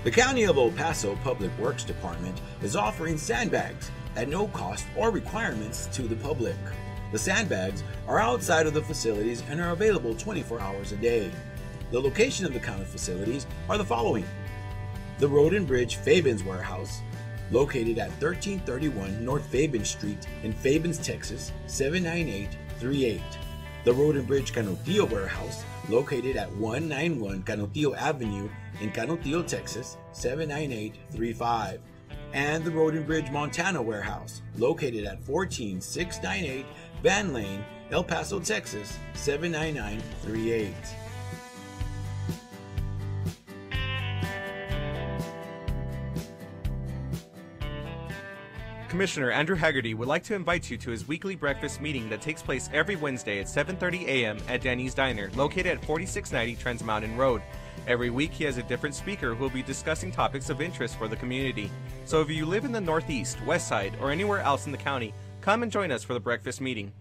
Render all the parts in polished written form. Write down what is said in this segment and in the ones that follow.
The County of El Paso Public Works Department is offering sandbags at no cost or requirements to the public. The sandbags are outside of the facilities and are available 24 hours a day. The location of the county facilities are the following: the Road and Bridge Fabens Warehouse, located at 1331 North Fabens Street in Fabens, Texas 79838. The Road and Bridge Canutillo Warehouse, located at 191 Canutillo Avenue in Canutillo, Texas 79835. And the Road and Bridge Montana Warehouse, located at 14698 Van Lane, El Paso, Texas 79938. Commissioner Andrew Haggerty would like to invite you to his weekly breakfast meeting that takes place every Wednesday at 7:30 a.m. at Danny's Diner, located at 4690 Trans Mountain Road. Every week he has a different speaker who will be discussing topics of interest for the community. So if you live in the Northeast, West Side, or anywhere else in the county, come and join us for the breakfast meeting.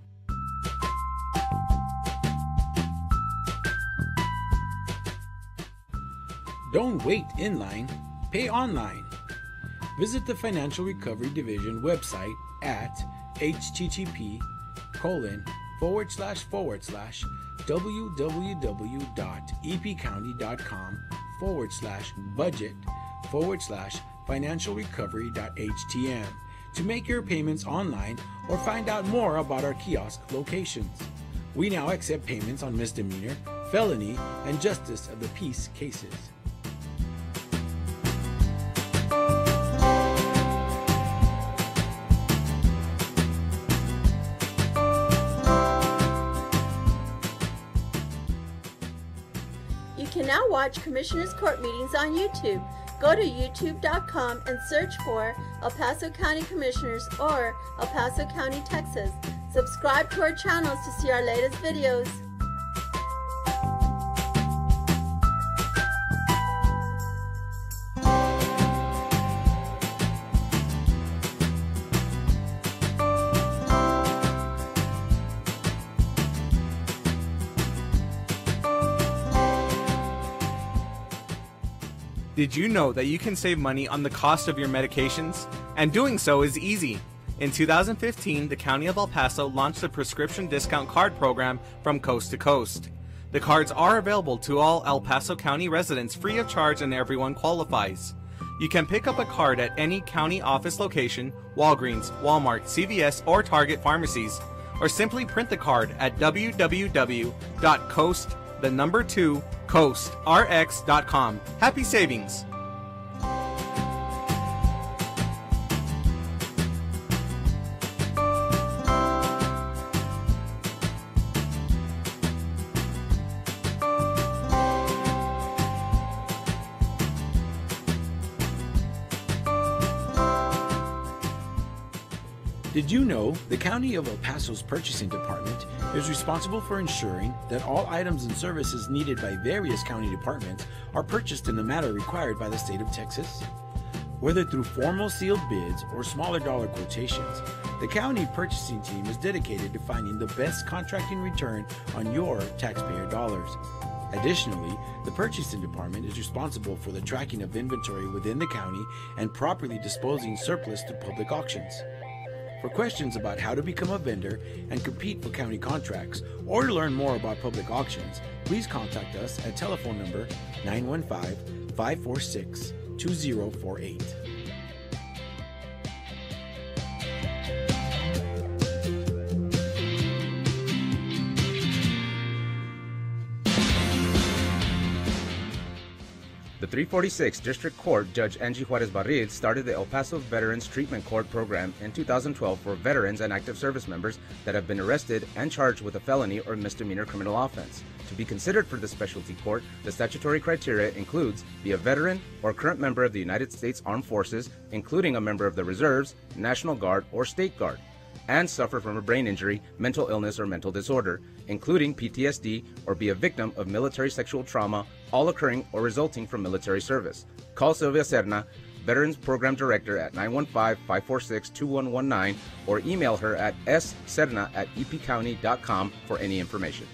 Don't wait in line, pay online. Visit the Financial Recovery Division website at http://www.epcounty.com/budget/financialrecovery.htm to make your payments online or find out more about our kiosk locations. We now accept payments on misdemeanor, felony, and justice of the peace cases. You can now watch Commissioners Court meetings on YouTube. Go to youtube.com and search for El Paso County Commissioners or El Paso County, Texas. Subscribe to our channels to see our latest videos. Did you know that you can save money on the cost of your medications? And doing so is easy. In 2015, the County of El Paso launched a prescription discount card program from coast to coast. The cards are available to all El Paso County residents free of charge and everyone qualifies. You can pick up a card at any county office location, Walgreens, Walmart, CVS, or Target pharmacies, or simply print the card at www.coastrx.com. Happy savings! Did you know the County of El Paso's Purchasing Department is responsible for ensuring that all items and services needed by various county departments are purchased in the manner required by the state of Texas? Whether through formal sealed bids or smaller dollar quotations, the county purchasing team is dedicated to finding the best contracting return on your taxpayer dollars. Additionally, the Purchasing Department is responsible for the tracking of inventory within the county and properly disposing surplus to public auctions. For questions about how to become a vendor and compete for county contracts, or to learn more about public auctions, please contact us at telephone number 915-546-2048. The 346 District Court Judge Angie Juarez Barril started the El Paso Veterans Treatment Court Program in 2012 for veterans and active service members that have been arrested and charged with a felony or misdemeanor criminal offense. To be considered for the specialty court, the statutory criteria includes be a veteran or current member of the United States Armed Forces, including a member of the Reserves, National Guard, or State Guard, and suffer from a brain injury, mental illness, or mental disorder, including PTSD, or be a victim of military sexual trauma, all occurring or resulting from military service. Call Sylvia Serna, Veterans Program Director, at 915-546-2119, or email her at sserna@epcounty.com for any information.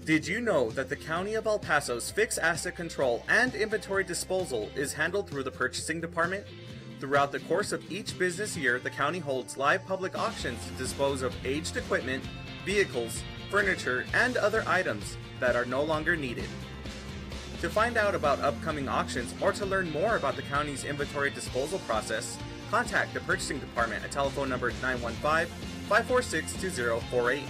Did you know that the County of El Paso's fixed asset control and inventory disposal is handled through the purchasing department? Throughout the course of each business year, the county holds live public auctions to dispose of aged equipment, vehicles, furniture, and other items that are no longer needed. To find out about upcoming auctions or to learn more about the county's inventory disposal process, contact the purchasing department at telephone number 915-546-2048.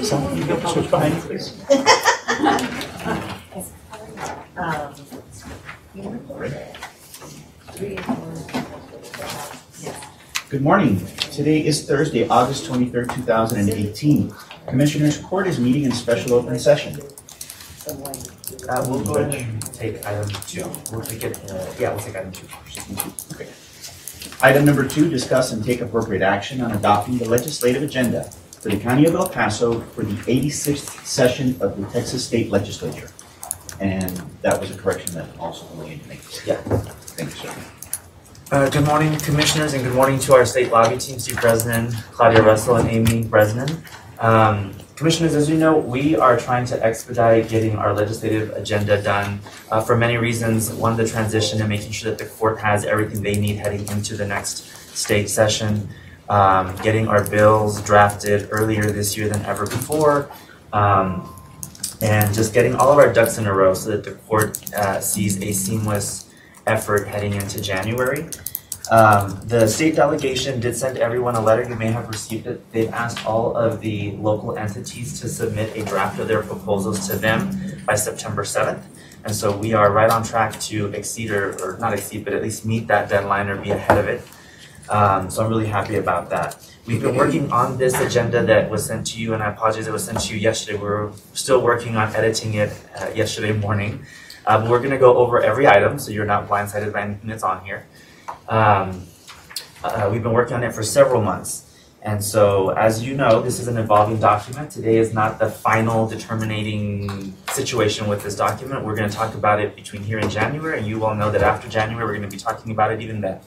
Someone can switch behind you, please. Good morning. Today is Thursday, August 23rd, 2018. Commissioners Court is meeting in special open session. We'll go ahead and take item 2. We'll take it, we'll take item 2 first. Okay. Item number 2, discuss and take appropriate action on adopting the legislative agenda for the County of El Paso for the 86th session of the Texas State Legislature. And that was a correction that also we need to make. Yeah. Thank you, sir. Good morning, Commissioners, and good morning to our state lobby team, State President Claudia Russell and Amy Bresnan. Commissioners, as you know, we are trying to expedite getting our legislative agenda done for many reasons. One, the transition and making sure that the court has everything they need heading into the next state session, getting our bills drafted earlier this year than ever before, and just getting all of our ducks in a row so that the court sees a seamless effort heading into January. The state delegation did send everyone a letter. You may have received it. They've asked all of the local entities to submit a draft of their proposals to them by September 7th. And so we are right on track to exceed or not exceed, but at least meet that deadline or be ahead of it. So I'm really happy about that. We've been working on this agenda that was sent to you, and I apologize it was sent to you yesterday. We're still working on editing it yesterday morning. But we're going to go over every item so you're not blindsided by anything that's on here. We've been working on it for several months. And so, as you know, this is an evolving document. Today is not the final determining situation with this document. We're going to talk about it between here and January, and you all know that after January we're going to be talking about it even then.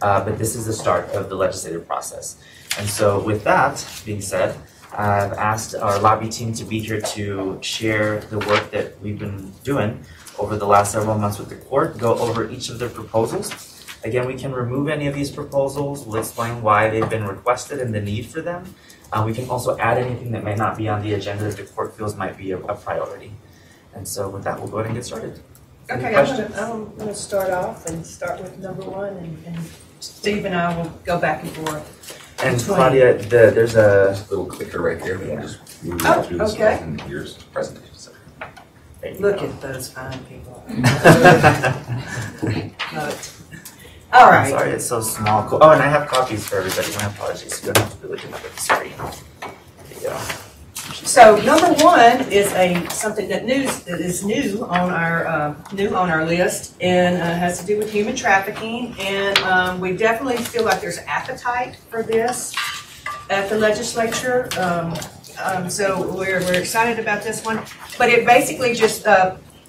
But this is the start of the legislative process. And so with that being said, I've asked our lobby team to be here to share the work that we've been doing over the last several months with the court, go over each of the proposals. Again, we can remove any of these proposals. We'll explain why they've been requested and the need for them. We can also add anything that may not be on the agenda that the court feels might be a priority. And so with that, we'll go ahead and get started. Okay, I'm going to start off and start with number 1, and Steve and I will go back and forth. And Claudia, there's a little clicker right there. Yeah. Just move through Oh, this okay. and here's the presentation. So, Look at those fine people. All right. Sorry, it's so small. Cool. Oh, and I have copies for everybody. My apologies. You don't have to be looking up at the screen. There you go. So number 1 is something that is new on our list, and has to do with human trafficking. And we definitely feel like there's appetite for this at the legislature. So we're excited about this one. But it basically just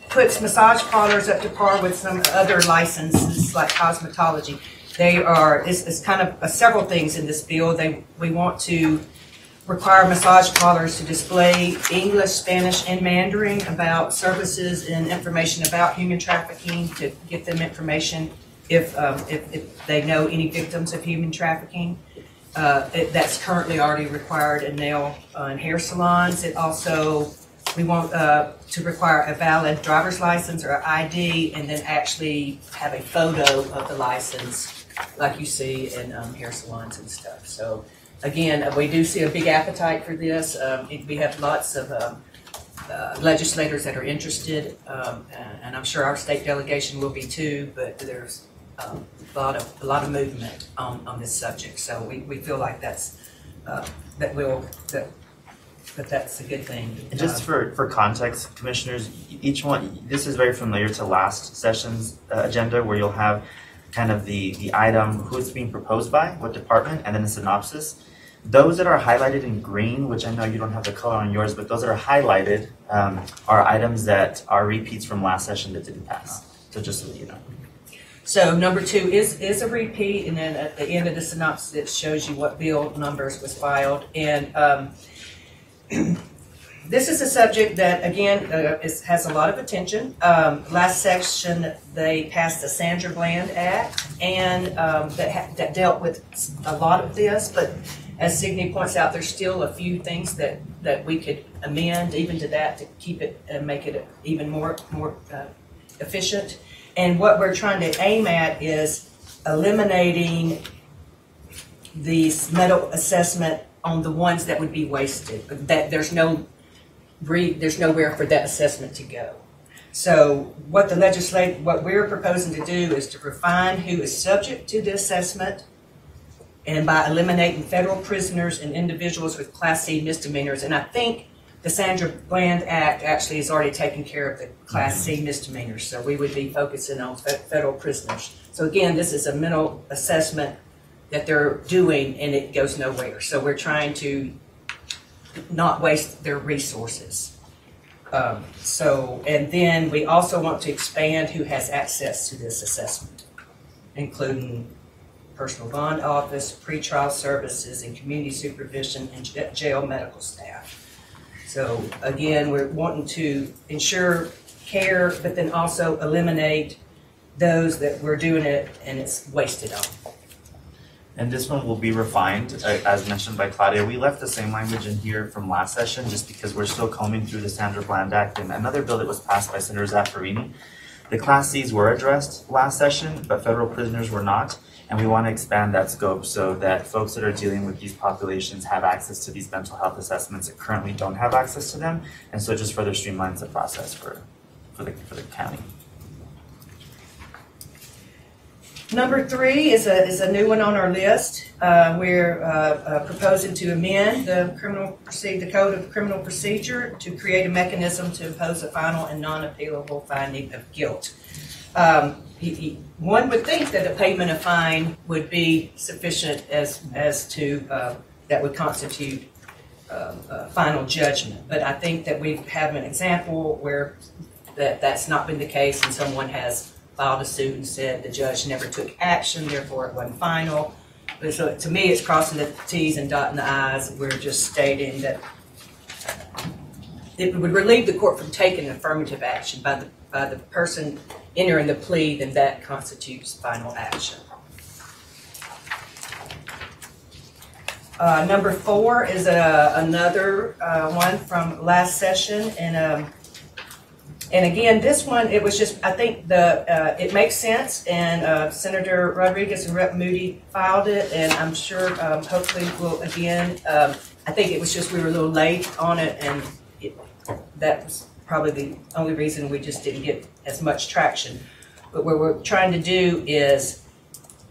puts massage parlors up to par with some other licenses like cosmetology. It's kind of several things in this bill. We want to require massage parlors to display English, Spanish, and Mandarin about services and information about human trafficking, to get them information if they know any victims of human trafficking. That's currently already required in nail and hair salons. It also, we want to require a valid driver's license or ID, and then actually have a photo of the license like you see in hair salons and stuff. So again, we do see a big appetite for this. We have lots of legislators that are interested, and I'm sure our state delegation will be too, but there's a lot of movement on this subject. So we feel like that's that's a good thing. And just for context, Commissioners, each one, this is very familiar to last session's agenda, where you'll have kind of the item, who it's being proposed by, what department, and then a synopsis. Those that are highlighted in green, which I know you don't have the color on yours, but those that are highlighted are items that are repeats from last session that didn't pass. So just so that you know. So number 2 is a repeat, and then at the end of the synopsis it shows you what bill numbers was filed. And this is a subject that, again, has a lot of attention. Last section they passed the Sandra Bland Act, and that dealt with a lot of this, but as Signe points out, there's still a few things that we could amend even to that to keep it and make it even more efficient. And what we're trying to aim at is eliminating these medical assessment on the ones that would be wasted, that there's nowhere for that assessment to go. So what we're proposing to do is to refine who is subject to the assessment, and by eliminating federal prisoners and individuals with Class C misdemeanors. And I think the Sandra Bland Act actually has already taken care of the Class C misdemeanors, so we would be focusing on federal prisoners. So again, this is a mental assessment that they're doing, and it goes nowhere. So we're trying to not waste their resources. And then we also want to expand who has access to this assessment, including personal bond office, pretrial services, and community supervision, and jail medical staff. So again, we're wanting to ensure care, but then also eliminate those that we're doing it and it's wasted on. And this one will be refined, as mentioned by Claudia. We left the same language in here from last session just because we're still combing through the Sandra Bland Act and another bill that was passed by Senator Zaffarini. The Class Cs were addressed last session, but federal prisoners were not. And we want to expand that scope so that folks that are dealing with these populations have access to these mental health assessments that currently don't have access to them. And so it just further streamlines the process for the county. Number 3 is a new one on our list. We're proposing to amend the Code of Criminal Procedure to create a mechanism to impose a final and non-appealable finding of guilt. One would think that a payment of fine would be sufficient as to that would constitute a final judgment. But I think that we have an example where that's not been the case, and someone has filed a suit and said the judge never took action, therefore it wasn't final. But so to me, it's crossing the T's and dotting the I's. We're just stating that it would relieve the court from taking affirmative action by the person entering the plea, then that constitutes final action. Number 4 is another one from last session, and again, this one, it was just, I think it makes sense, and Senator Rodriguez and Rep. Moody filed it, and I'm sure hopefully we'll again, I think it was just we were a little late on it, and that was probably the only reason we just didn't get as much traction. But what we're trying to do is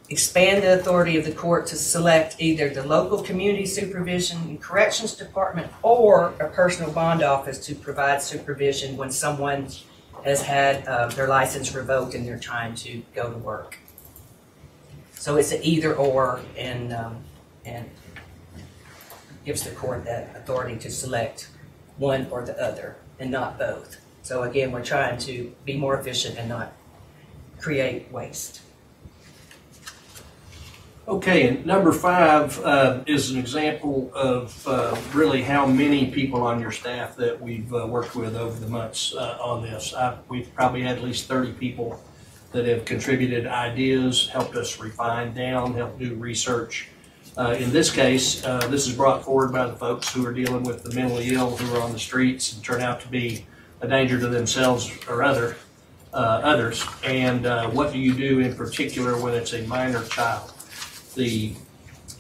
expand the authority of the court to select either the local community supervision and corrections department or a personal bond office to provide supervision when someone has had their license revoked and they're trying to go to work. So it's an either or, and gives the court that authority to select one or the other and not both. So again, we're trying to be more efficient and not create waste. Okay, and number 5 is an example of really how many people on your staff that we've worked with over the months on this. We've probably had at least 30 people that have contributed ideas, helped us refine down, helped do research. In this case, this is brought forward by the folks who are dealing with the mentally ill who are on the streets and turn out to be a danger to themselves or others. And what do you do in particular when it's a minor child? The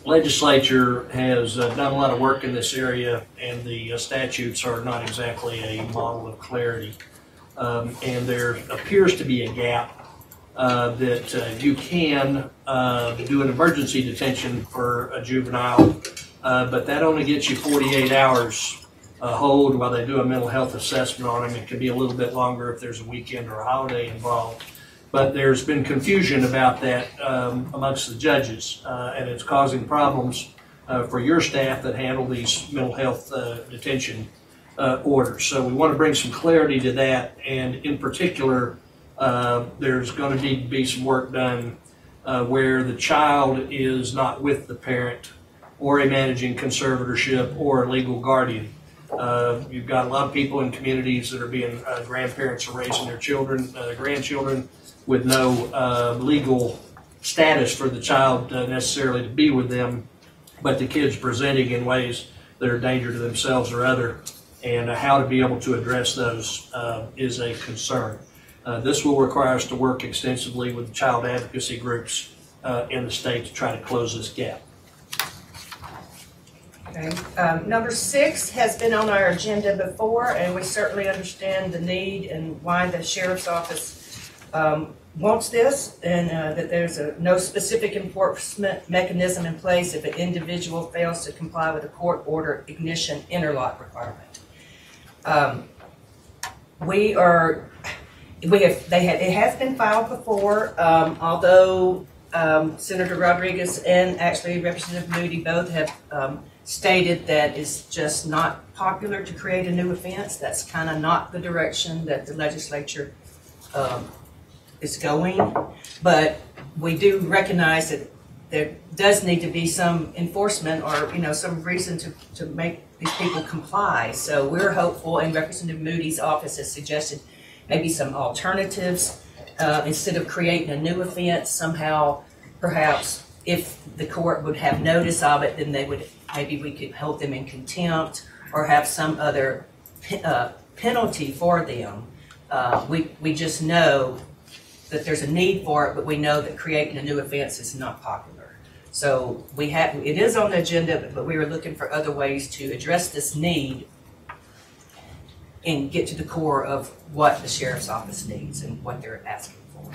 legislature has done a lot of work in this area, and the statutes are not exactly a model of clarity. And there appears to be a gap that you can do an emergency detention for a juvenile, but that only gets you 48 hours hold while they do a mental health assessment on him. It can be a little bit longer if there's a weekend or a holiday involved. But there's been confusion about that amongst the judges, and it's causing problems for your staff that handle these mental health detention orders. So we want to bring some clarity to that, and in particular, there's going to need to be some work done where the child is not with the parent or a managing conservatorship or a legal guardian. You've got a lot of people in communities that are being grandparents are raising their children, grandchildren, with no legal status for the child necessarily to be with them, but the kid's presenting in ways that are a danger to themselves or other, and how to be able to address those is a concern. This will require us to work extensively with child advocacy groups in the state to try to close this gap. Okay. Number 6 has been on our agenda before, and we certainly understand the need and why the sheriff's office wants this, and that there's no specific enforcement mechanism in place if an individual fails to comply with a court order ignition interlock requirement. It has been filed before, although Senator Rodriguez and actually Representative Moody both have stated that it's just not popular to create a new offense. That's kind of not the direction that the legislature is going. But we do recognize that there does need to be some enforcement or some reason to make these people comply. So we're hopeful, and Representative Moody's office has suggested maybe some alternatives instead of creating a new offense. Somehow, perhaps, if the court would have notice of it, then maybe we could hold them in contempt or have some other penalty for them. We just know that there's a need for it, but we know that creating a new offense is not popular. So it is on the agenda, but we were looking for other ways to address this need and get to the core of what the sheriff's office needs and what they're asking for.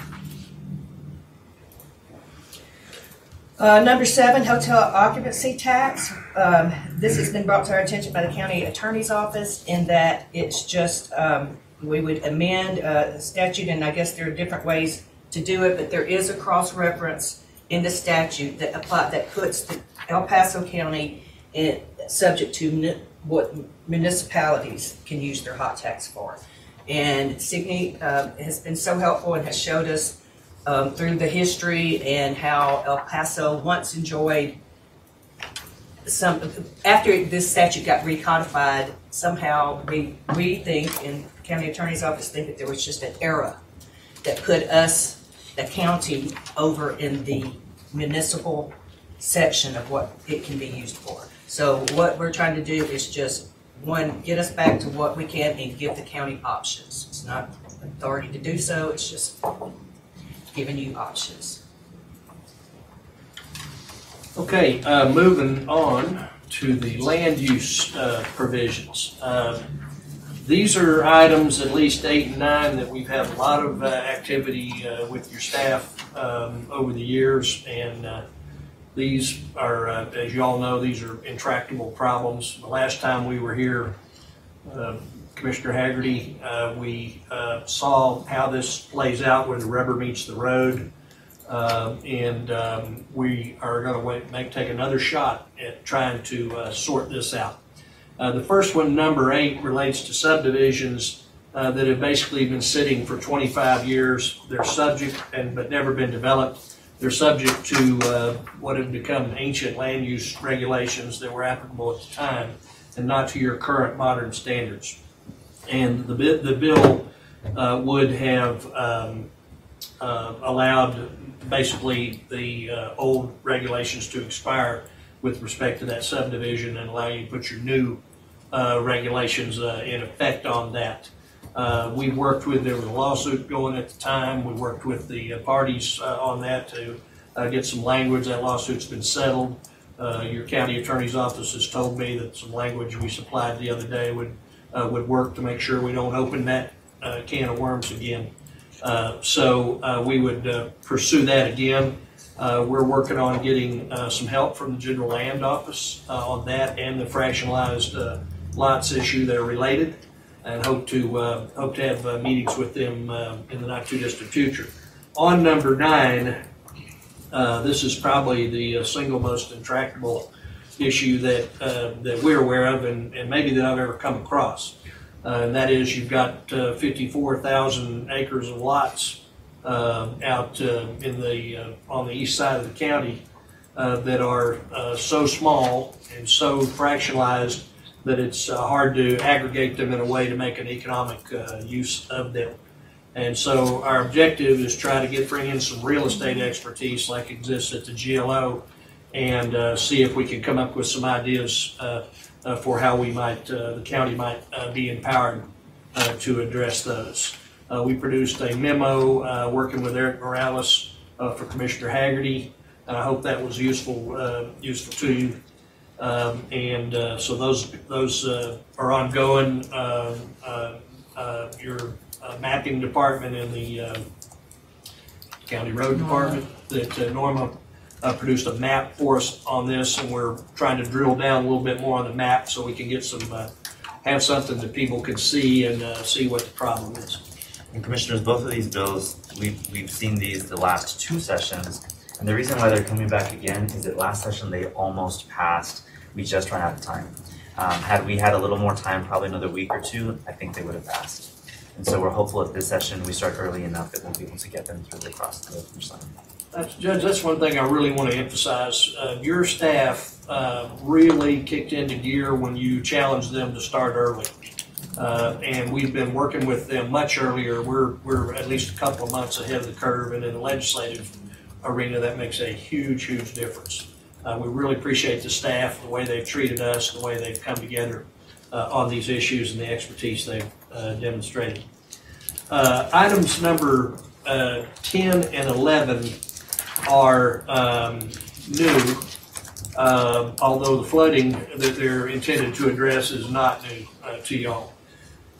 Number 7, hotel occupancy tax. This has been brought to our attention by the county attorney's office in that it's just, we would amend a statute, and I guess there are different ways to do it, but there is a cross-reference in the statute that puts the El Paso County subject to what municipalities can use their hot tax for. And Signe has been so helpful and has showed us through the history and how El Paso once enjoyed after this statute got recodified, somehow we think, and the county attorney's office think, that there was just an era that put us, the county, over in the municipal section of what it can be used for. So what we're trying to do is just, one, get us back to what we can and give the county options. It's not authority to do so, it's just giving you options. Okay, moving on to the land use provisions. These are items, at least 8 and 9, that we've had a lot of activity with your staff over the years, and these are, as you all know, these are intractable problems. The last time we were here, Commissioner Haggerty, we saw how this plays out where the rubber meets the road, and we are going to take another shot at trying to sort this out. The first one, number 8, relates to subdivisions that have basically been sitting for 25 years. They're subject but never been developed. They're subject to what have become ancient land use regulations that were applicable at the time and not to your current modern standards. And the bill would have allowed basically the old regulations to expire with respect to that subdivision and allow you to put your new regulations in effect on that. We worked with, there was a lawsuit going at the time. We worked with the parties on that to get some language. That lawsuit's been settled. Your county attorney's office has told me that some language we supplied the other day would work to make sure we don't open that can of worms again. So we would pursue that again. We're working on getting some help from the General Land Office on that and the fractionalized lots issue that are related, and hope to have meetings with them in the not too distant future. On number 9, this is probably the single most intractable issue that we're aware of, and maybe that I've ever come across. And that is, you've got 54,000 acres of lots out in on the east side of the county that are so small and so fractionalized that it's hard to aggregate them in a way to make an economic use of them. And so our objective is try to bring in some real estate expertise like exists at the GLO and see if we can come up with some ideas for how we might, the county might be empowered to address those. We produced a memo working with Eric Morales for Commissioner Haggerty, and I hope that was useful to you. So those are ongoing. Your mapping department and the county road department that Norma produced a map for us on this, and we're trying to drill down a little bit more on the map so we can get some have something that people can see and see what the problem is. And Commissioners, both of these bills, we've seen these the last 2 sessions, and the reason why they're coming back again is that last session they almost passed. We just ran out of time. Had we had a little more time, probably another week or 2, I think they would have passed. And so we're hopeful that this session we start early enough that we'll be able to get them through across the finish line. Judge, that's one thing I really want to emphasize. Your staff really kicked into gear when you challenged them to start early. And we've been working with them much earlier. We're at least a couple of months ahead of the curve, and in the legislative arena, that makes a huge, huge difference. We really appreciate the staff, the way they've treated us, the way they've come together on these issues and the expertise they've demonstrated. Items number 10 and 11 are new, although the flooding that they're intended to address is not new to y'all.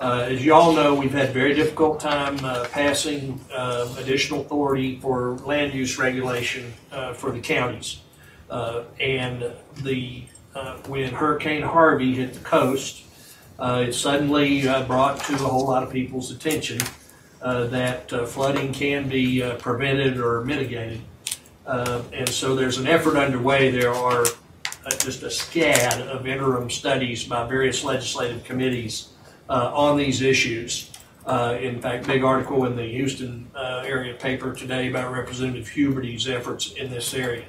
As you all know, we've had very difficult time passing additional authority for land use regulation for the counties. When Hurricane Harvey hit the coast, it suddenly brought to a whole lot of people's attention that flooding can be prevented or mitigated. And so there's an effort underway. There are just a scad of interim studies by various legislative committees on these issues. In fact, big article in the Houston area paper today about Representative Huberty's efforts in this area.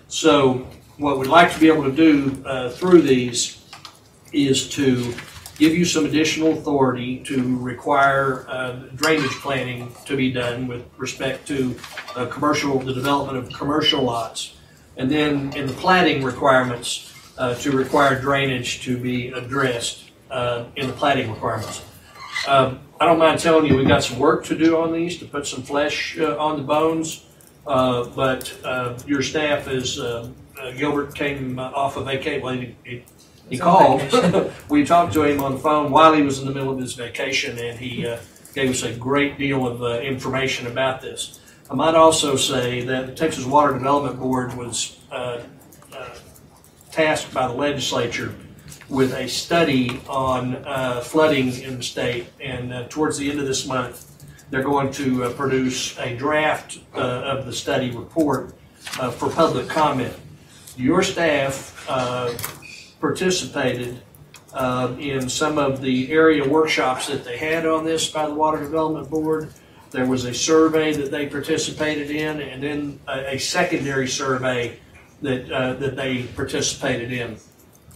So what we'd like to be able to do through these is to give you some additional authority to require drainage planning to be done with respect to the development of commercial lots. And then in the platting requirements, to require drainage to be addressed in the platting requirements. I don't mind telling you we've got some work to do on these to put some flesh on the bones, but your staff is, Gilbert came off of vacation. Well, he called. We talked to him on the phone while he was in the middle of his vacation, and he gave us a great deal of information about this. I might also say that the Texas Water Development Board was tasked by the legislature with a study on flooding in the state, and towards the end of this month, they're going to produce a draft of the study report for public comment. Your staff participated in some of the area workshops that they had on this by the Water Development Board. There was a survey that they participated in, and then a secondary survey that they participated in.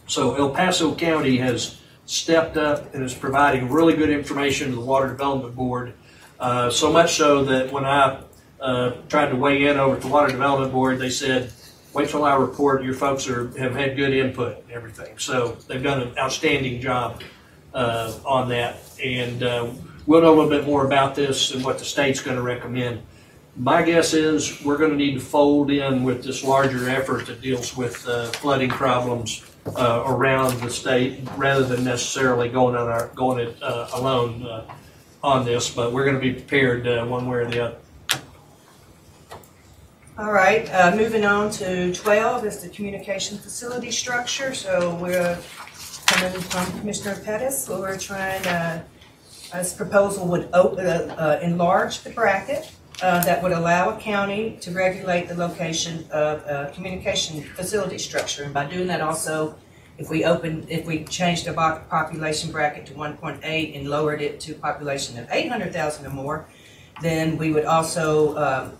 So El Paso County has stepped up and is providing really good information to the Water Development Board, so much so that when I tried to weigh in over at the Water Development Board, they said, wait till I report, your folks have had good input and everything. So they've done an outstanding job on that. And we'll know a little bit more about this and what the state's going to recommend. My guess is we're going to need to fold in with this larger effort that deals with flooding problems around the state, rather than necessarily going it alone on this. But we're going to be prepared one way or the other. All right, moving on to 12 is the communication facility structure. So we're coming from Commissioner Pettis. So we're trying to, this proposal would enlarge the bracket that would allow a county to regulate the location of a communication facility structure. And by doing that also, if we changed the population bracket to 1.8 and lowered it to a population of 800,000 or more, then we would also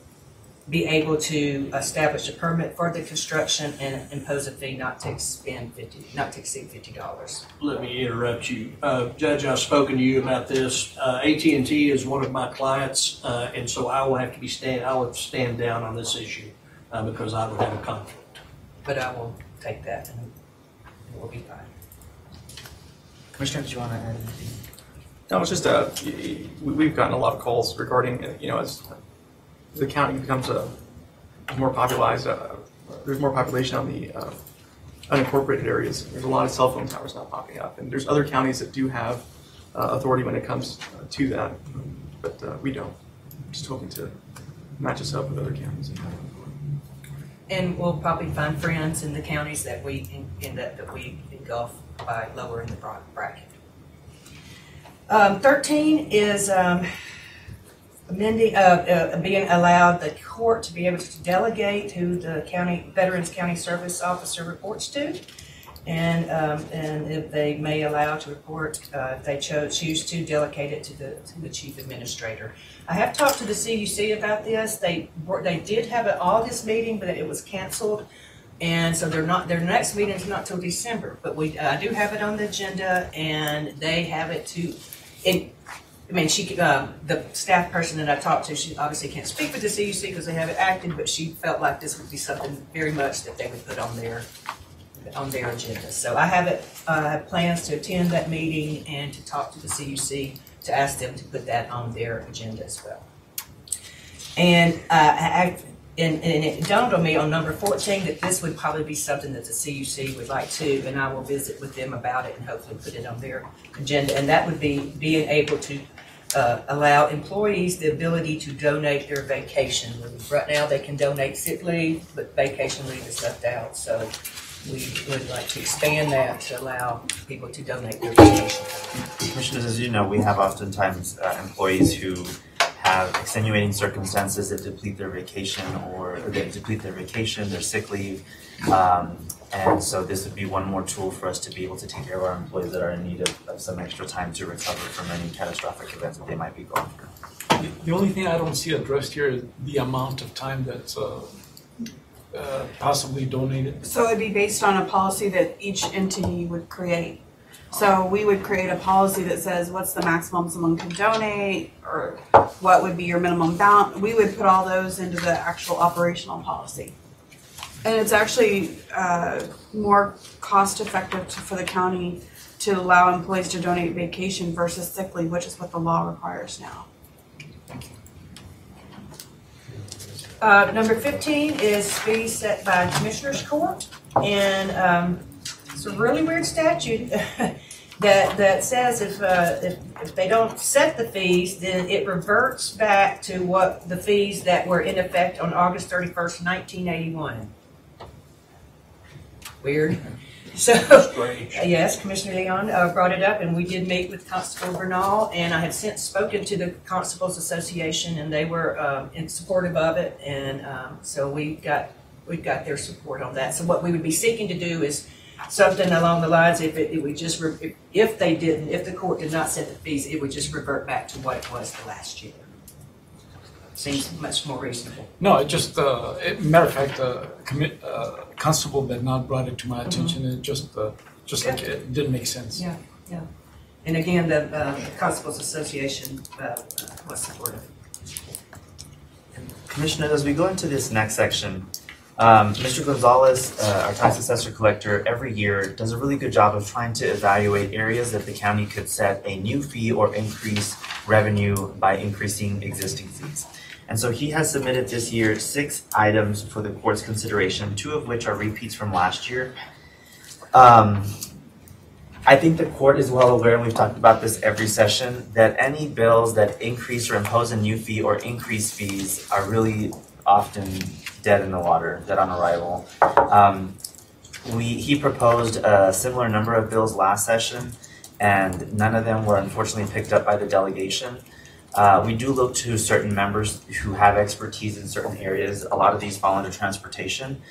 be able to establish a permit for the construction and impose a fee not to exceed $50. Let me interrupt you. Judge, I've spoken to you about this. AT&T is one of my clients, and so I will have to stand down on this issue because I would have a conflict. But I will take that and it will be fine. Commissioner, do you want to add anything? No, it's just we've gotten a lot of calls regarding, as the county becomes more popularized, there's more population on the unincorporated areas. There's a lot of cell phone towers now popping up, and there's other counties that do have authority when it comes to that, but we don't. I'm just hoping to match us up with other counties. And we'll probably find friends in the counties that we that we engulf by lowering the bracket. 13 is amending, being allowed the court to be able to delegate who the Veterans County Service Officer reports to, and if they may allow to report, if they choose to delegate it to the Chief Administrator. I have talked to the CUC about this. They did have an August meeting, but it was canceled, and so their next meeting is not till December. But I do have it on the agenda, and they have it too. I mean, the staff person that I talked to, she obviously can't speak for the CUC because they haven't acted, but she felt like this would be something very much that they would put on their agenda. So I have plans to attend that meeting and to talk to the CUC to ask them to put that on their agenda as well. And it dawned on me on number 14 that this would probably be something that the CUC would like to, and I will visit with them about it and hopefully put it on their agenda. And that would be being able to allow employees the ability to donate their vacation. Right now they can donate sick leave, but vacation leave is left out. So we would like to expand that to allow people to donate their vacation. Commissioners, as you know, we have oftentimes employees who have extenuating circumstances that deplete their vacation their sick leave. And so this would be one more tool for us to be able to take care of our employees that are in need of some extra time to recover from any catastrophic events that they might be going through. The only thing I don't see addressed here is the amount of time that's possibly donated. So it'd be based on a policy that each entity would create. So we would create a policy that says what's the maximum someone can donate, or what would be your minimum balance. We would put all those into the actual operational policy. And it's actually more cost effective for the county to allow employees to donate vacation versus sick leave, which is what the law requires now. Number 15 is fees set by Commissioners Court, and it's a really weird statute that says if they don't set the fees, then it reverts back to what the fees that were in effect on August 31st, 1981. Weird. So, yes, Commissioner Leon brought it up, and we did meet with Constable Bernal, and I have since spoken to the Constables Association, and they were in supportive of it, and so we've got their support on that. So what we would be seeking to do is something along the lines, if the court did not set the fees, it would just revert back to what it was the last year. Seems much more reasonable. No, it just, matter of fact, Constable Bernal brought it to my attention, and it just like it didn't make sense. Yeah, yeah. And again, the Constables Association was supportive. Commissioners, as we go into this next section, Mr. Gonzalez, our tax assessor collector, every year does a really good job of trying to evaluate areas that the county could set a new fee or increase revenue by increasing existing fees. And so he has submitted this year 6 items for the court's consideration, 2 of which are repeats from last year. I think the court is well aware, and we've talked about this every session, that any bills that increase or impose a new fee or increase fees are really often dead in the water, dead on arrival. He proposed a similar number of bills last session, and none of them were unfortunately picked up by the delegation. We do look to certain members who have expertise in certain areas. A lot of these fall under transportation.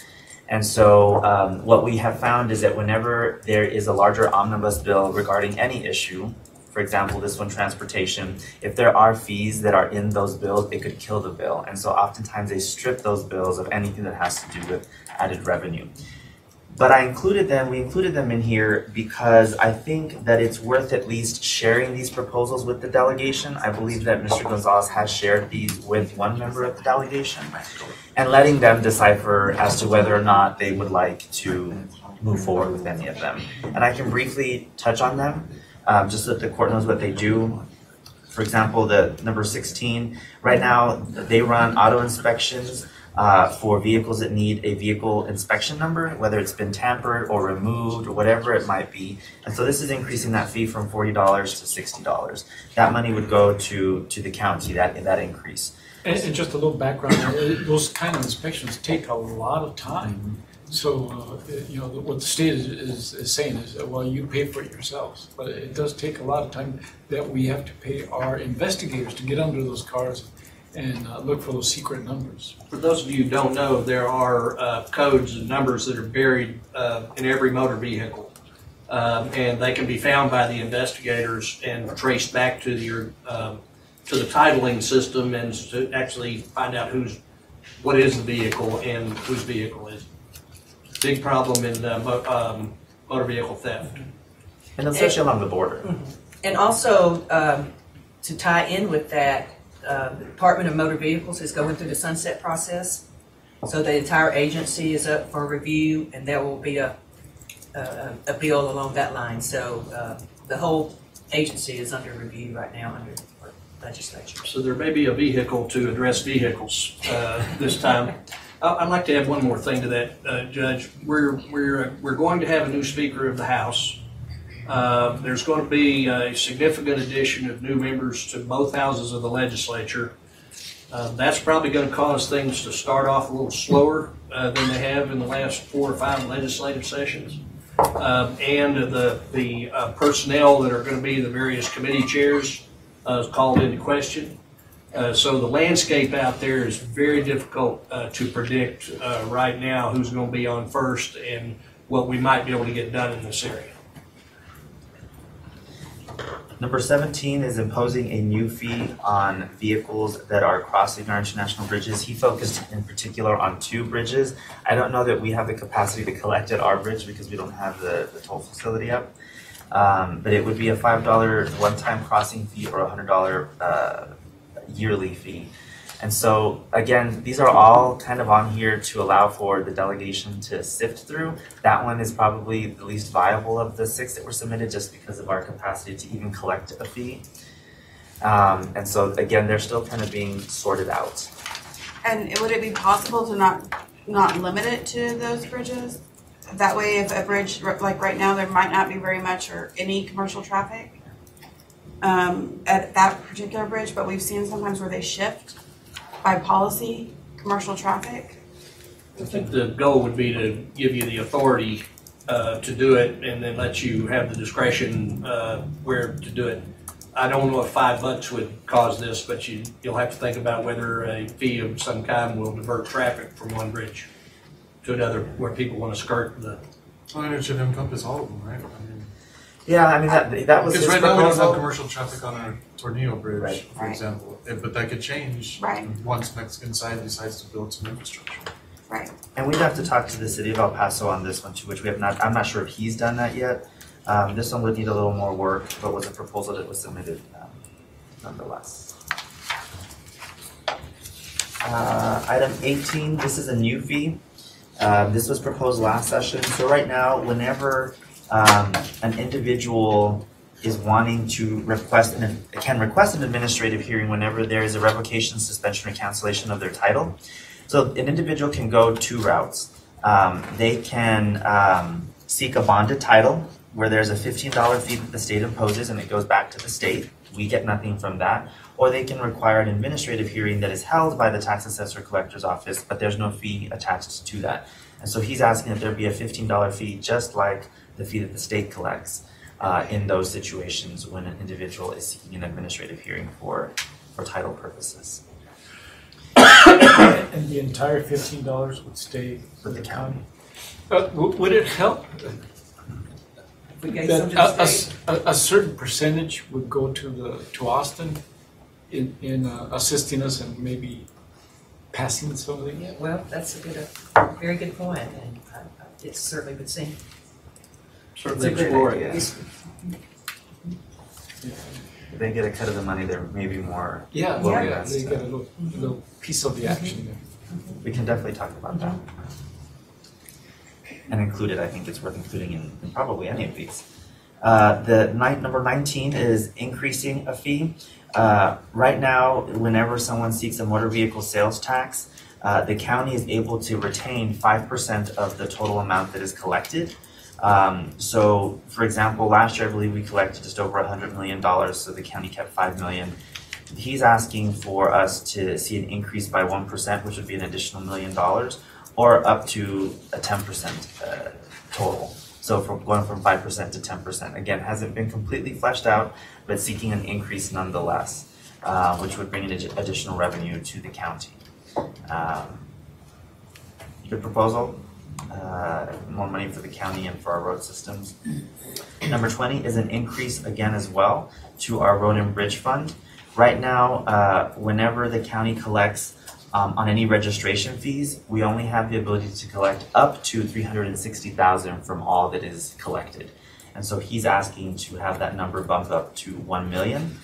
And so what we have found is that whenever there is a larger omnibus bill regarding any issue, for example, this one, transportation, if there are fees that are in those bills, it could kill the bill. And so oftentimes they strip those bills of anything that has to do with added revenue. But we included them in here because I think that it's worth at least sharing these proposals with the delegation. I believe that Mr. Gonzalez has shared these with one member of the delegation, and letting them decipher as to whether or not they would like to move forward with any of them. And I can briefly touch on them, just so that the court knows what they do. For example, the number 16, right now they run auto inspections for vehicles that need a vehicle inspection number, whether it's been tampered or removed or whatever it might be. And so this is increasing that fee from $40 to $60. That money would go to the county, that increase. And just a little background, those kind of inspections take a lot of time. So, you know, what the state is saying is, well, you pay for it yourselves. But it does take a lot of time that we have to pay our investigators to get under those cars and look for those secret numbers. For those of you who don't know, there are codes and numbers that are buried in every motor vehicle. And they can be found by the investigators and traced back to your to the titling system and to actually find out what is the vehicle and whose vehicle is. Big problem in motor vehicle theft. And especially along the border. And also, to tie in with that, the Department of Motor Vehicles is going through the sunset process. So the entire agency is up for review, and there will be a bill along that line. So the whole agency is under review right now under legislature. So there may be a vehicle to address vehicles this time. I'd like to add one more thing to that, Judge. We're going to have a new Speaker of the House. There's going to be a significant addition of new members to both houses of the legislature. That's probably going to cause things to start off a little slower than they have in the last 4 or 5 legislative sessions. And the personnel that are going to be the various committee chairs is called into question. So the landscape out there is very difficult to predict right now who's going to be on first and what we might be able to get done in this area. Number 17 is imposing a new fee on vehicles that are crossing our international bridges. He focused in particular on 2 bridges. I don't know that we have the capacity to collect at our bridge because we don't have the toll facility up. But it would be a $5 one-time crossing fee or a $100 yearly fee. And so, again, these are all kind of on here to allow for the delegation to sift through. That one is probably the least viable of the 6 that were submitted just because of our capacity to even collect a fee. And so, again, they're still kind of being sorted out. And would it be possible to not limit it to those bridges? That way, if a bridge, like right now, there might not be very much or any commercial traffic at that particular bridge, but we've seen sometimes where they shift by policy commercial traffic. I think the goal would be to give you the authority to do it and then let you have the discretion where to do it. I don't know if $5 would cause this, but you'll have to think about whether a fee of some kind will divert traffic from one bridge to another where people want to skirt the... Well, it should encompass all of them, right? Yeah, I mean, that was his because right now we don't proposal. have commercial traffic on our Tornillo Bridge, for example. But that could change once Mexican side decides to build some infrastructure. Right. And we'd have to talk to the city of El Paso on this one too, which we have not. I'm not sure if he's done that yet. This one would need a little more work, but was a proposal that was submitted nonetheless. Item 18. This is a new fee. This was proposed last session. So right now, whenever an individual is wanting to request an administrative hearing whenever there is a revocation, suspension, or cancellation of their title. So an individual can go 2 routes. They can seek a bonded title where there's a $15 fee that the state imposes and it goes back to the state. We get nothing from that. Or they can require an administrative hearing that is held by the tax assessor collector's office, but there's no fee attached to that. And so he's asking that there be a $15 fee just like the fee that the state collects in those situations when an individual is seeking an administrative hearing for title purposes. And the entire $15 would stay with the county. Would it help that a certain percentage would go to Austin in assisting us and maybe passing something? Yeah, well, that's very good point, and it certainly would seem. Certainly explore it. If they get a cut of the money, there may be more. They get a little piece of the action there. We can definitely talk about that. And include it, I think it's worth including in probably any of these. Number 19 is increasing a fee. Right now, whenever someone seeks a motor vehicle sales tax, the county is able to retain 5% of the total amount that is collected. So, for example, last year I believe we collected just over $100 million, so the county kept $5 million. He's asking for us to see an increase by 1%, which would be an additional $1 million, or up to a 10% total. So from going from 5% to 10%. Again, hasn't been completely fleshed out, but seeking an increase nonetheless, which would bring in additional revenue to the county. Good proposal. More money for the county and for our road systems. Number 20 is an increase again as well to our road and bridge fund. Right now, whenever the county collects on any registration fees, we only have the ability to collect up to $360,000 from all that is collected. And so he's asking to have that number bump up to $1 million.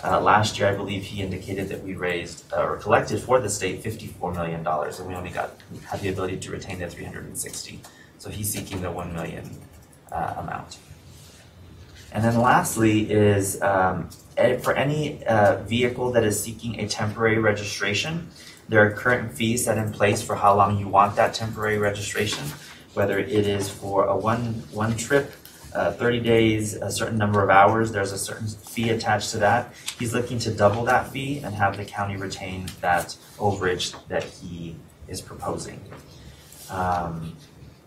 Last year, I believe he indicated that we raised or collected for the state $54 million, and we only had the ability to retain the $360,000. So he's seeking the $1 million amount. And then lastly is for any vehicle that is seeking a temporary registration, there are current fees set in place for how long you want that temporary registration, whether it is for a one trip, 30 days, a certain number of hours, there's a certain fee attached to that. He's looking to double that fee and have the county retain that overage that he is proposing.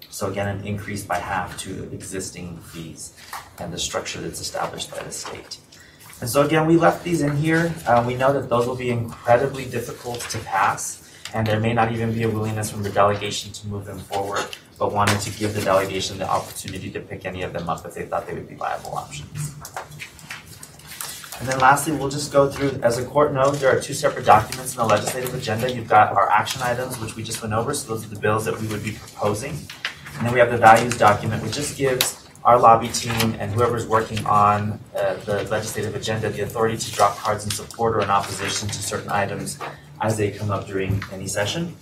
So again, an increase by half to existing fees and the structure that's established by the state. And so again, we left these in here. We know that those will be incredibly difficult to pass, and there may not even be a willingness from the delegation to move them forward, but wanted to give the delegation the opportunity to pick any of them up if they thought they would be viable options. And then lastly, we'll just go through, as a court note, there are two separate documents in the legislative agenda. You've got our action items, which we just went over, so those are the bills that we would be proposing. And then we have the values document, which just gives our lobby team and whoever's working on the legislative agenda the authority to drop cards in support or in opposition to certain items as they come up during any session.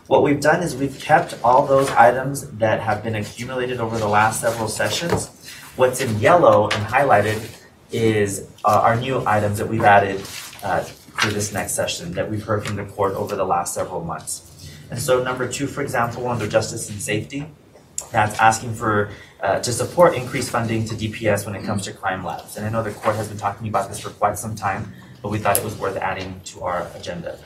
What we've done is we've kept all those items that have been accumulated over the last several sessions. What's in yellow and highlighted is our new items that we've added for this next session that we've heard from the court over the last several months. And so number 2, for example, under justice and safety, that's asking for to support increased funding to DPS when it comes to crime labs. And I know the court has been talking about this for quite some time, but we thought it was worth adding to our agenda.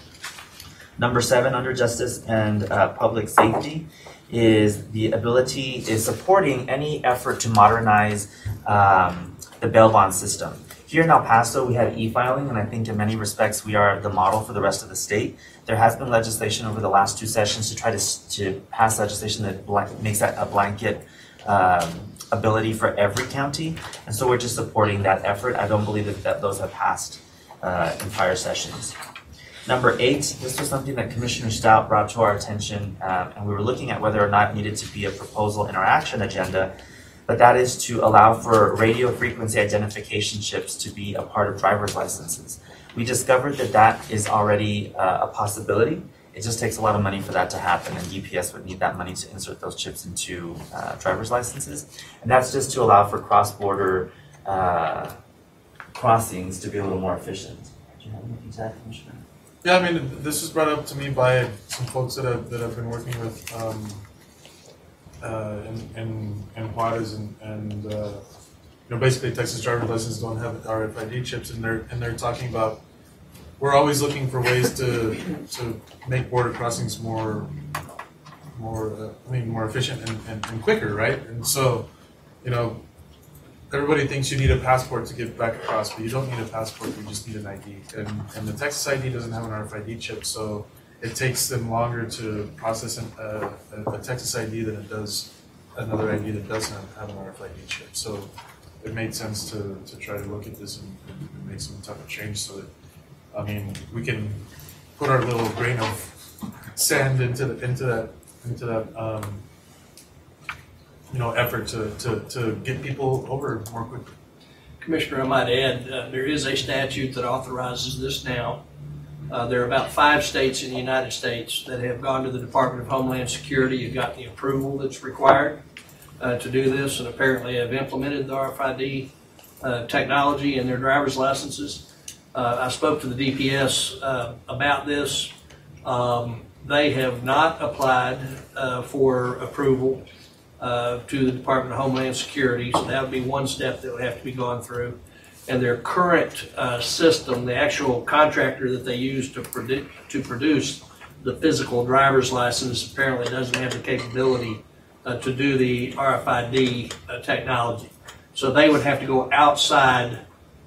Number 7 under justice and public safety is the ability, is supporting any effort to modernize the bail bond system. Here in El Paso, we have e-filing, and I think in many respects we are the model for the rest of the state. There has been legislation over the last 2 sessions to try to pass legislation that makes that a blanket ability for every county, and so we're just supporting that effort. I don't believe that those have passed in prior sessions. Number 8, this was something that Commissioner Stout brought to our attention, and we were looking at whether or not it needed to be a proposal in our action agenda, but that is to allow for radio frequency identification chips to be a part of driver's licenses. We discovered that that is already a possibility. It just takes a lot of money for that to happen, and DPS would need that money to insert those chips into driver's licenses. And that's just to allow for cross-border crossings to be a little more efficient. Do you have anything to add, Commissioner? Yeah, I mean, this was brought up to me by some folks that I've been working with in Juarez, and you know, basically Texas driver's licenses don't have RFID chips, and they're talking about, we're always looking for ways to make border crossings more efficient and quicker, right? And so, you know, everybody thinks you need a passport to get back across, but you don't need a passport, you just need an ID. And the Texas ID doesn't have an RFID chip, so it takes them longer to process a Texas ID than it does another ID that doesn't have an RFID chip. So it made sense to try to look at this and make some type of change so that, I mean, we can put our little grain of sand into that you know, effort to get people over more quickly. Commissioner, I might add, there is a statute that authorizes this now. There are about 5 states in the United States that have gone to the Department of Homeland Security and got the approval that's required to do this, and apparently have implemented the RFID technology in their driver's licenses. I spoke to the DPS about this. They have not applied for approval to the Department of Homeland Security, so that would be one step that would have to be gone through. And their current system, the actual contractor that they use to produce the physical driver's license, apparently doesn't have the capability to do the RFID technology. So they would have to go outside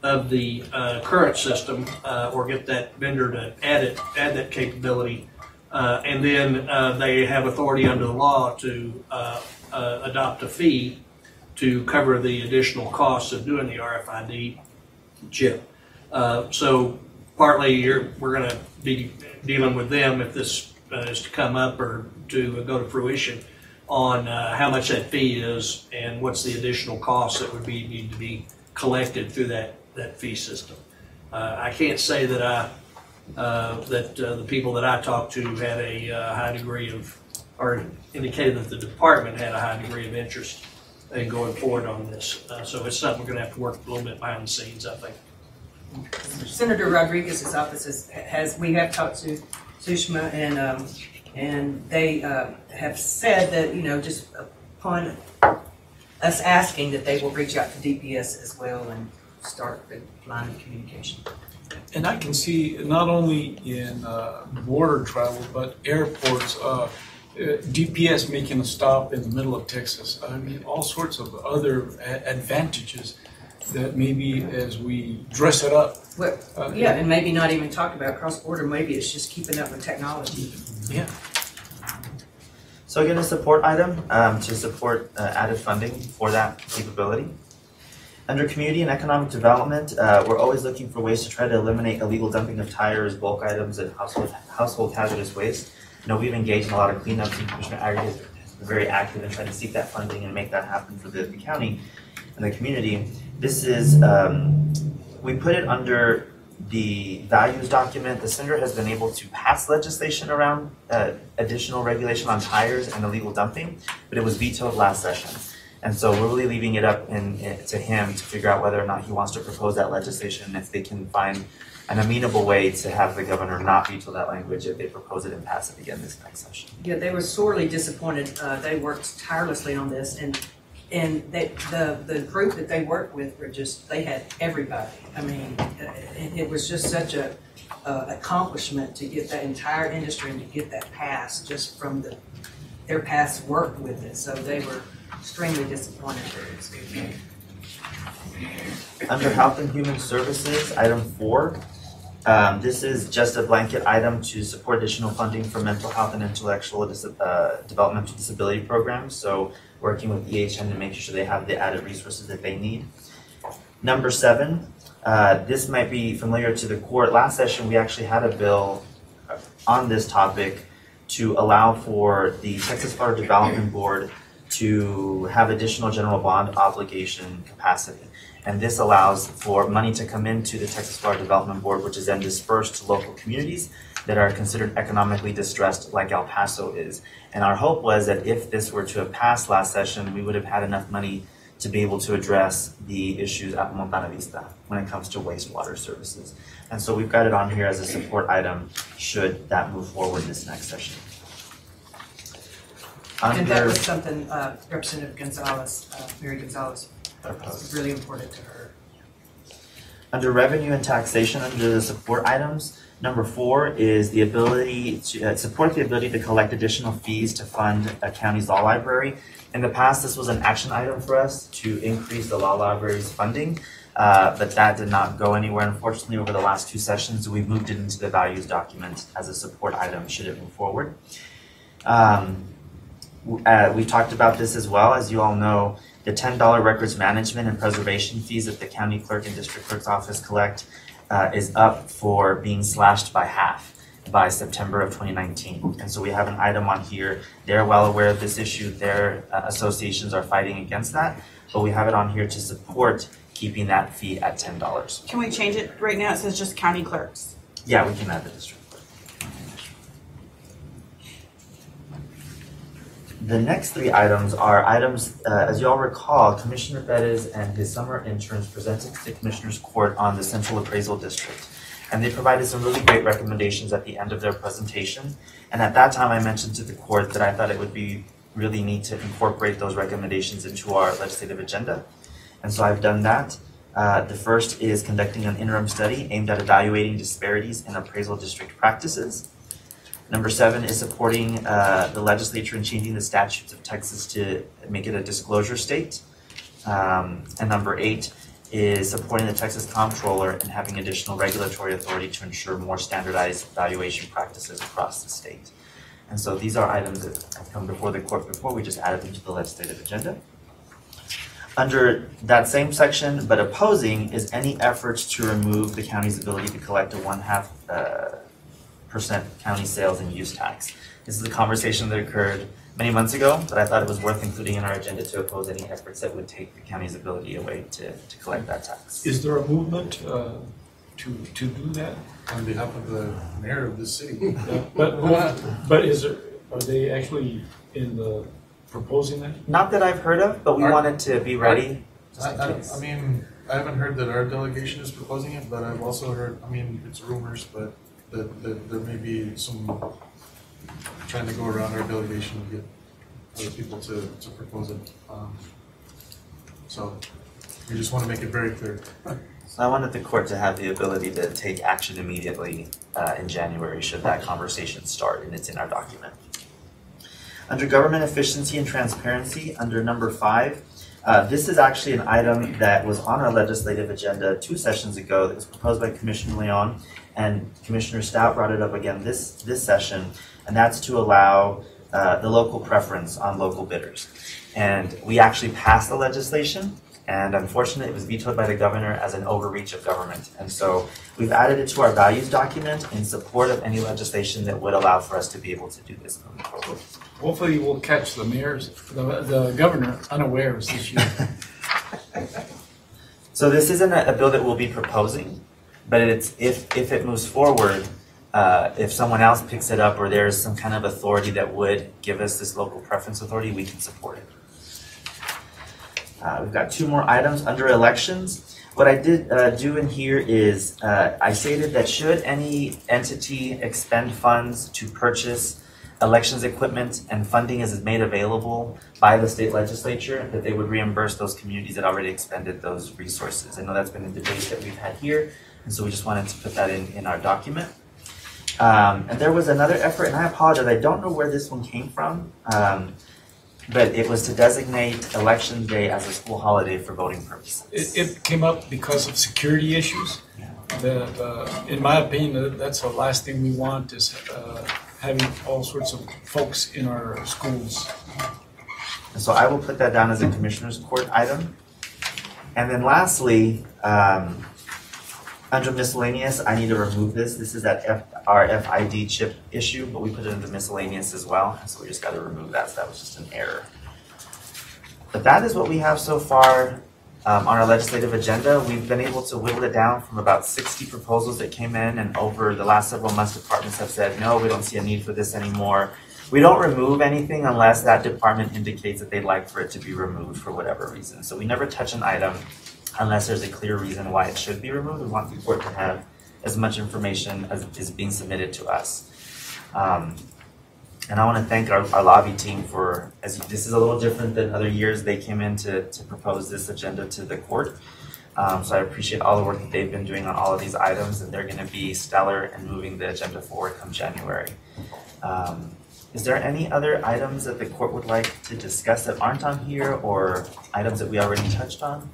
of the current system or get that vendor to add that capability. And then they have authority under the law to adopt a fee to cover the additional costs of doing the RFID chip. So partly we're going to be dealing with them if this is to come up or to go to fruition on how much that fee is and what's the additional costs that would need to be collected through that fee system. I can't say that the people that I talked to had a high degree of, or indicated that the department had a high degree of interest in going forward on this. So it's something we're going to have to work a little bit behind the scenes, I think. Senator Rodriguez's office we have talked to Sushma, and they have said that, just upon us asking, that they will reach out to DPS as well and start the line of communication. And I can see not only in border travel, but airports, DPS making a stop in the middle of Texas. I mean, all sorts of other advantages that maybe as we dress it up. Well, and maybe not even talk about cross-border, maybe it's just keeping up with technology. Yeah. So again, a support item to support added funding for that capability. Under community and economic development, we're always looking for ways to try to eliminate illegal dumping of tires, bulk items, and household hazardous waste. We've engaged in a lot of cleanups, and Commissioner Agri has been very active in trying to seek that funding and make that happen for the county and the community. This is, we put it under the values document. The Senator has been able to pass legislation around additional regulation on tires and illegal dumping, but it was vetoed last session. And so we're really leaving it up to him to figure out whether or not he wants to propose that legislation, and if they can find an amenable way to have the governor not veto that language if they propose it and pass it again this next session. Yeah, they were sorely disappointed. They worked tirelessly on this, and the group that they worked with were they had everybody. I mean, it was just such a accomplishment to get that entire industry and to get that passed just from their past work with it. So they were extremely disappointed. Under Health and Human Services, item 4, this is just a blanket item to support additional funding for mental health and intellectual developmental disability programs. So working with EHN to make sure they have the added resources that they need. Number 7, this might be familiar to the court. Last session, we actually had a bill on this topic to allow for the Texas Florida Development Board to have additional general bond obligation capacity. And this allows for money to come into the Texas Florida Development Board, which is then dispersed to local communities that are considered economically distressed, like El Paso is. And our hope was that if this were to have passed last session, we would have had enough money to be able to address the issues at Montana Vista when it comes to wastewater services. And so we've got it on here as a support item should that move forward this next session. And that was something Representative Gonzalez, Mary Gonzalez, was really important to her. Under revenue and taxation, under the support items, number 4 is the ability to support the ability to collect additional fees to fund a county's law library. In the past, this was an action item for us to increase the law library's funding, but that did not go anywhere. Unfortunately, over the last 2 sessions, we've moved it into the values document as a support item should it move forward. We've talked about this as well. As you all know, the $10 records management and preservation fees that the county clerk and district clerk's office collect is up for being slashed by half by September of 2019. And so we have an item on here. They're well aware of this issue. Their associations are fighting against that, but we have it on here to support keeping that fee at $10. Can we change it? Right now it says just county clerks. Yeah, we can add the district. The next 3 items are items, as you all recall, Commissioner Bettis and his summer interns presented to the Commissioner's Court on the Central Appraisal District. And they provided some really great recommendations at the end of their presentation. And at that time, I mentioned to the court that I thought it would be really neat to incorporate those recommendations into our legislative agenda. And so I've done that. The first is conducting an interim study aimed at evaluating disparities in appraisal district practices. Number 7 is supporting the legislature in changing the statutes of Texas to make it a disclosure state. And number 8 is supporting the Texas Comptroller and having additional regulatory authority to ensure more standardized valuation practices across the state. And so these are items that have come before the court before. We just added them to the legislative agenda. Under that same section, but opposing, is any efforts to remove the county's ability to collect a 0.5% county sales and use tax. This is a conversation that occurred many months ago, but I thought it was worth including in our agenda to oppose any efforts that would take the county's ability away to collect that tax. Is there a movement to do that? On behalf of the mayor of this city. But is there, are they actually in the proposing that? Not that I've heard of, but we wanted to be ready. I mean, I haven't heard that our delegation is proposing it, but I've also heard, I mean, it's rumors, but that there may be some trying to go around our delegation and get other people to propose it. So we just want to make it very clear. So I wanted the court to have the ability to take action immediately in January should that conversation start, and it's in our document. Under government efficiency and transparency, under number 5, this is actually an item that was on our legislative agenda 2 sessions ago that was proposed by Commissioner Leon, and Commissioner Stout brought it up again this session, and that's to allow the local preference on local bidders. And we actually passed the legislation, and unfortunately it was vetoed by the governor as an overreach of government. And so we've added it to our values document in support of any legislation that would allow for us to be able to do this moving forward. Hopefully we'll catch the governor unawares this year. So this isn't a bill that we'll be proposing, but it's if it moves forward, if someone else picks it up or there's some kind of authority that would give us this local preference authority, we can support it. We've got 2 more items under elections. What I did do in here is I stated that should any entity expend funds to purchase elections equipment and funding is made available by the state legislature, that they would reimburse those communities that already expended those resources. I know that's been a debate that we've had here, and so we just wanted to put that in our document. And there was another effort, and I apologize, I don't know where this one came from, but it was to designate Election Day as a school holiday for voting purposes. It came up because of security issues. In my opinion, that's the last thing we want is having all sorts of folks in our schools. And so I will put that down as a Commissioner's Court item. And then lastly, under miscellaneous, I need to remove this. This is that RFID chip issue, but we put it into miscellaneous as well. And so we just got to remove that. So that was just an error. But that is what we have so far on our legislative agenda. We've been able to whittle it down from about 60 proposals that came in, and over the last several months, departments have said, no, we don't see a need for this anymore. We don't remove anything unless that department indicates that they'd like for it to be removed for whatever reason. So we never touch an item unless there's a clear reason why it should be removed. We want the court to have as much information as is being submitted to us. And I want to thank our lobby team for, as this is a little different than other years, they came in to propose this agenda to the court. So I appreciate all the work that they've been doing on all of these items, and they're going to be stellar in moving the agenda forward come January. Is there any other items that the court would like to discuss that aren't on here, or items that we already touched on?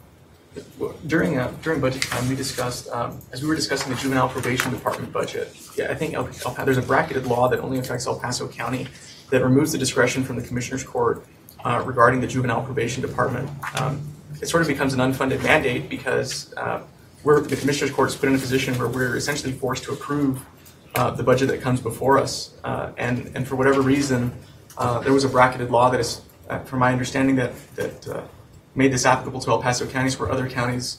During budget time, we discussed, as we were discussing the juvenile probation department budget, I think there's a bracketed law that only affects El Paso County that removes the discretion from the Commissioner's Court regarding the juvenile probation department. It sort of becomes an unfunded mandate because the Commissioner's Court is put in a position where we're essentially forced to approve the budget that comes before us. And for whatever reason, there was a bracketed law that is, from my understanding, that made this applicable to El Paso counties where other counties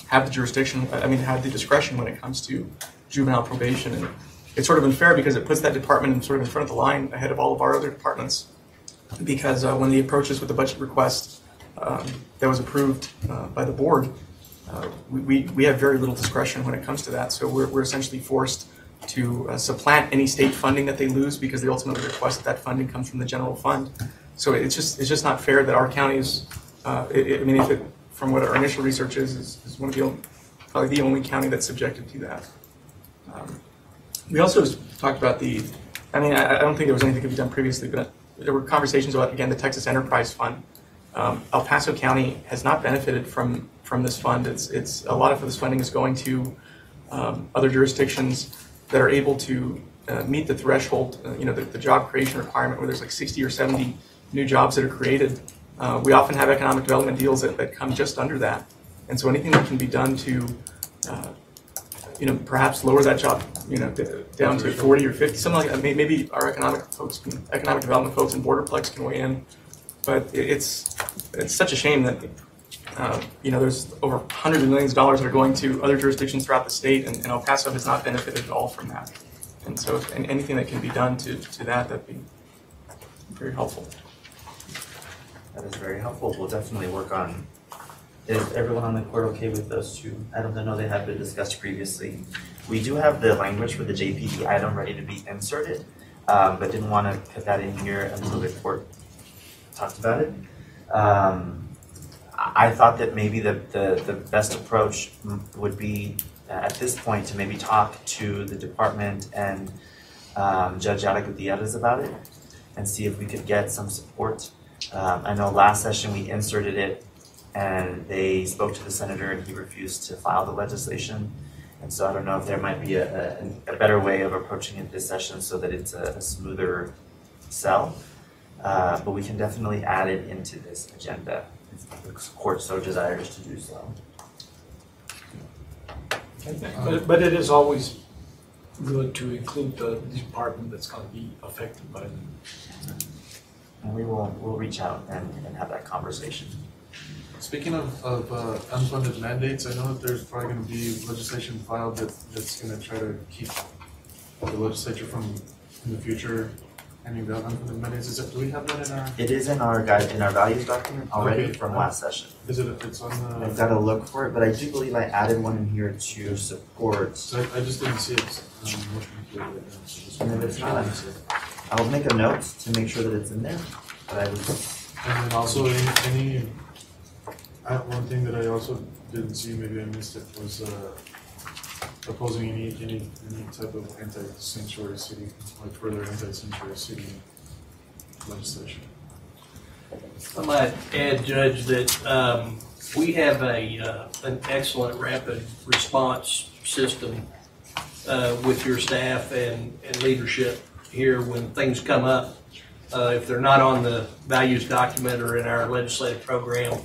have the jurisdiction, have the discretion when it comes to juvenile probation. And it's sort of unfair because it puts that department sort of in front of the line ahead of all of our other departments. Because when they approach us with the budget request that was approved by the board, we have very little discretion when it comes to that. So we're essentially forced to supplant any state funding that they lose because they ultimately request that funding comes from the general fund. So it's just not fair that our counties, from what our initial research is one of probably the only county that's subjected to that. We also talked about I don't think there was anything that could be done previously, but there were conversations about, again, the Texas Enterprise Fund. El Paso County has not benefited from this fund. It's a lot of this funding is going to other jurisdictions that are able to meet the threshold, the job creation requirement where there's like 60 or 70 new jobs that are created. We often have economic development deals that come just under that. And so anything that can be done to, perhaps lower that job, down to 40 or 50, something like that. Maybe our economic development folks in Borderplex can weigh in. But it's such a shame that, there's over hundreds of millions of dollars that are going to other jurisdictions throughout the state, and El Paso has not benefited at all from that. And so anything that can be done to that'd be very helpful. That is very helpful. We'll definitely work on. Is everyone on the court okay with those two items? I know they have been discussed previously. We do have the language for the JPD item ready to be inserted, but didn't want to put that in here until the court talked about it. I thought that maybe the best approach would be at this point to maybe talk to the department and Judge Alec Gutierrez about it and see if we could get some support. I know last session we inserted it and they spoke to the senator and he refused to file the legislation. And so I don't know if there might be a better way of approaching it this session so that it's a smoother sell. But we can definitely add it into this agenda if the court so desires to do so. But it is always good to include the department that's going to be affected by them. And we'll reach out and have that conversation. Speaking of unfunded mandates, I know that there's probably going to be legislation filed that's going to try to keep the legislature from in the future handing down unfunded mandates. Do we have that in our? It is in our values document already from last session. Is it? It's on the. I've got to look for it, but I do believe I added one in here to support. So I just didn't see it. And if it's not, I'll make a note to make sure that it's in there. But I was. And then also one thing that I also didn't see, maybe I missed it, was opposing any type of anti-sanctuary city, like further anti-sanctuary city legislation. I might add, Judge, that we have an excellent rapid response system with your staff and leadership here when things come up. If they're not on the values document or in our legislative program,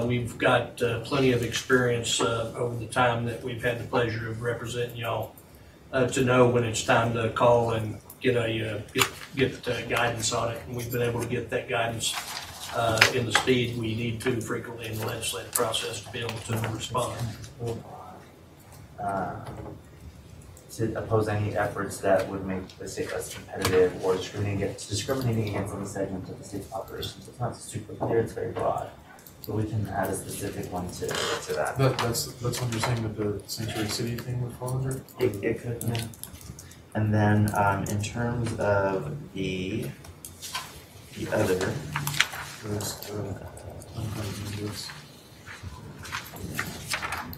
we've got plenty of experience over the time that we've had the pleasure of representing y'all to know when it's time to call and get guidance on it. And we've been able to get that guidance in the speed we need to frequently in the legislative process to be able to respond. To oppose any efforts that would make the state less competitive or discriminating against any segment of the state's population. So it's not super clear, it's very broad. So we can add a specific one to that. That's what you're saying that the sanctuary city thing would fall under? It could, yeah. And then in terms of the other,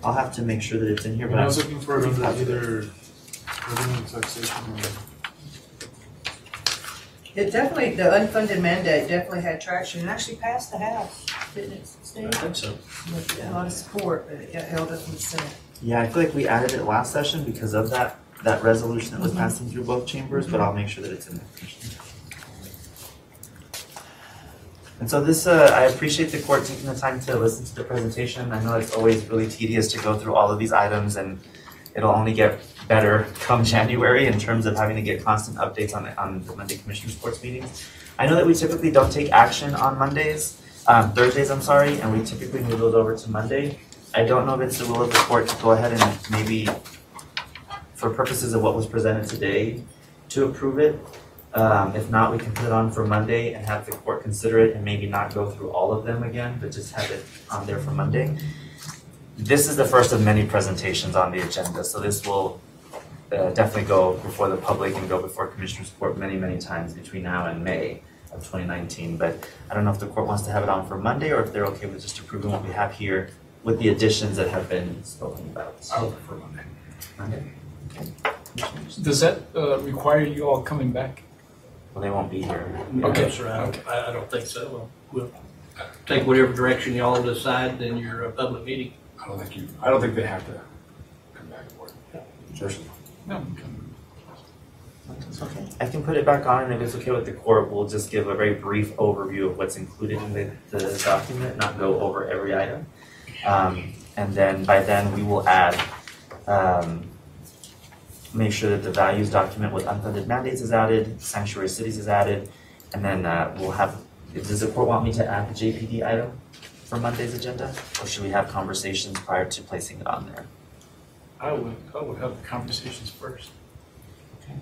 I'll have to make sure that it's in here. But I was looking for it under either revenue taxation or. It definitely, the unfunded mandate definitely had traction and actually passed the House, didn't it, Steve? I think so. With a lot of support, but it got held up in the Senate. Yeah, I feel like we added it last session because of that resolution that was passing through both chambers, but I'll make sure that it's in there. And so this, I appreciate the court taking the time to listen to the presentation. I know it's always really tedious to go through all of these items, and it'll only get better come January in terms of having to get constant updates on the Monday Commissioners Courts meetings. I know that we typically don't take action on Thursdays, I'm sorry, and we typically move those over to Monday. I don't know if it's the will of the court to go ahead and maybe, for purposes of what was presented today, to approve it. If not, we can put it on for Monday and have the court consider it and maybe not go through all of them again, but just have it on there for Monday. This is the first of many presentations on the agenda, so this will definitely go before the public and go before Commissioners Court many, many times between now and May of 2019. But I don't know if the court wants to have it on for Monday or if they're okay with just approving what we have here with the additions that have been spoken about. I would prefer Monday. Monday? Okay. Does that require you all coming back? Well, they won't be here. Okay. Yes, sir. I don't think so. We'll take whatever direction y'all decide in your public meeting. I don't think they have to come back and forth. Personally. No. Okay. I can put it back on, and if it's okay with the court, we'll just give a very brief overview of what's included in the document, not go over every item. And then by then we will add, make sure that the values document with unfunded mandates is added, sanctuary cities is added, and then we'll have, does the court want me to add the JPD item for Monday's agenda? Or should we have conversations prior to placing it on there? I would have the conversations first. Okay.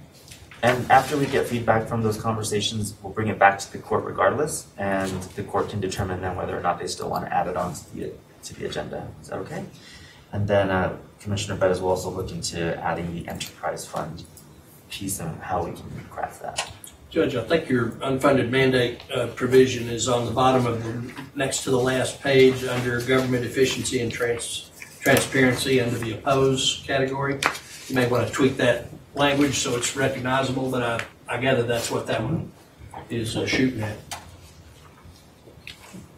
And after we get feedback from those conversations, we'll bring it back to the court regardless, and the court can determine then whether or not they still want to add it on to the agenda. Is that okay? And then Commissioner Bettis will also look into adding the enterprise fund piece and how we can craft that. Judge, I think your unfunded mandate provision is on the bottom of next to the last page under government efficiency and transparency under the oppose category. You may want to tweak that language so it's recognizable, but I gather that's what that one is shooting at.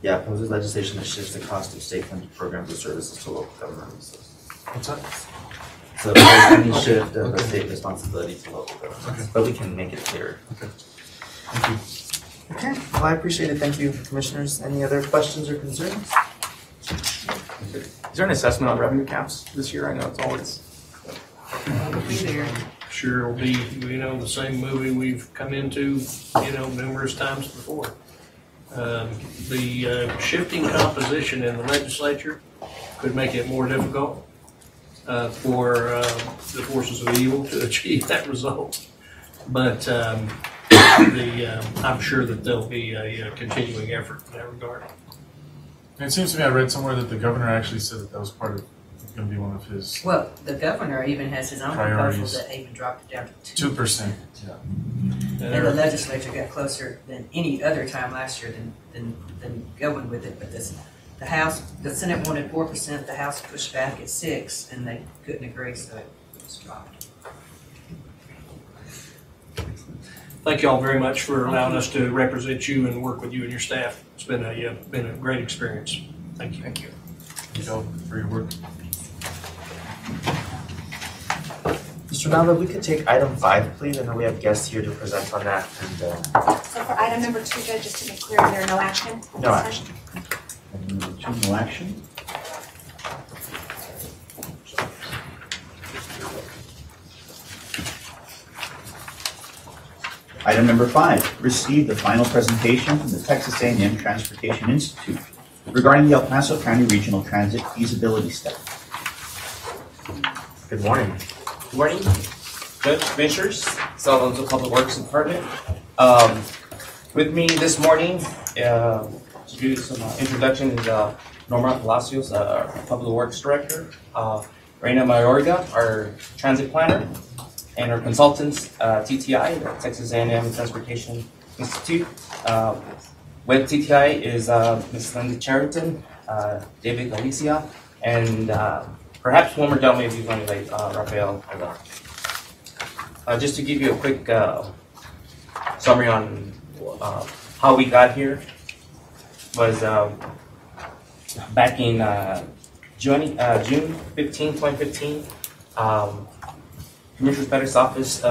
Yeah, opposes legislation that shifts the cost of state-funded programs or services to local governments. What's that? So there's any shift of the state responsibility to local governments, but we can make it clearer. Okay. Thank you. Okay, well, I appreciate it. Thank you, Commissioners. Any other questions or concerns? Is there an assessment on revenue caps this year? I know it's always. It'll be there. Sure will be, the same movie we've come into, numerous times before. The shifting composition in the legislature could make it more difficult for the forces of evil to achieve that result. But I'm sure that there'll be a continuing effort in that regard. And it seems to me I read somewhere that the governor actually said that was part of, going to be one of his Well, the governor even has his own priorities. proposal that even dropped it down to 2%. Yeah. And the legislature got closer than any other time last year than going with it. But the Senate wanted 4%, the House pushed back at 6%, and they couldn't agree, so it was dropped. Thank you all very much for allowing us to represent you and work with you and your staff. It's been a great experience. Thank you. Thank you. Thank you all for your work. Mr. Nava, we could take item 5, please. I know we have guests here to present on that. And, So for item number 2, Judge, just to be clear, there are no action? No action. Item number 2, no action. Item number 5, receive the final presentation from the Texas A&M Transportation Institute regarding the El Paso County Regional Transit Feasibility Study. Good morning. Good morning, Judge, Commissioners, San Alonso Public Works Department. With me this morning to do some introduction is Norma Palacios, our Public Works Director, Reina Mayorga, our Transit Planner, and our consultants, TTI, the Texas A&M Transportation Institute. With TTI is Ms. Linda Charrington, David Galicia, and perhaps one more down, maybe one like Rafael. Just to give you a quick summary on how we got here, was back in June 15, 2015. Commissioner Bettis' office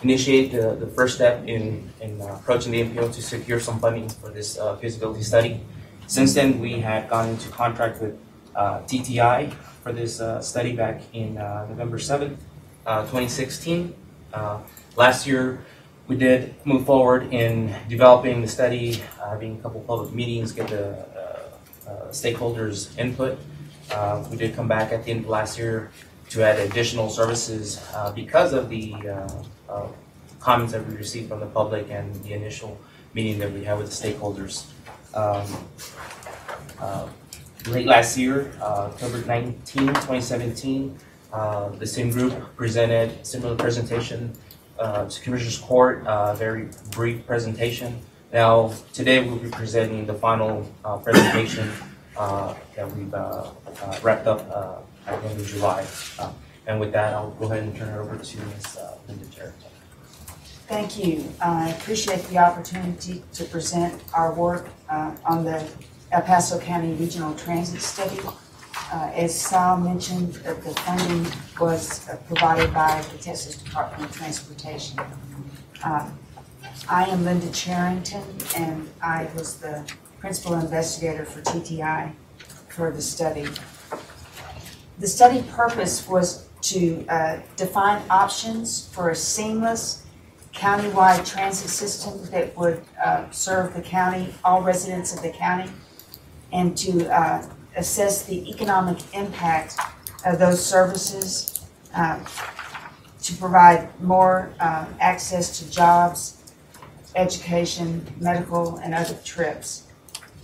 initiated the first step in approaching the MPO to secure some funding for this feasibility study. Since then, we had gone into contract with TTI for this study back in November 7th, 2016. Last year, we did move forward in developing the study, having a couple public meetings, get the stakeholders' input. We did come back at the end of last year to add additional services because of the comments that we received from the public and the initial meeting that we had with the stakeholders. late last year, October 19, 2017, the same group presented similar presentation to Commissioners Court, very brief presentation. Now, today we'll be presenting the final presentation that we've wrapped up at the end of July. And with that, I'll go ahead and turn it over to Ms. Linda Jarrett. Thank you. I appreciate the opportunity to present our work on the El Paso County Regional Transit Study. As Sal mentioned, the funding was provided by the Texas Department of Transportation. I am Linda Charrington, and I was the principal investigator for TTI for the study. The study purpose was to define options for a seamless countywide transit system that would serve the county, all residents of the county, and to assess the economic impact of those services to provide more access to jobs, education, medical, and other trips.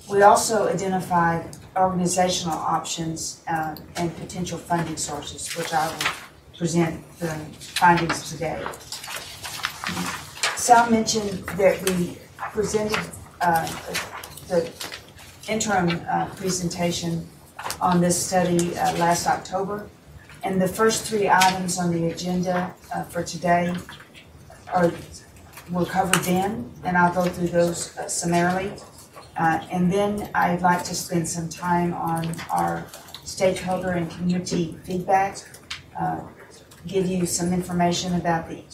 We also identified organizational options and potential funding sources, which I will present the findings today. Sal mentioned that we presented the interim presentation on this study last October, and the first three items on the agenda for today were covered then, and I'll go through those summarily. And then I'd like to spend some time on our stakeholder and community feedback, give you some information about the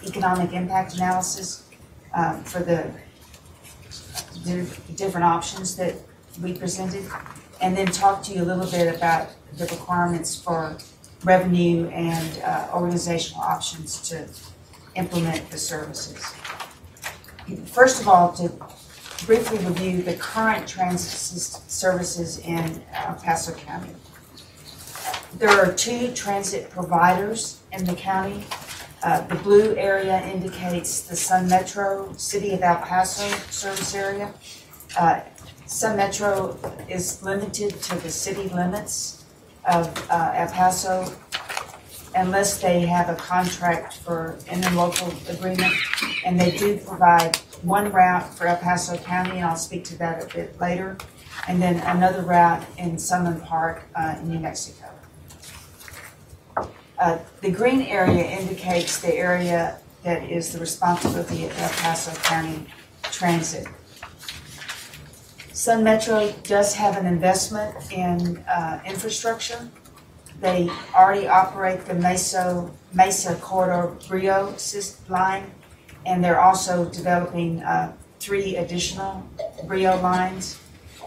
economic impact analysis for the different options that we presented, and then talk to you a little bit about the requirements for revenue and organizational options to implement the services. First of all, to briefly review the current transit services in El Paso County. There are two transit providers in the county. The blue area indicates the Sun Metro City of El Paso service area. Sun Metro is limited to the city limits of El Paso unless they have a contract for interlocal agreement, and they do provide one route for El Paso County, and I'll speak to that a bit later, and then another route in Sunland Park in New Mexico. The green area indicates the area that is the responsibility of El Paso County Transit. Sun Metro does have an investment in infrastructure. They already operate the Mesa Corridor Brio line, and they're also developing 3 additional Brio lines.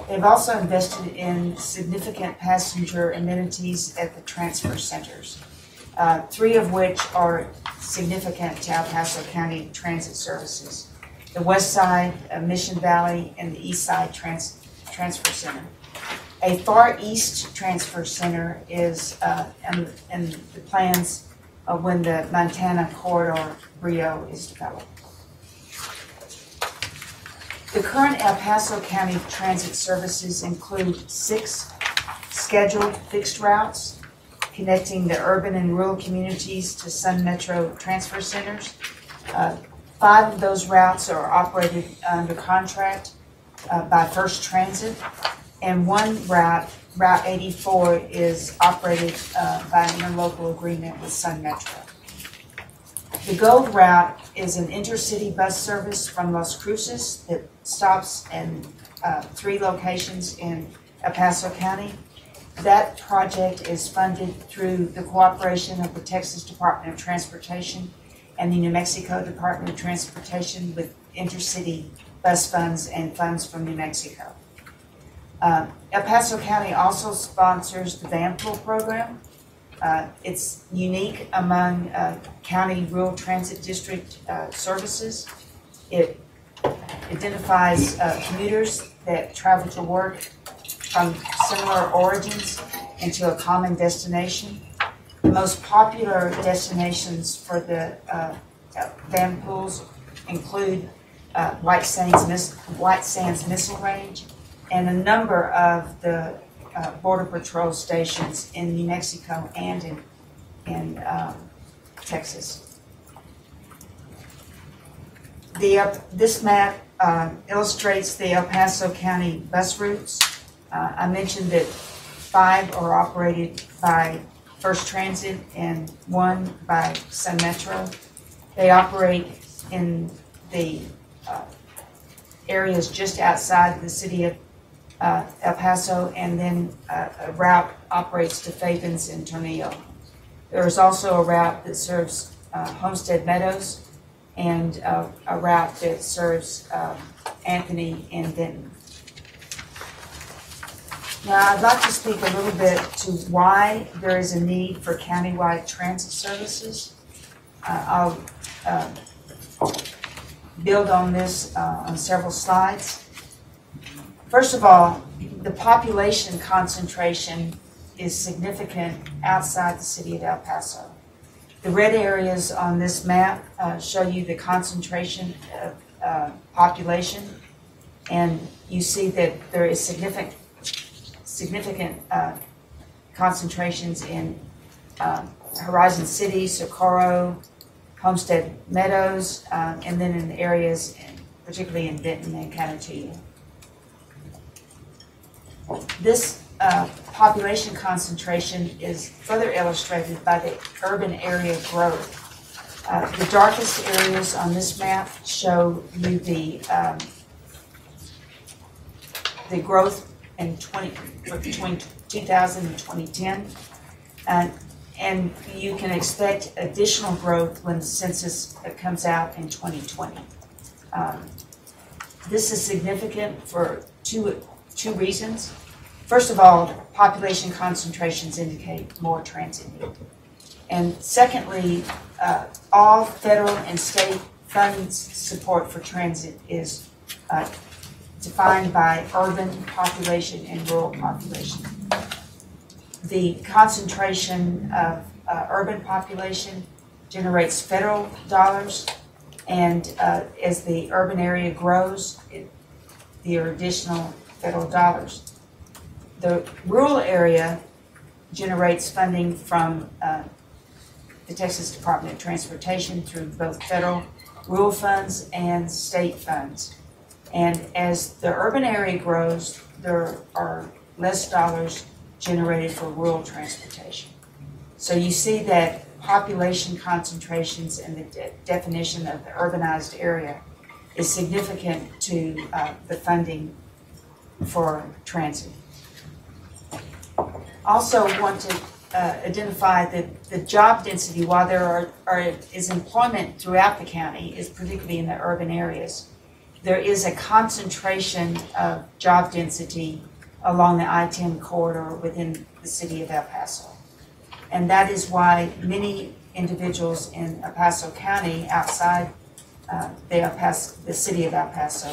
They've also invested in significant passenger amenities at the transfer centers, 3 of which are significant to El Paso County transit services: the West Side, Mission Valley, and the East Side Transfer Center. A Far East Transfer Center is in the plans of when the Montana Corridor Brio is developed. The current El Paso County transit services include 6 scheduled fixed routes connecting the urban and rural communities to Sun Metro transfer centers. 5 of those routes are operated under contract by First Transit, and 1 route, Route 84, is operated by an interlocal agreement with Sun Metro. The Gold Route is an intercity bus service from Las Cruces that stops in 3 locations in El Paso County. That project is funded through the cooperation of the Texas Department of Transportation and the New Mexico Department of Transportation with intercity bus funds and funds from New Mexico. El Paso County also sponsors the Van Pool program. It's unique among county rural transit district services. It identifies commuters that travel to work from similar origins into a common destination. The most popular destinations for the Van Pools include White Sands Missile Range and a number of the Border Patrol stations in New Mexico and in Texas. This map illustrates the El Paso County bus routes. I mentioned that 5 are operated by First Transit and 1 by Sun Metro. They operate in the areas just outside the city of El Paso, and then a route operates to Fabens and Tornillo. There is also a route that serves Homestead Meadows and a route that serves Anthony and Denton. Now, I'd like to speak a little bit to why there is a need for countywide transit services. I'll build on this on several slides. First of all, the population concentration is significant outside the city of El Paso. The red areas on this map show you the concentration of population, and you see that there is significant concentrations in Horizon City, Socorro, Homestead Meadows, and then in areas, particularly in Denton and Canutillo. This population concentration is further illustrated by the urban area growth. The darkest areas on this map show you the growth in between 2000 and 2010, and you can expect additional growth when the census comes out in 2020. This is significant for two reasons. First of all, population concentrations indicate more transit need. And secondly, all federal and state funding support for transit is defined by urban population and rural population. The concentration of urban population generates federal dollars, and as the urban area grows, there are additional federal dollars. The rural area generates funding from the Texas Department of Transportation through both federal rural funds and state funds. And as the urban area grows, there are less dollars generated for rural transportation. So you see that population concentrations and the definition of the urbanized area is significant to the funding for transit. Also want to identify that the job density, while there is employment throughout the county, is particularly in the urban areas, there is a concentration of job density along the I-10 corridor within the city of El Paso. And that is why many individuals in El Paso County, outside the city of El Paso,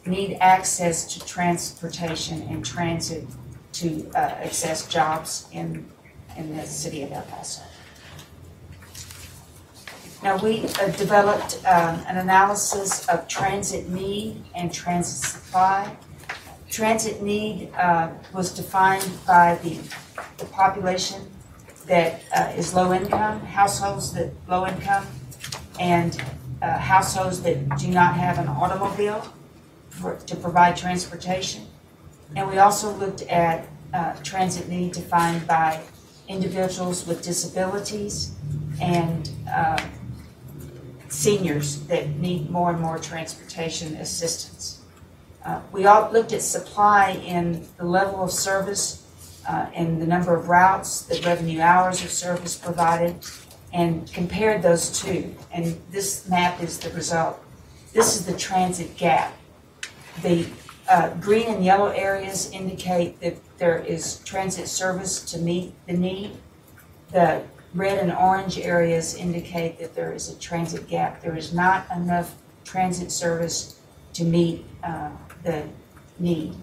need access to transportation and transit to access jobs in the city of El Paso. Now, we developed an analysis of transit need and transit supply. Transit need was defined by the population that is low income, households that low income, and households that do not have an automobile to provide transportation. And we also looked at transit need defined by individuals with disabilities and seniors that need more and more transportation assistance. We all looked at supply in the level of service and the number of routes, the revenue hours of service provided, and compared those two. And this map is the result. This is the transit gap. The green and yellow areas indicate that there is transit service to meet the need. The red and orange areas indicate that there is a transit gap. There is not enough transit service to meet the need.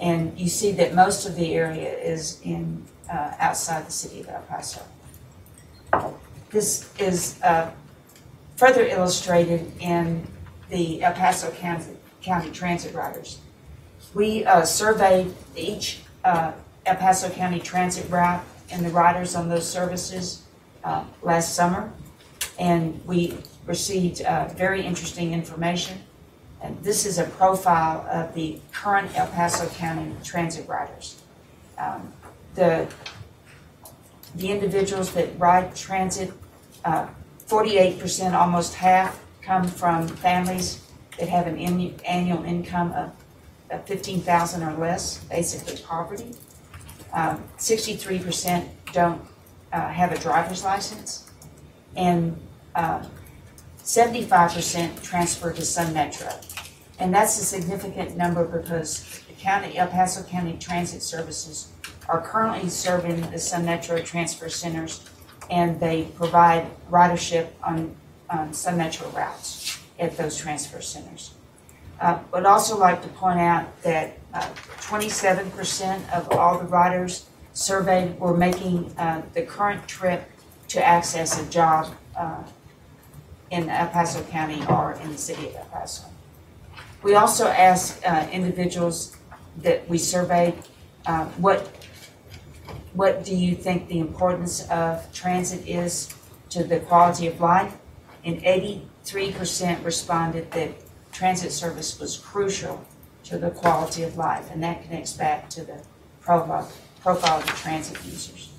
And you see that most of the area is in outside the city of El Paso. This is further illustrated in the El Paso County transit riders. We surveyed each El Paso County transit route and the riders on those services last summer, and we received very interesting information. And this is a profile of the current El Paso County transit riders. The individuals that ride transit, 48%, almost half, come from families that have an annual income of $15,000 or less, basically poverty. 63% don't have a driver's license, and 75% transfer to Sun Metro. And that's a significant number because the El Paso County Transit Services are currently serving the Sun Metro transfer centers, and they provide ridership on Sun Metro routes at those transfer centers. Would also like to point out that 27% of all the riders surveyed were making the current trip to access a job in El Paso County or in the city of El Paso. We also asked individuals that we surveyed, what do you think the importance of transit is to the quality of life? And 83% responded that transit service was crucial to the quality of life, and that connects back to the profile of the transit users.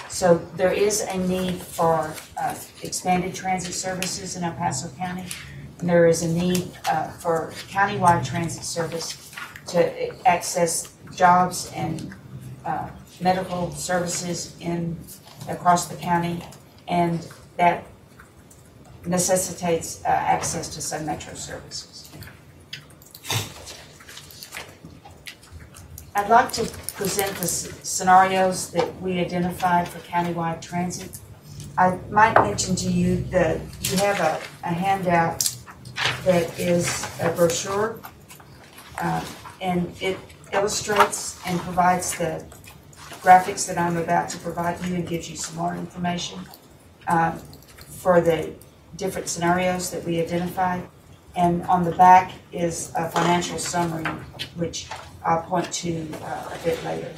So there is a need for expanded transit services in El Paso County, and there is a need for countywide transit service to access jobs and medical services across the county, and that necessitates access to Sun Metro services. I'd like to present the scenarios that we identified for countywide transit. I might mention to you that you have a handout that is a brochure, and it illustrates and provides the graphics that I'm about to provide you and gives you some more information for the different scenarios that we identified. And on the back is a financial summary, which I'll point to a bit later.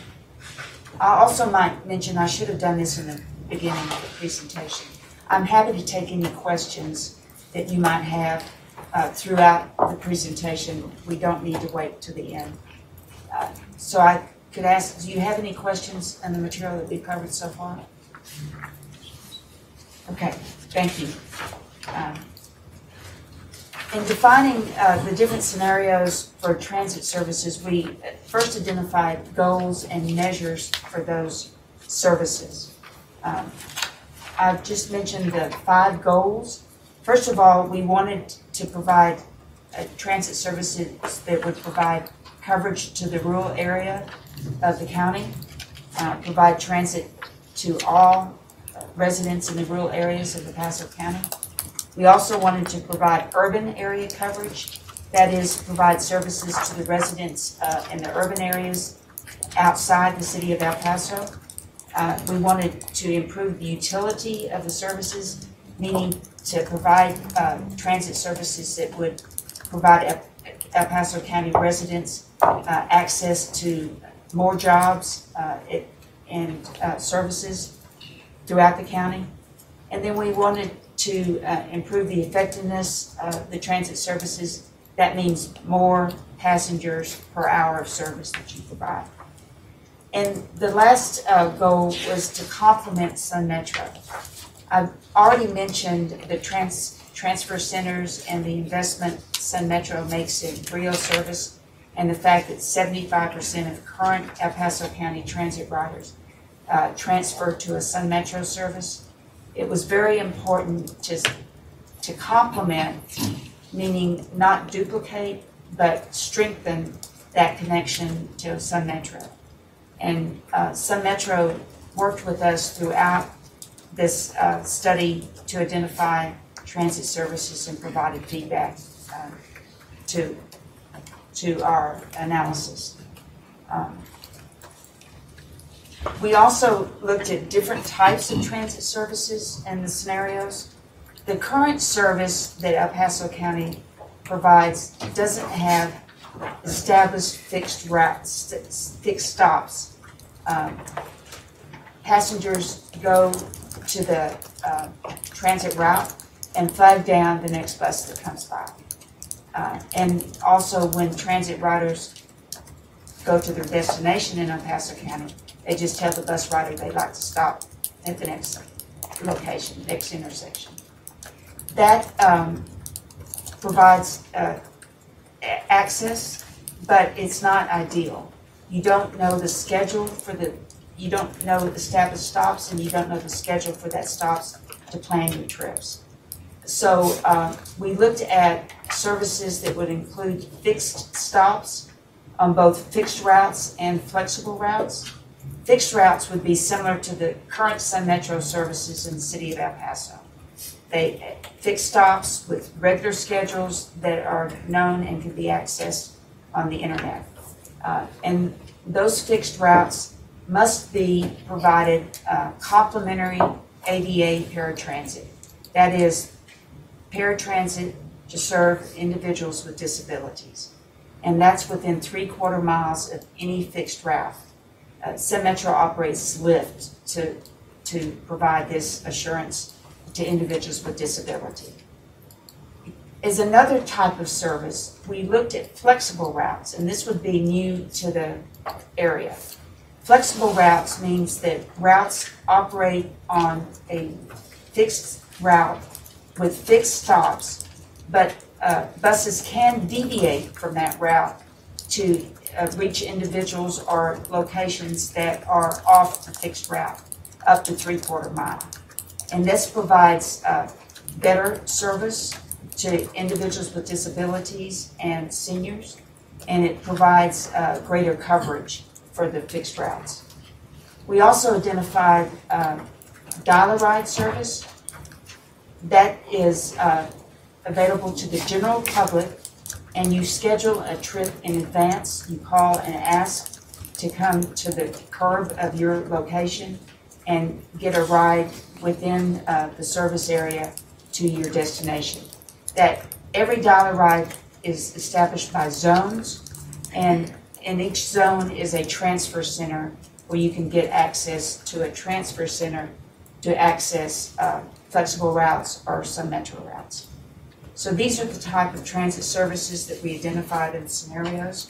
I also might mention, I should have done this in the beginning of the presentation. I'm happy to take any questions that you might have throughout the presentation. We don't need to wait to the end. So I could ask, do you have any questions on the material that we've covered so far? Okay, thank you. In defining the different scenarios for transit services, we first identified goals and measures for those services. I've just mentioned the 5 goals. First of all, we wanted to provide transit services that would provide coverage to the rural area of the county, provide transit to all residents in the rural areas of the Paso County. We also wanted to provide urban area coverage, that is, provide services to the residents in the urban areas outside the city of El Paso. We wanted to improve the utility of the services, meaning to provide transit services that would provide El Paso County residents access to more jobs and services throughout the county. And then we wanted to improve the effectiveness of the transit services. That means more passengers per hour of service that you provide. And the last goal was to complement Sun Metro. I've already mentioned the transfer centers and the investment Sun Metro makes in Rio service, and the fact that 75% of current El Paso County transit riders transfer to a Sun Metro service. It was very important to complement, meaning not duplicate, but strengthen that connection to Sun Metro. And Sun Metro worked with us throughout this study to identify transit services and provided feedback to our analysis. We also looked at different types of transit services and the scenarios. The current service that El Paso County provides doesn't have established fixed routes, fixed stops. Passengers go to the transit route and flag down the next bus that comes by. And also when transit riders go to their destination in El Paso County, they just tell the bus rider they'd like to stop at the next location, next intersection. That provides access, but it's not ideal. You don't know the schedule for you don't know established stops, and you don't know the schedule for that stops to plan your trips. So we looked at services that would include fixed stops on both fixed routes and flexible routes. Fixed routes would be similar to the current Sun Metro services in the city of El Paso. They fixed stops with regular schedules that are known and can be accessed on the internet. And those fixed routes must be provided complimentary ADA paratransit. That is, paratransit to serve individuals with disabilities. And that's within 3/4 miles of any fixed route. Sun Metro operates Lyft to provide this assurance to individuals with disability. As another type of service, we looked at flexible routes, and this would be new to the area. Flexible routes means that routes operate on a fixed route with fixed stops, but buses can deviate from that route to reach individuals or locations that are off the fixed route, up to 3/4 mile. And this provides better service to individuals with disabilities and seniors, and it provides greater coverage for the fixed routes. We also identified dial-a-ride service that is available to the general public, and you schedule a trip in advance. You call and ask to come to the curb of your location and get a ride within the service area to your destination. That every dial-a-ride is established by zones, and in each zone is a transfer center where you can get access to a transfer center to access flexible routes or Sun Metro routes. So these are the type of transit services that we identified in the scenarios.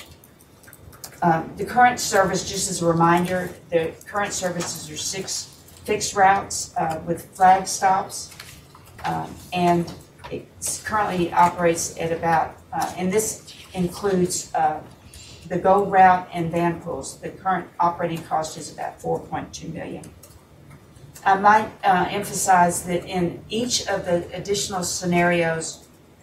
The current service, just as a reminder, the current services are 6 fixed routes with flag stops, and it currently operates at about, and this includes the GO route and van pools. The current operating cost is about $4.2 million. I might emphasize that in each of the additional scenarios,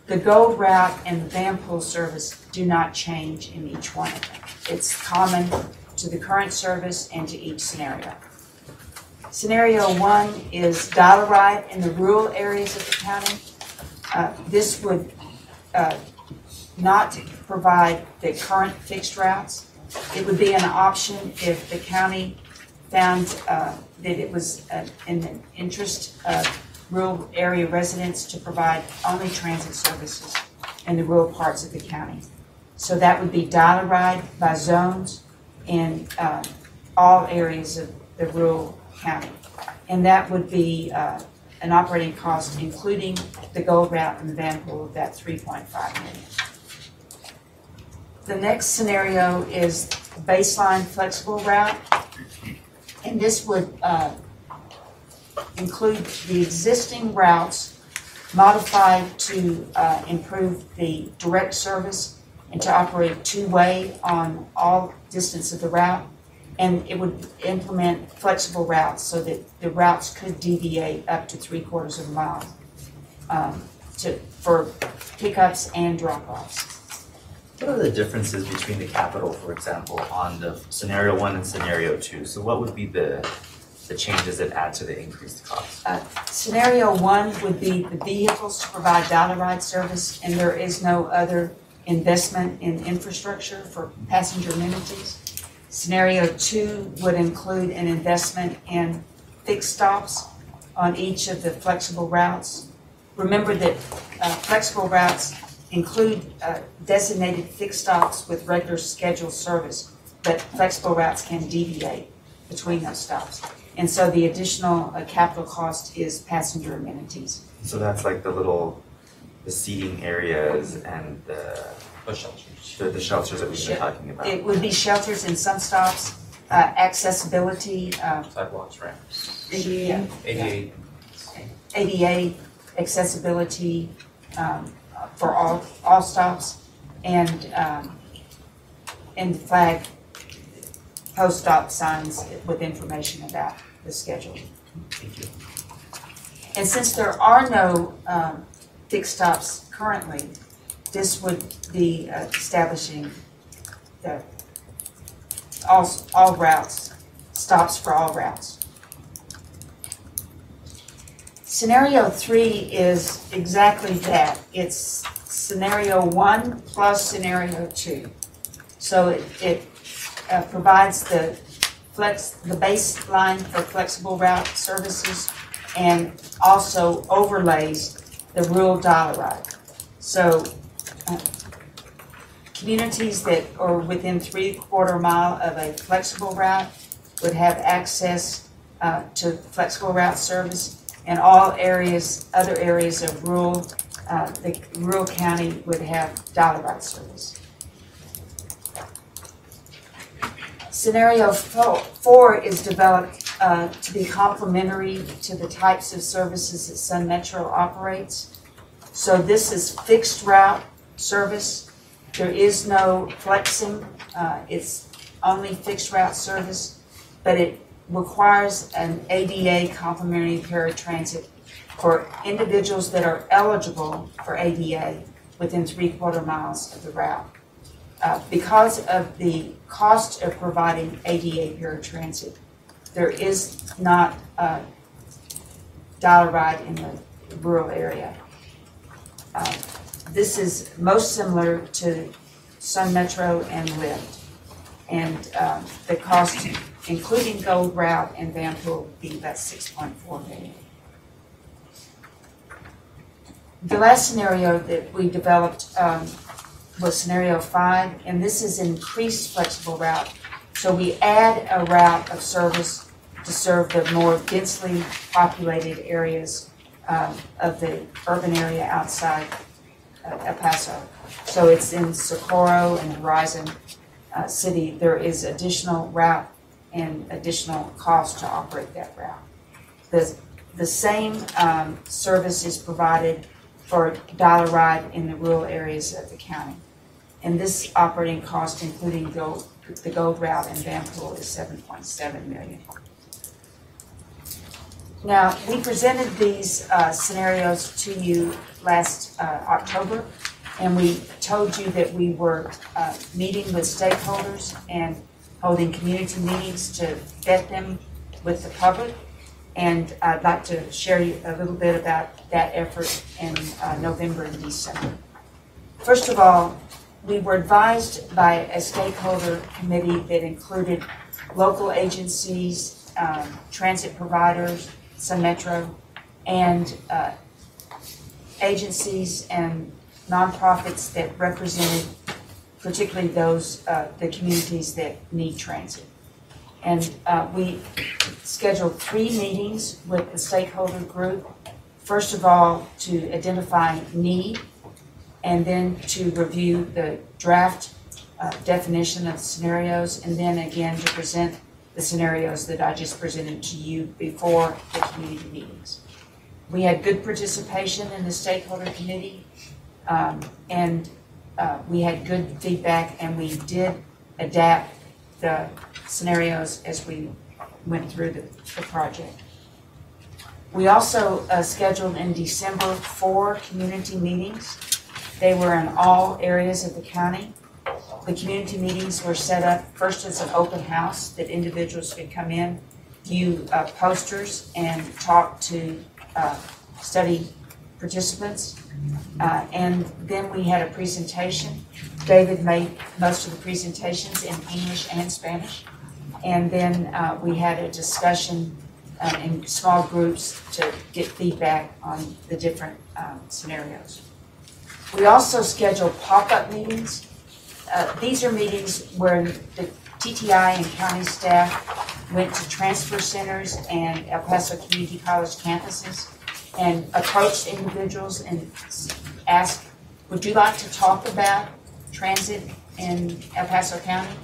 the GO route and the van pool service do not change in each one of them. It's common to the current service and to each scenario. Scenario 1 is dial-a-ride in the rural areas of the county. This would not provide the current fixed routes. It would be an option if the county found that it was in the interest of rural area residents to provide only transit services in the rural parts of the county. So that would be dial-a-ride by zones in all areas of the rural county. And that would be an operating cost, including the GO route and the van pool, of about $3.5 million. The next scenario is baseline flexible route, and this would include the existing routes modified to improve the direct service and to operate two-way on all distance of the route. And it would implement flexible routes so that the routes could deviate up to 3/4 of a mile for pickups and drop-offs. What are the differences between the capital, for example, on the scenario 1 and scenario 2? So what would be the changes that add to the increased cost? Scenario 1 would be the vehicles to provide dial-a-ride service, and there is no other investment in infrastructure for passenger amenities. Scenario 2 would include an investment in fixed stops on each of the flexible routes. Remember that flexible routes include designated fixed stops with regular scheduled service, but flexible routes can deviate between those stops. And so the additional capital cost is passenger amenities. So that's like the seating areas and the shelters that we've been talking about. It would be shelters in some stops, accessibility. Sidewalks, ramps. Yeah. ADA. Accessibility for all stops, and flag post-stop signs with information about the schedule. Thank you. And since there are no fixed stops currently, this would be establishing the all routes, stops for all routes. Scenario 3 is exactly that. It's scenario 1 plus scenario 2. So it provides the baseline for flexible route services and also overlays the rural dial-a-ride. So communities that are within 3/4 mile of a flexible route would have access to flexible route service, and all areas, other areas of the rural county would have dial-a-ride service. Scenario 4 is developed to be complementary to the types of services that Sun Metro operates. So this is fixed route service. There is no flexing. It's only fixed route service, but it requires an ADA complementary paratransit for individuals that are eligible for ADA within 3/4 miles of the route. Because of the cost of providing ADA paratransit, there is not a dial-a-ride in the rural area. This is most similar to Sun Metro and Lyft, and the cost, including Gold Route and Vanpool, would be about $6.4 million. The last scenario that we developed was scenario 5, and this is increased flexible route. So we add a route of service to serve the more densely populated areas of the urban area outside El Paso. So it's in Socorro and Horizon City. There is additional route and additional cost to operate that route. The same service is provided for dial-a-ride in the rural areas of the county. And this operating cost, including the Gold Route and Vanpool, is $7.7 million. Now, we presented these scenarios to you last October, and we told you that we were meeting with stakeholders and holding community meetings to vet them with the public. And I'd like to share you a little bit about that effort in November and December. First of all, we were advised by a stakeholder committee that included local agencies, transit providers, Sun Metro, and agencies and nonprofits that represented particularly those, the communities that need transit. And we scheduled 3 meetings with the stakeholder group. First of all, to identify need, and then to review the draft definition of scenarios, and then again to present the scenarios that I just presented to you before the community meetings. We had good participation in the stakeholder committee, and we had good feedback, and we did adapt the scenarios as we went through the project. We also scheduled in December 4 community meetings. They were in all areas of the county. The community meetings were set up first as an open house that individuals could come in, view posters, and talk to study participants. And then we had a presentation. David made most of the presentations in English and Spanish. And then we had a discussion in small groups to get feedback on the different scenarios. We also schedule pop-up meetings. These are meetings where the TTI and county staff went to transfer centers and El Paso Community College campuses and approached individuals and asked, would you like to talk about transit in El Paso County?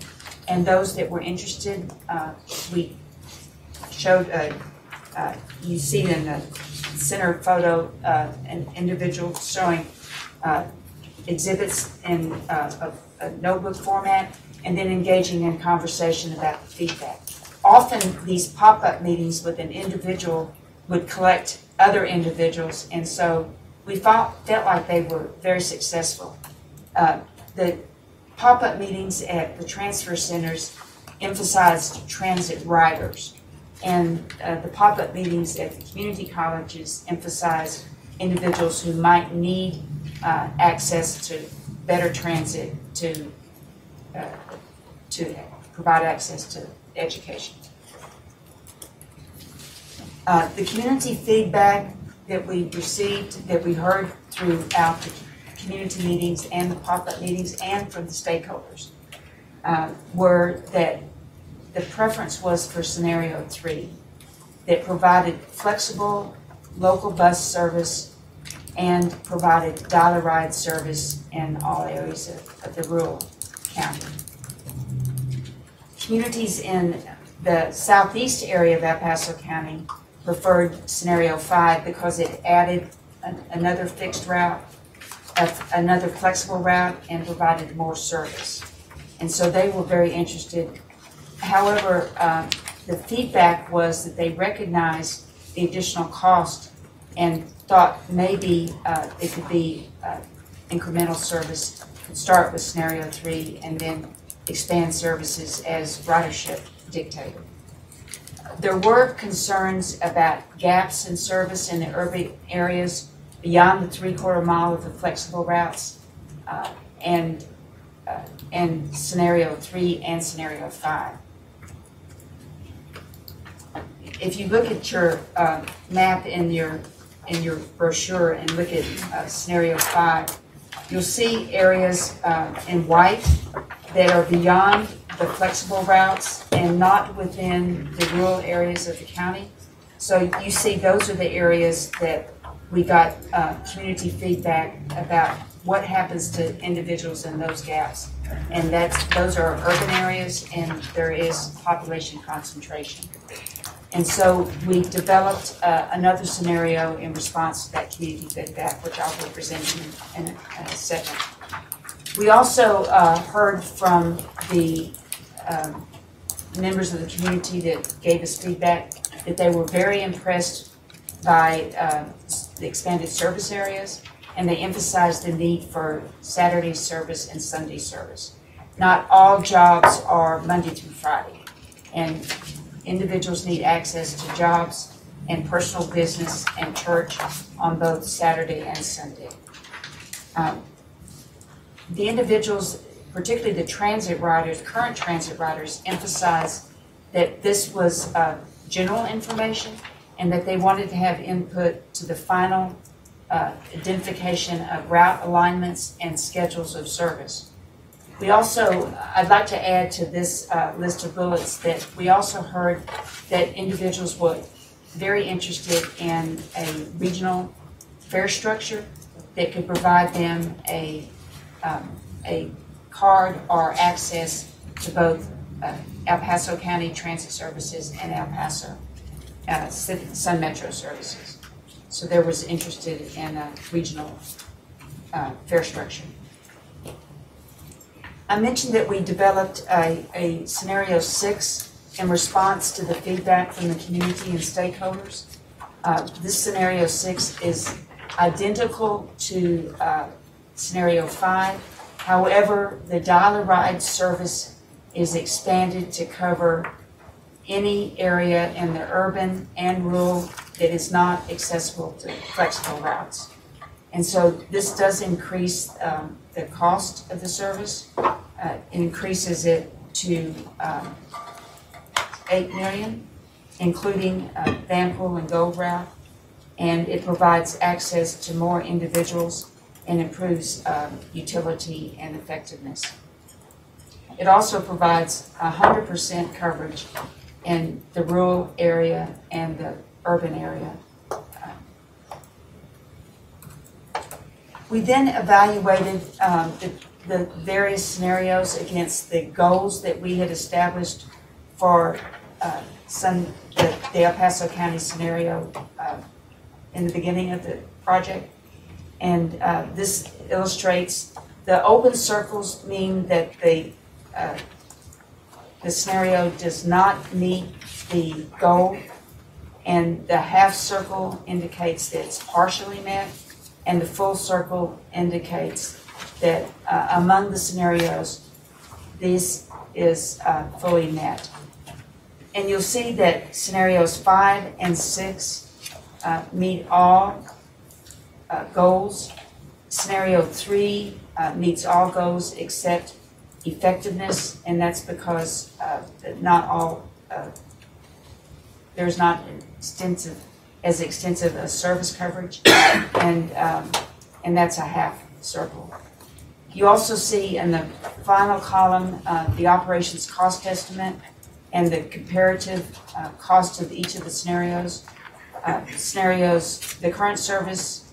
And those that were interested, we showed, you see in the center photo, an individual showing exhibits in a notebook format, and then engaging in conversation about the feedback. Often these pop-up meetings with an individual would collect other individuals, and so we felt like they were very successful. The pop-up meetings at the transfer centers emphasized transit riders, and the pop-up meetings at the community colleges emphasized individuals who might need access to better transit to provide access to education. The community feedback that we received, that we heard throughout the community meetings and the pop-up meetings and from the stakeholders, were that the preference was for scenario 3, that provided flexible local bus service and provided dollar ride service in all areas of the rural county. Communities in the southeast area of El Paso County preferred scenario 5 because it added another fixed route, another flexible route, and provided more service. And so they were very interested. However, the feedback was that they recognized the additional cost and thought maybe it could be incremental service, could start with scenario 3 and then expand services as ridership dictated. There were concerns about gaps in service in the urban areas beyond the 3/4 mile of the flexible routes, and scenario 3 and scenario 5. If you look at your map in your brochure and look at scenario 5, you'll see areas in white that are beyond the flexible routes and not within the rural areas of the county. So you see those are the areas that we got community feedback about what happens to individuals in those gaps. And those are urban areas and there is population concentration. And so we developed another scenario in response to that community feedback, which I'll be presenting in a second. We also heard from the members of the community that gave us feedback that they were very impressed by the expanded service areas, and they emphasized the need for Saturday service and Sunday service. Not all jobs are Monday through Friday, and individuals need access to jobs and personal business and church on both Saturday and Sunday. The individuals, particularly the transit riders, current transit riders, emphasize that this was general information and that they wanted to have input to the final identification of route alignments and schedules of service. We also, I'd like to add to this list of bullets that we also heard that individuals were very interested in a regional fare structure that could provide them a card or access to both El Paso County Transit Services and El Paso Sun Metro Services. So there was interested in a regional fare structure. I mentioned that we developed a scenario 6 in response to the feedback from the community and stakeholders. This scenario 6 is identical to scenario 5. However, the dollar ride service is expanded to cover any area in the urban and rural that is not accessible to flexible routes. And so this does increase the cost of the service. Increases it to $8 million, including Vanpool and Gold Route, and it provides access to more individuals and improves utility and effectiveness. It also provides 100% coverage in the rural area and the urban area. We then evaluated the various scenarios against the goals that we had established for the El Paso County scenario in the beginning of the project. And this illustrates the open circles mean that the scenario does not meet the goal, and the half circle indicates that it's partially met, and the full circle indicates that among the scenarios, this is fully met. And you'll see that scenarios 5 and 6 meet all goals. Scenario 3 meets all goals except effectiveness, and that's because not all there's not as extensive a service coverage, and that's a half circle. You also see in the final column the operations cost estimate and the comparative cost of each of the scenarios. The current service,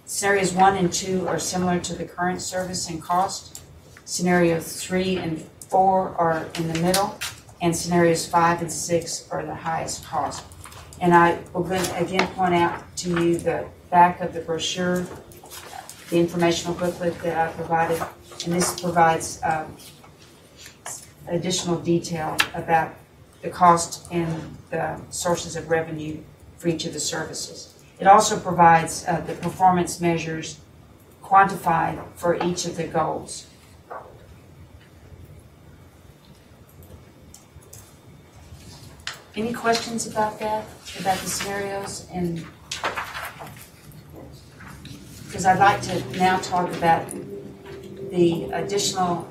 scenarios 1 and 2 are similar to the current service and cost. Scenarios 3 and 4 are in the middle, and scenarios 5 and 6 are the highest cost. And I will again point out to you the back of the brochure, the informational booklet that I provided, and this provides additional detail about the cost and the sources of revenue for each of the services. It also provides the performance measures quantified for each of the goals. Any questions about that, about the scenarios? And because I'd like to now talk about the additional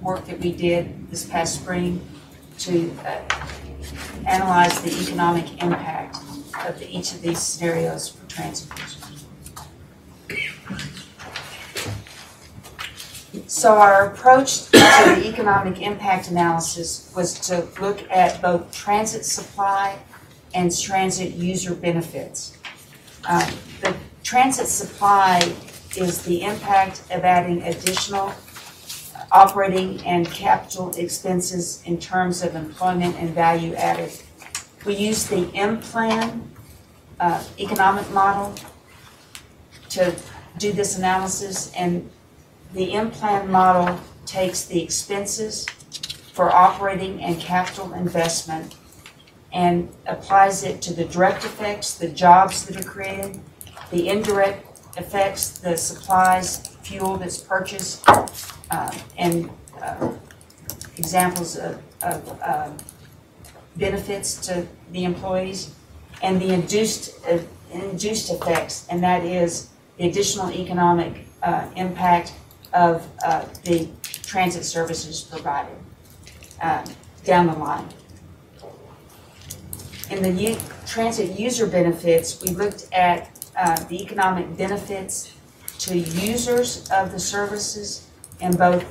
work that we did this past spring to analyze the economic impact of each of these scenarios for transit users. So our approach to the economic impact analysis was to look at both transit supply and transit user benefits. The transit supply is the impact of adding additional operating and capital expenses in terms of employment and value added. We use the M-Plan economic model to do this analysis, and the M-Plan model takes the expenses for operating and capital investment and applies it to the direct effects, the jobs that are created, the indirect effects, the supplies, fuel that's purchased, and examples of benefits to the employees, and the induced effects, and that is the additional economic impact of the transit services provided down the line. In the transit user benefits, we looked at the economic benefits to users of the services in both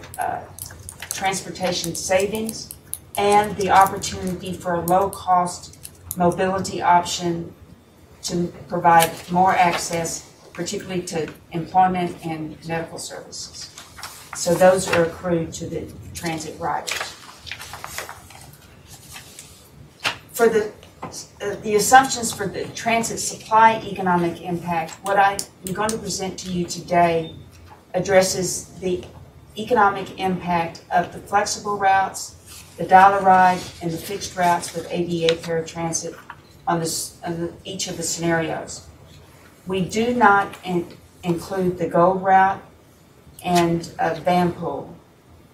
transportation savings and the opportunity for a low-cost mobility option to provide more access, particularly to employment and medical services. So those are accrued to the transit riders. For the assumptions for the transit supply economic impact, what I'm going to present to you today addresses the economic impact of the flexible routes, the dollar ride, and the fixed routes with ADA paratransit on each of the scenarios. We do not include the gold route and van pool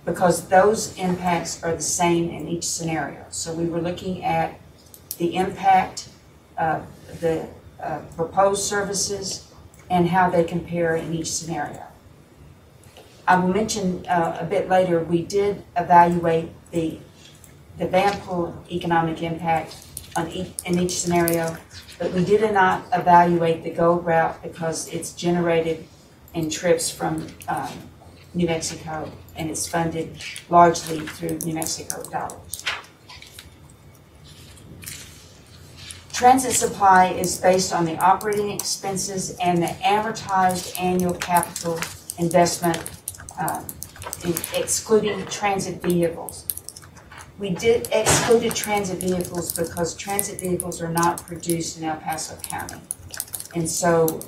because those impacts are the same in each scenario. So we were looking at the impact of the proposed services and how they compare in each scenario. I will mention a bit later, we did evaluate the van pool economic impact in each scenario, but we did not evaluate the gold route because it's generated in trips from New Mexico, and it's funded largely through New Mexico dollars. Transit supply is based on the operating expenses and the amortized annual capital investment, excluding transit vehicles. We did excluded transit vehicles because transit vehicles are not produced in El Paso County, and so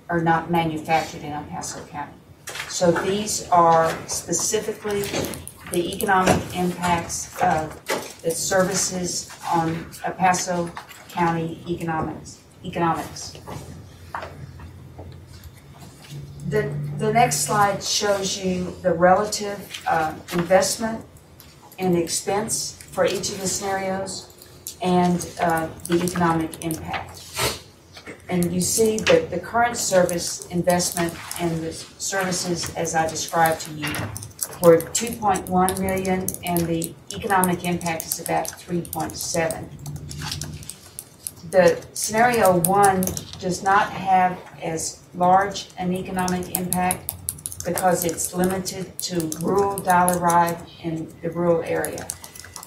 are not manufactured in El Paso County. So these are specifically the economic impacts of the services on El Paso County economics. The next slide shows you the relative investment and expense for each of the scenarios and the economic impact. And you see that the current service investment and the services as I described to you were $2.1 million, and the economic impact is about $3.7. The scenario 1 does not have as large an economic impact because it's limited to rural dollar ride in the rural area.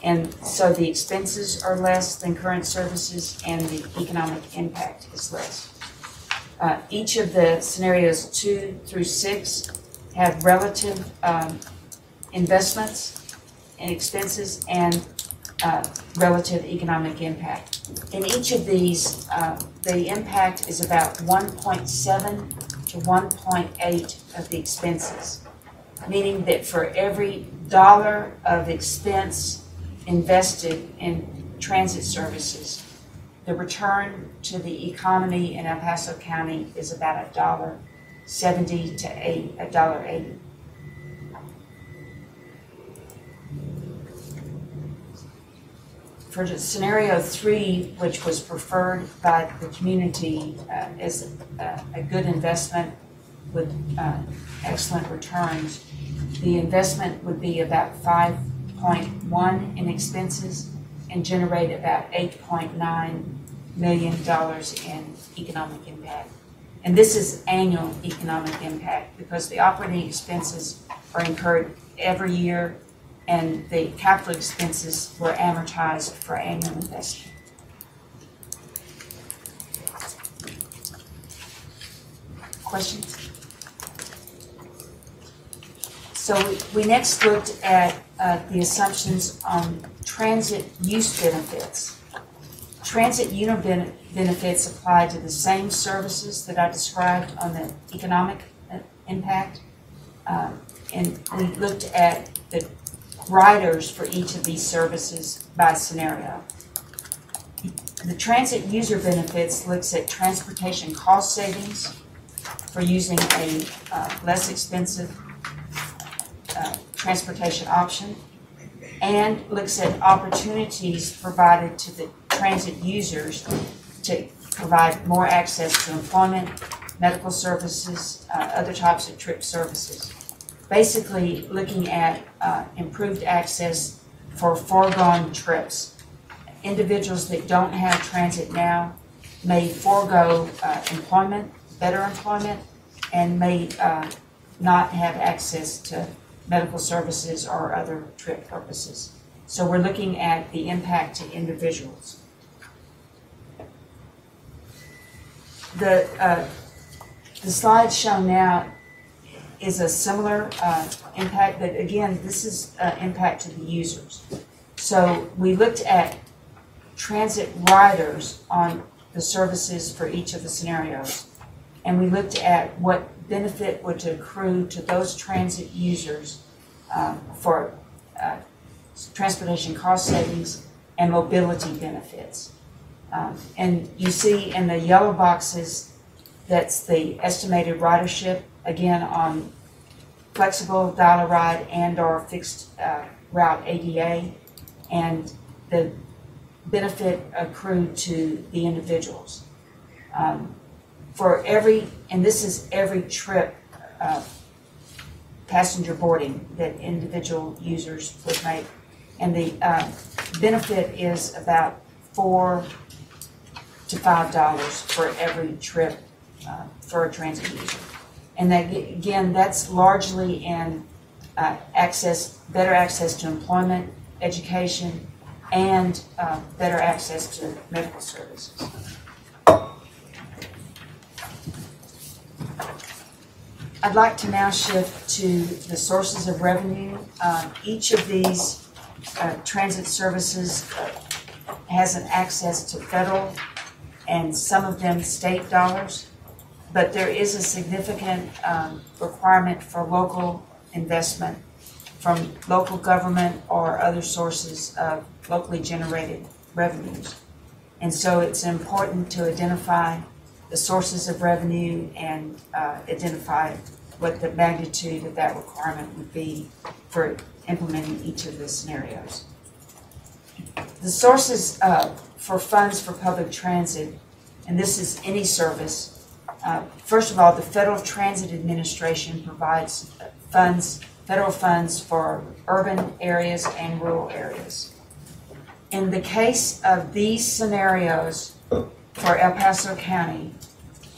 And so the expenses are less than current services and the economic impact is less. Each of the scenarios 2 through 6 have relative investments and expenses and relative economic impact. In each of these, the impact is about 1.7 to 1.8 of the expenses, meaning that for every dollar of expense invested in transit services, the return to the economy in El Paso County is about $1.70 to $1.80. For scenario 3, which was preferred by the community as a good investment with excellent returns, the investment would be about 5.1 in expenses and generate about $8.9 million in economic impact. And this is annual economic impact because the operating expenses are incurred every year and the capital expenses were amortized for annual investment. Questions? So we next looked at the assumptions on transit use benefits. Transit unit benefits apply to the same services that I described on the economic impact. And we looked at the riders for each of these services by scenario. The transit user benefits looks at transportation cost savings for using a less expensive transportation option, and looks at opportunities provided to the transit users to provide more access to employment, medical services, other types of trip services. Basically looking at improved access for foregone trips. Individuals that don't have transit now may forego employment, better employment, and may not have access to medical services or other trip purposes. So we're looking at the impact to individuals. The slide shown now is a similar impact, but again, this is impact to the users. So we looked at transit riders on the services for each of the scenarios, and we looked at what benefit would accrue to those transit users for transportation cost savings and mobility benefits. And you see in the yellow boxes, that's the estimated ridership, again on flexible dollar ride and or fixed route ADA, and the benefit accrued to the individuals. For every, and this is every trip passenger boarding that individual users would make, and the benefit is about $4 to $5 for every trip for a transit user. And that, again, that's largely in better access to employment, education, and better access to medical services. I'd like to now shift to the sources of revenue. Each of these transit services has an access to federal and some of them state dollars, but there is a significant requirement for local investment from local government or other sources of locally generated revenues. And so it's important to identify the sources of revenue and identify what the magnitude of that requirement would be for implementing each of the scenarios. The sources for funds for public transit, and this is any service. First of all, the Federal Transit Administration provides federal funds for urban areas and rural areas. In the case of these scenarios for El Paso County,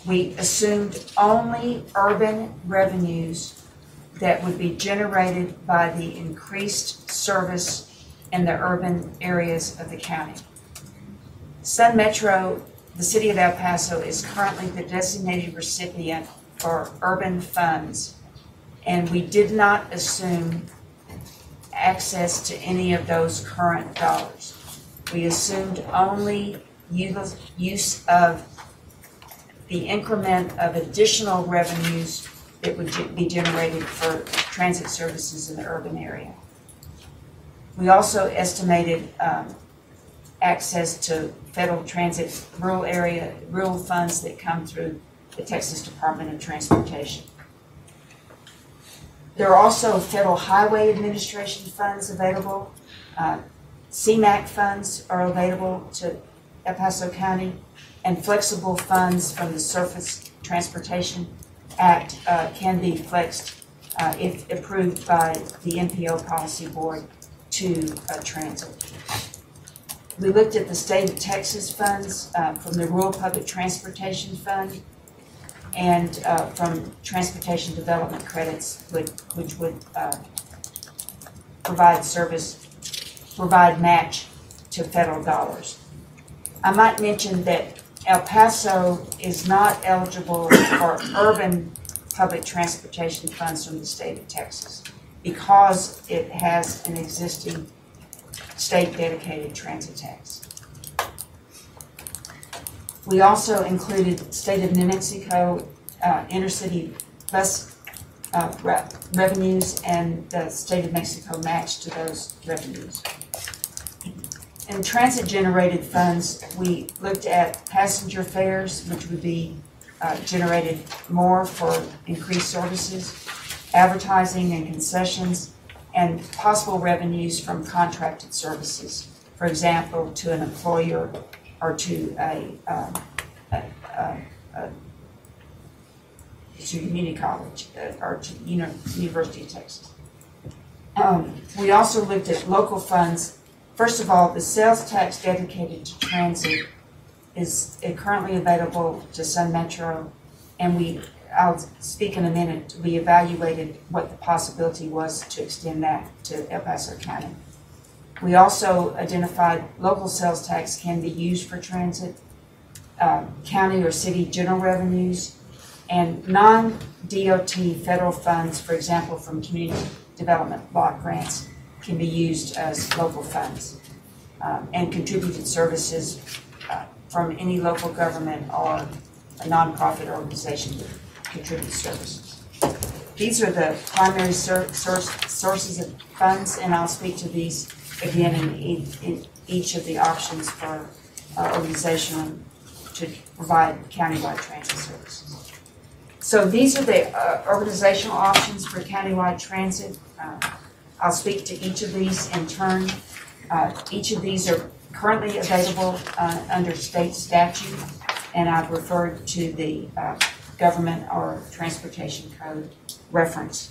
we assumed only urban revenues that would be generated by the increased service in the urban areas of the county. Sun Metro, the city of El Paso, is currently the designated recipient for urban funds, and we did not assume access to any of those current dollars. We assumed only use of the increment of additional revenues that would be generated for transit services in the urban area. We also estimated access to federal transit rural funds that come through the Texas Department of Transportation. There are also Federal Highway Administration funds available. CMAQ funds are available to El Paso County, and flexible funds from the Surface Transportation Act can be flexed if approved by the NPO Policy Board to transit. We looked at the state of Texas funds from the Rural Public Transportation Fund and from transportation development credits, which would provide match to federal dollars. I might mention that El Paso is not eligible for urban public transportation funds from the state of Texas because it has an existing state dedicated transit tax. We also included state of New Mexico intercity bus revenues and the state of Mexico match to those revenues. In transit-generated funds, we looked at passenger fares, which would be generated more for increased services, advertising and concessions, and possible revenues from contracted services. For example, to an employer or to to community college or to University of Texas. We also looked at local funds. First of all, the sales tax dedicated to transit is currently available to Sun Metro, and I'll speak in a minute, we evaluated what the possibility was to extend that to El Paso County. We also identified local sales tax can be used for transit, county or city general revenues, and non-DOT federal funds, for example, from community development block grants, can be used as local funds, and contributed services from any local government or a nonprofit organization that contributes services. These are the primary sources of funds, and I'll speak to these again in each of the options for our organization to provide countywide transit services. So these are the organizational options for countywide transit. I'll speak to each of these in turn. Each of these are currently available under state statute, and I've referred to the government or transportation code reference.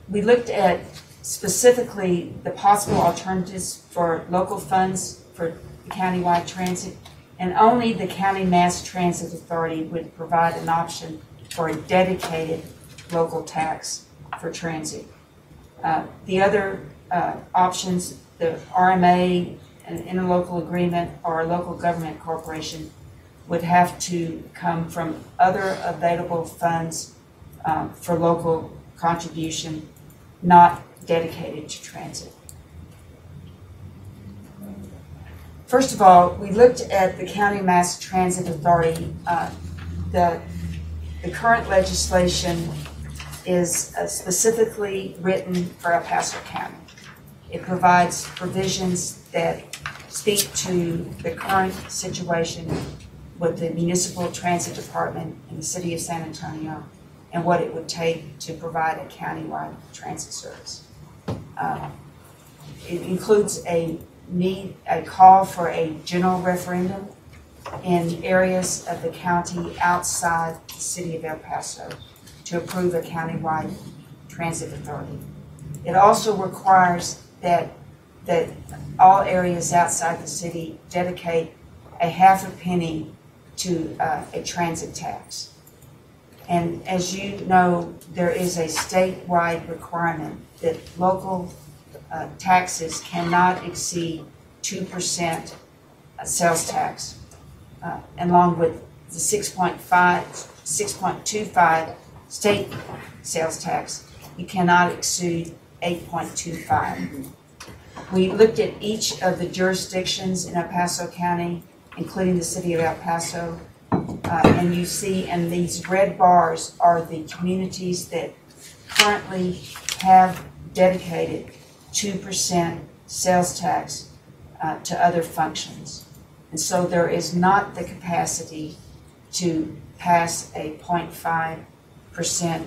We looked at specifically the possible alternatives for local funds for countywide transit, and only the County Mass Transit Authority would provide an option for a dedicated local tax for transit. The other options, the RMA, an interlocal agreement, or a local government corporation would have to come from other available funds for local contribution, not dedicated to transit. First of all, we looked at the County Mass Transit Authority. The current legislation is specifically written for El Paso County. It provides provisions that speak to the current situation with the Municipal Transit Department in the City of San Antonio and what it would take to provide a countywide transit service. It includes a call for a general referendum in areas of the county outside the City of El Paso to approve a countywide transit authority. It also requires that all areas outside the city dedicate a half a penny to a transit tax. And as you know, there is a statewide requirement that local taxes cannot exceed 2% sales tax, along with the 6.25 state sales tax. You cannot exceed 8.25. We looked at each of the jurisdictions in El Paso County, including the City of El Paso, and you see in these red bars are the communities that currently have dedicated 2% sales tax to other functions. And so there is not the capacity to pass a 0.5%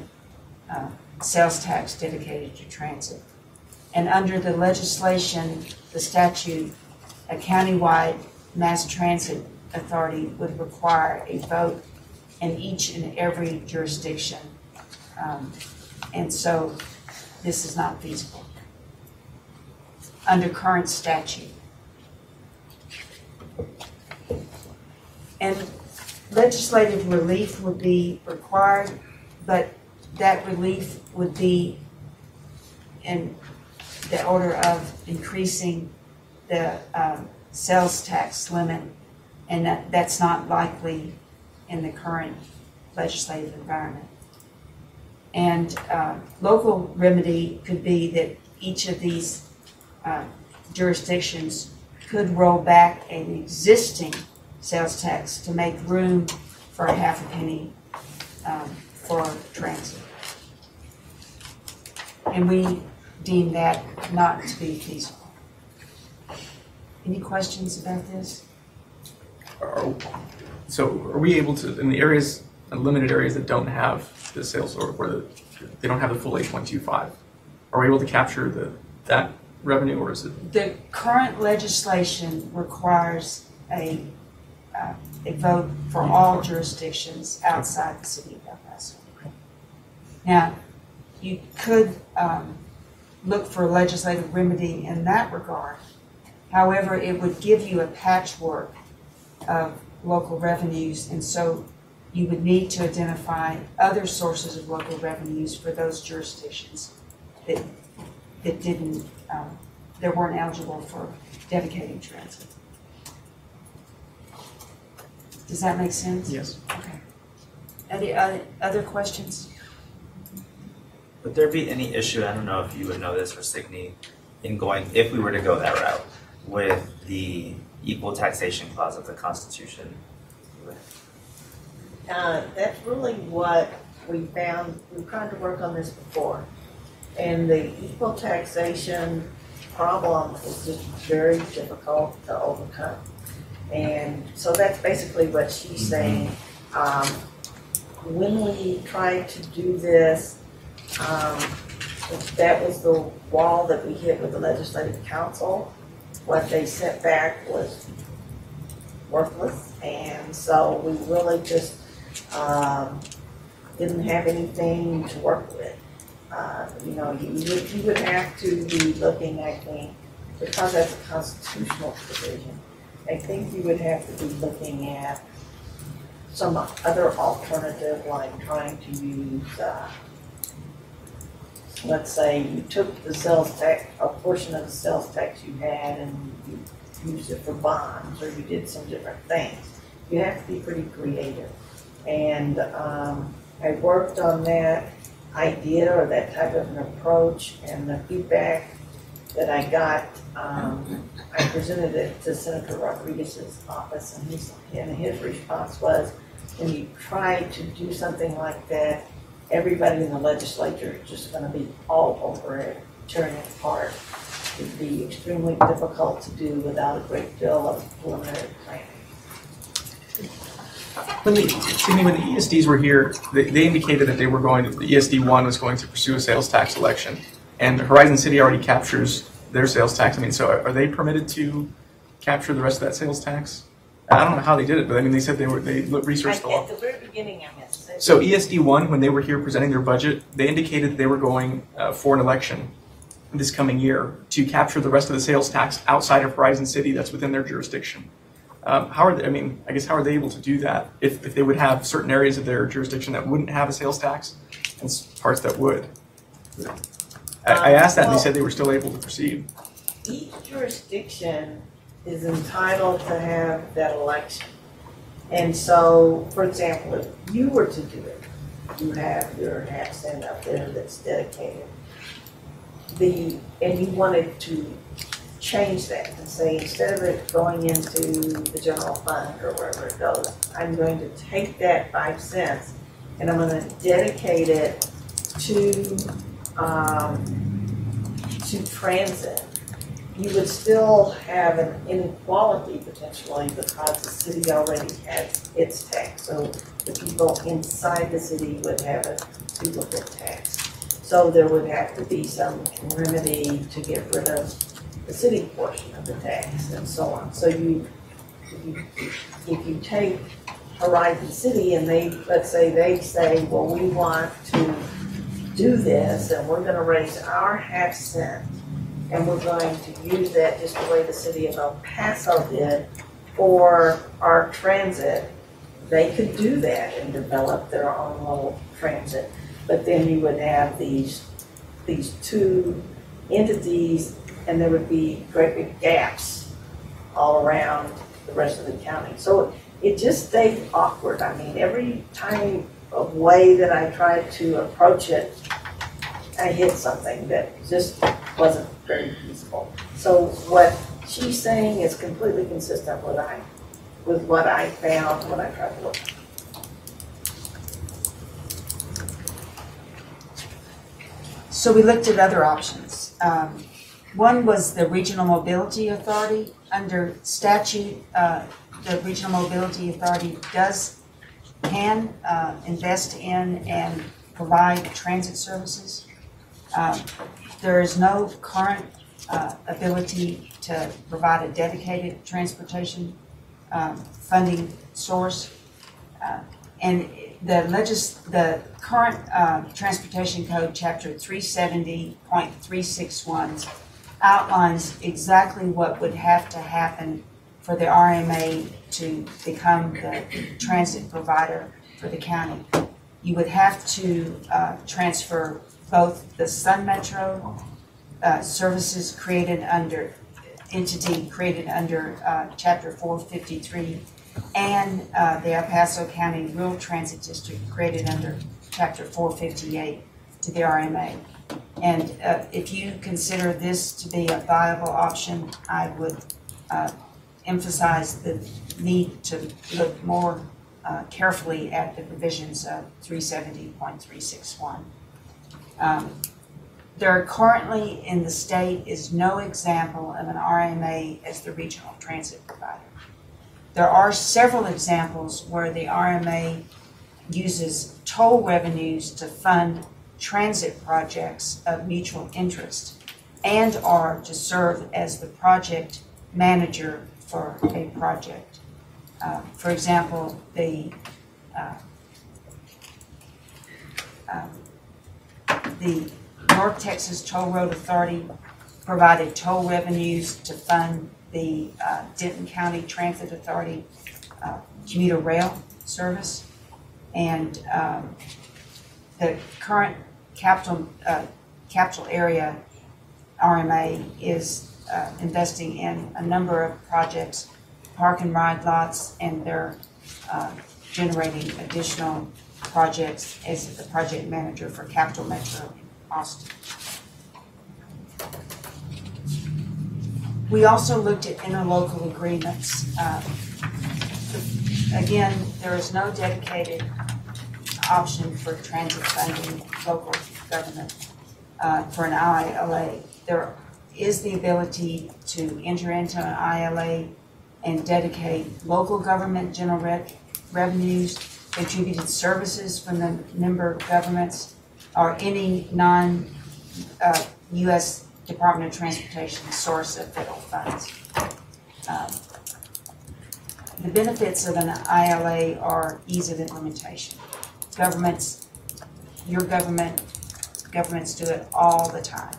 sales tax dedicated to transit. And under the legislation, the statute, a countywide mass transit authority would require a vote in each and every jurisdiction. And so this is not feasible under current statute. And legislative relief would be required, but that relief would be in the order of increasing the sales tax limit, and that's not likely in the current legislative environment. And local remedy could be that each of these jurisdictions could roll back an existing sales tax to make room for a half a penny for transit. And we deem that not to be feasible. Any questions about this? So are we able to, in the areas, limited areas that don't have the sales or where they don't have the full 8.25, are we able to capture that revenue, or is it? The current legislation requires a vote for all jurisdictions outside the City of El Paso. Now, you could look for legislative remedy in that regard. However, it would give you a patchwork of local revenues, and so you would need to identify other sources of local revenues for those jurisdictions that weren't eligible for dedicating transit. Does that make sense? Yes. Okay. Any other questions? Would there be any issue, I don't know if you would know this for Signy, in going, if we were to go that route, with the equal taxation clause of the Constitution? That's really what we found. We've tried to work on this before. And the equal taxation problem is just very difficult to overcome. And so that's basically what she's saying. When we tried to do this, that was the wall that we hit with the Legislative Council. What they sent back was worthless, and so we really just didn't have anything to work with. You would have to be looking, I think, because that's a constitutional provision. I think you would have to be looking at some other alternative, like trying to use, let's say you took the sales tax, a portion of the sales tax you had, and you used it for bonds, or you did some different things. You have to be pretty creative. And I worked on that idea or that type of an approach, and the feedback that I got, I presented it to Senator Rodriguez's office, and his response was, when you try to do something like that, everybody in the legislature is just going to be all over it, tearing it apart. It'd be extremely difficult to do without a great deal of preliminary planning. When the ESDs were here, they indicated that the ESD 1 was going to pursue a sales tax election, and Horizon City already captures their sales tax. I mean, so are they permitted to capture the rest of that sales tax? I don't know how they did it, but I mean, they said they researched the law. At the very beginning, I missed it. So ESD 1, when they were here presenting their budget, they indicated that they were going for an election this coming year to capture the rest of the sales tax outside of Horizon City that's within their jurisdiction. How are they, how are they able to do that if they would have certain areas of their jurisdiction that wouldn't have a sales tax and parts that would? I asked that and they said they were still able to proceed. Each jurisdiction is entitled to have that election. And so, for example, if you were to do it, you have your half cent up there that's dedicated. And you wanted to change that and say, instead of it going into the general fund or wherever it goes, I'm going to take that 5 cents and I'm going to dedicate it to transit. You would still have an inequality potentially because the city already has its tax. So the people inside the city would have a duplicate tax. So there would have to be some remedy to get rid of the city portion of the tax and so on. So if you take Horizon City and let's say they say, well, we want to do this and we're going to raise our half cent and we're going to use that just the way the city of El Paso did for our transit, they could do that and develop their own little transit. But then you would have these two entities and there would be great big gaps all around the rest of the county. So it just stayed awkward. I mean, every time of way that I tried to approach it, I hit something that just wasn't very feasible. So what she's saying is completely consistent with what I found when I tried to look. So we looked at other options. One was the Regional Mobility Authority. Under statute, the Regional Mobility Authority can invest in and provide transit services. There is no current ability to provide a dedicated transportation funding source. And the current Transportation Code, Chapter 370.361, outlines exactly what would have to happen for the RMA to become the transit provider for the county. You would have to transfer both the Sun Metro services entity created under Chapter 453 and the El Paso County Rural Transit District created under Chapter 458 to the RMA. And if you consider this to be a viable option, I would emphasize the need to look more carefully at the provisions of 370.361. There currently in the state is no example of an RMA as the regional transit provider. There are several examples where the RMA uses toll revenues to fund transit projects of mutual interest and or to serve as the project manager for a project. For example, the North Texas Toll Road Authority provided toll revenues to fund the Denton County Transit Authority commuter rail service. And the current capital area RMA is investing in a number of projects, park and ride lots, and they're generating additional projects as the project manager for Capital Metro in Austin. We also looked at interlocal agreements. Again, there is no dedicated option for transit funding local government for an ILA. There is the ability to enter into an ILA and dedicate local government general revenues, contributed services from the member governments, or any non-U.S. Department of Transportation source of federal funds. The benefits of an ILA are ease of implementation. Governments do it all the time.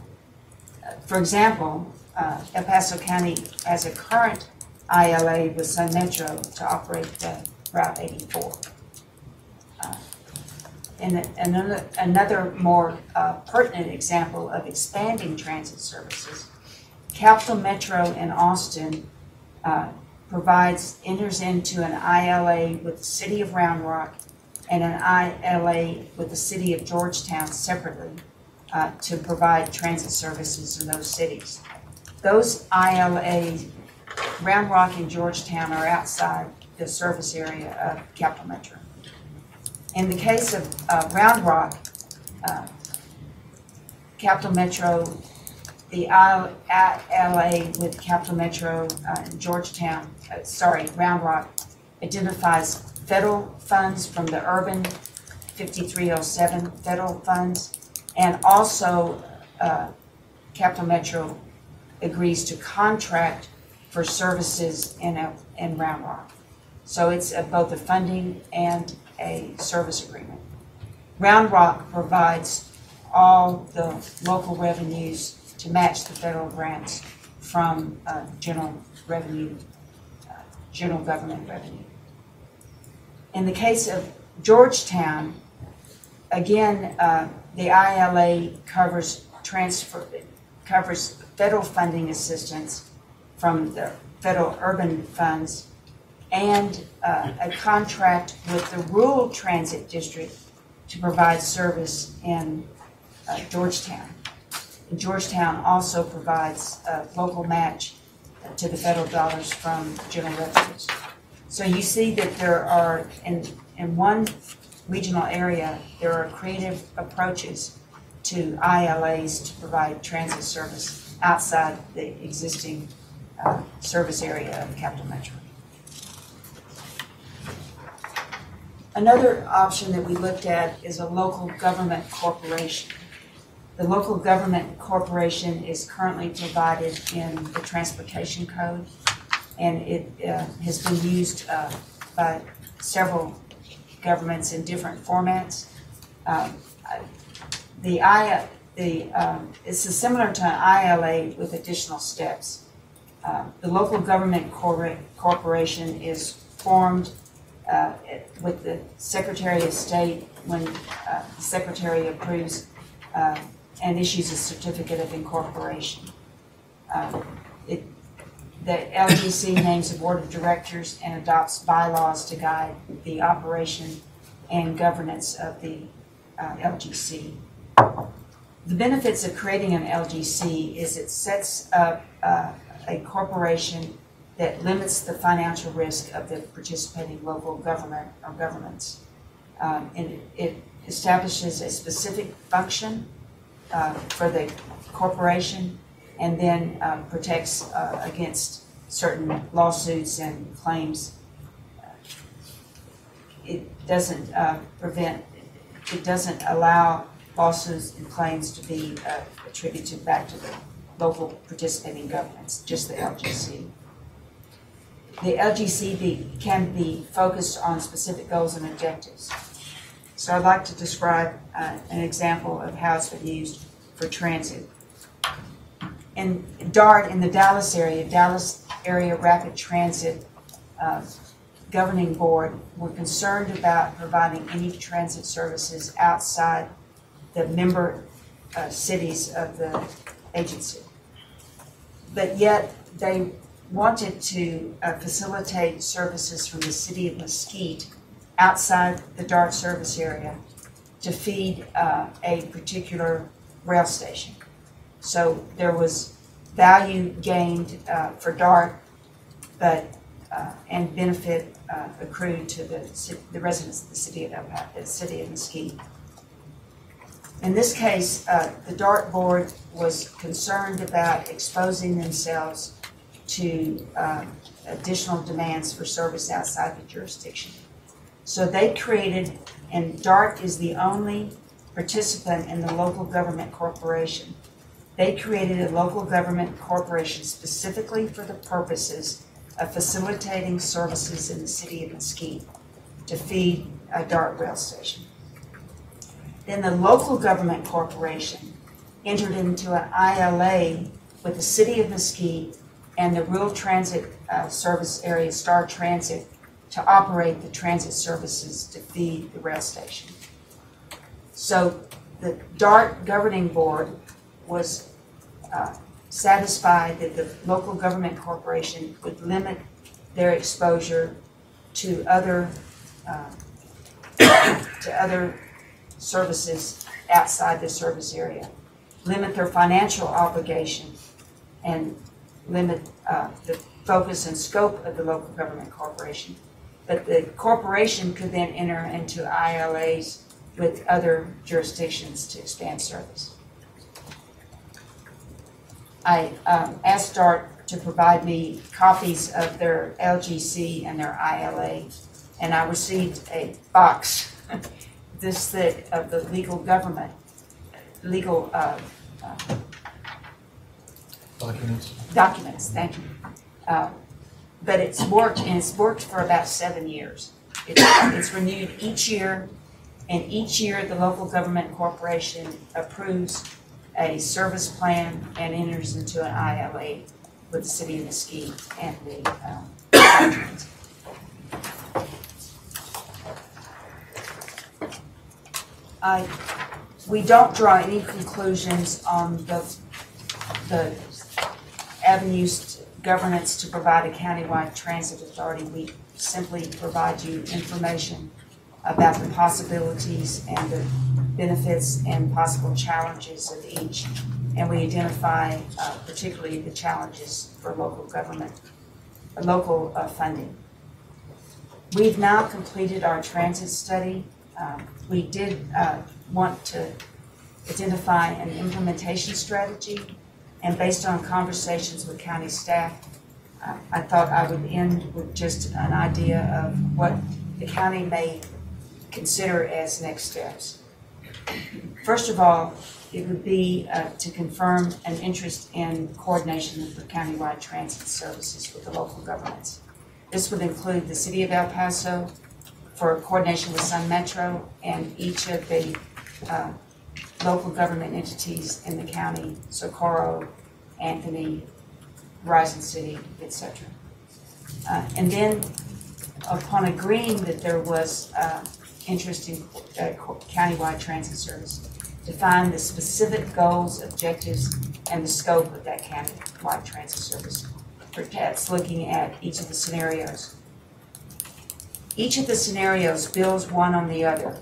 For example, El Paso County has a current ILA with Sun Metro to operate Route 84. And another more pertinent example of expanding transit services, Capital Metro in Austin enters into an ILA with the City of Round Rock and an ILA with the City of Georgetown separately to provide transit services in those cities. Those ILAs, Round Rock and Georgetown, are outside the service area of Capital Metro. In the case of Round Rock, Capital Metro, the ILA with Capital Metro in Georgetown, Round Rock, identifies federal funds from the Urban 5307 federal funds, and also Capital Metro agrees to contract for services in Round Rock. So it's both a funding and a service agreement. Round Rock provides all the local revenues to match the federal grants from general government revenue. In the case of Georgetown, again, the ILA covers federal funding assistance from the federal urban funds and a contract with the Rural Transit District to provide service in Georgetown. And Georgetown also provides a local match to the federal dollars from general revenues. So you see that there are, in one regional area, there are creative approaches to ILAs to provide transit service outside the existing service area of Capital Metro. Another option that we looked at is a local government corporation. The local government corporation is currently provided in the Transportation Code, and it has been used by several governments in different formats. It's similar to an ILA with additional steps. The local government corporation is formed with the Secretary of State when the Secretary approves and issues a certificate of incorporation. The LGC names a board of directors and adopts bylaws to guide the operation and governance of the LGC. The benefits of creating an LGC is it sets up a corporation that limits the financial risk of the participating local government or governments. And it establishes a specific function for the corporation, and then protects against certain lawsuits and claims. It doesn't allow lawsuits and claims to be attributed back to the local participating governments, just the LGC. The LGC can be focused on specific goals and objectives. So I'd like to describe an example of how it's been used for transit. In DART, in the Dallas area Rapid Transit governing board were concerned about providing any transit services outside the member cities of the agency. But yet they wanted to facilitate services from the city of Mesquite outside the DART service area to feed a particular rail station. So there was value gained for DART, but and benefit accrued to the residents of the city of Mesquite. In this case, the DART board was concerned about exposing themselves to additional demands for service outside the jurisdiction. So they created, and DART is the only participant in the local government corporation. They created a local government corporation specifically for the purposes of facilitating services in the city of Mesquite to feed a DART rail station. Then the local government corporation entered into an ILA with the city of Mesquite and the rural transit service area, Star Transit, to operate the transit services to feed the rail station. So the DART governing board was satisfied that the local government corporation would limit their exposure to other services outside the service area, limit their financial obligation, and limit the focus and scope of the local government corporation. But the corporation could then enter into ILAs with other jurisdictions to expand service. I asked DART to provide me copies of their LGC and their ILA, and I received a box this thick of the legal documents, thank you. But it's worked for about 7 years. It's renewed each year, and each year the local government corporation approves a service plan and enters into an ILA with the city of Mesquite and the we don't draw any conclusions on the avenues governance to provide a countywide transit authority. We simply provide you information about the possibilities and the benefits and possible challenges of each, and we identify particularly the challenges for local government, local funding. We've now completed our transit study. We did want to identify an implementation strategy, and based on conversations with county staff, I thought I would end with just an idea of what the county may consider as next steps. First of all, it would be to confirm an interest in coordination of the countywide transit services with the local governments. This would include the city of El Paso for coordination with Sun Metro and each of the local government entities in the county, Socorro, Anthony, Horizon City, etc. And then upon agreeing that there was interest in countywide transit service, define the specific goals, objectives, and the scope of that countywide transit service. That's looking at each of the scenarios. Each of the scenarios builds one on the other,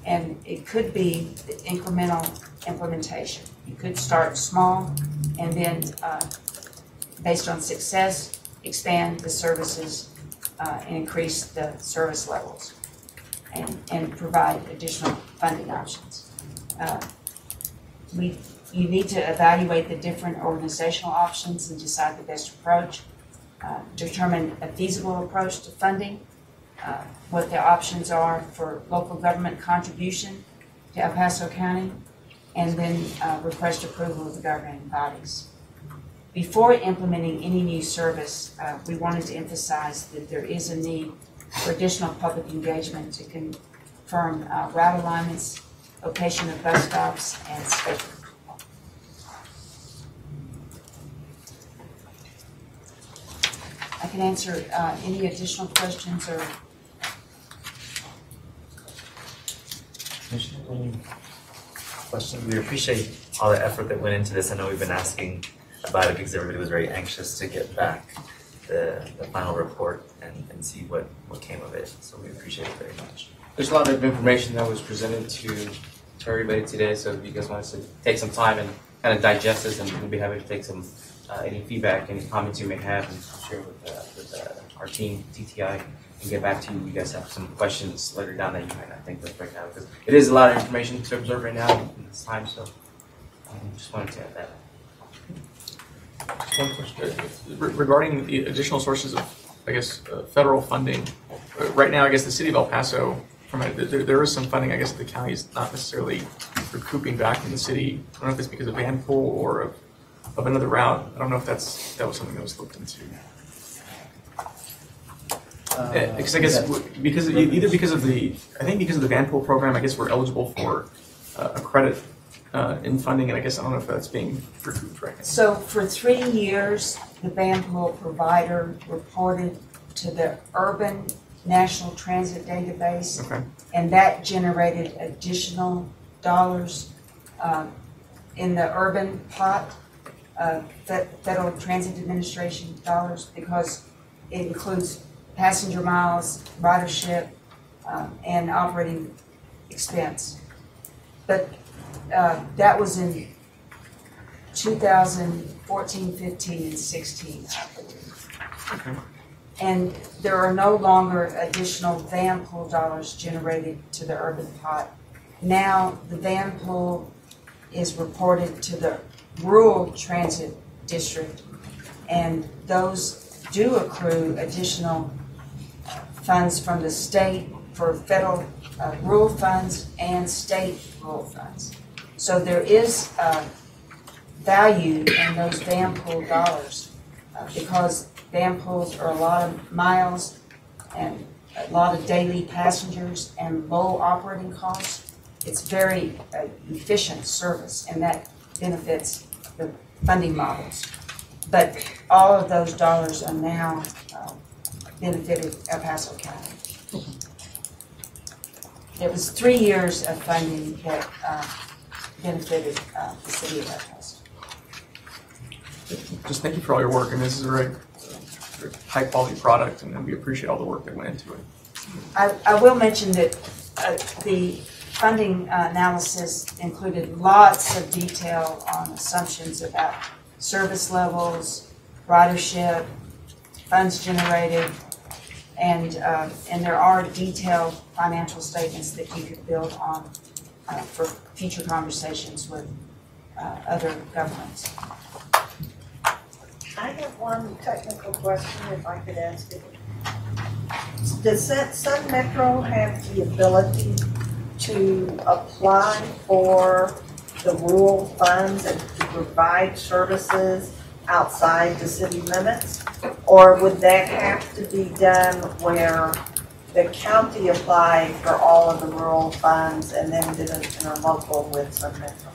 and it could be the incremental implementation. You could start small and then, based on success, expand the services and increase the service levels and provide additional funding options. You need to evaluate the different organizational options and decide the best approach. Determine a feasible approach to funding, what the options are for local government contribution to El Paso County, and then request approval of the governing bodies. Before implementing any new service, we wanted to emphasize that there is a need for additional public engagement to confirm route alignments, location of bus stops, and schedule. I can answer any additional questions or. Commissioner, any questions? We appreciate all the effort that went into this. I know we've been asking about it because everybody was very anxious to get back the final report and see what came of it. So we appreciate it very much. There's a lot of information that was presented to everybody today. So if you guys want us to take some time and kind of digest this, and we'll be happy to take some any feedback, any comments you may have, and share with our team, TTI, and get back to you. You guys have some questions later down that you might not think of right now, because it is a lot of information to absorb right now in this time. So just wanted to add that. One question regarding the additional sources of, I guess, federal funding. Right now, I guess the city of El Paso, there is some funding. I guess the county is not necessarily recouping back from the city. I don't know if it's because of van pool or of another route. I don't know if that was something that was looked into. Because I guess because of the van pool program, I guess we're eligible for a credit in funding, and I guess I don't know if that's being recouped right now. So for 3 years, the van pool provider reported to the Urban National Transit Database, okay, and that generated additional dollars in the urban pot, Federal Transit Administration dollars, because it includes passenger miles, ridership, and operating expense. But that was in 2014, 15, and 16, I believe. Okay. And there are no longer additional van pool dollars generated to the urban pot. Now the van pool is reported to the rural transit district, and those do accrue additional funds from the state for federal rural funds and state rural funds. So there is value in those van pool dollars because van pools are a lot of miles and a lot of daily passengers and low operating costs. It's very efficient service, and that benefits the funding models. But all of those dollars are now benefited El Paso County. It was 3 years of funding that benefited the city of El Paso. Just thank you for all your work, and this is a very high quality product, and we appreciate all the work that went into it. I will mention that the funding analysis included lots of detail on assumptions about service levels, ridership, funds generated, and there are detailed financial statements that you could build on for future conversations with other governments. I have one technical question, if I could ask it. Does Sun Metro have the ability to apply for the rural funds and to provide services outside the city limits? Or would that have to be done where the county applied for all of the rural funds and then did an interlocal with Sun Metro?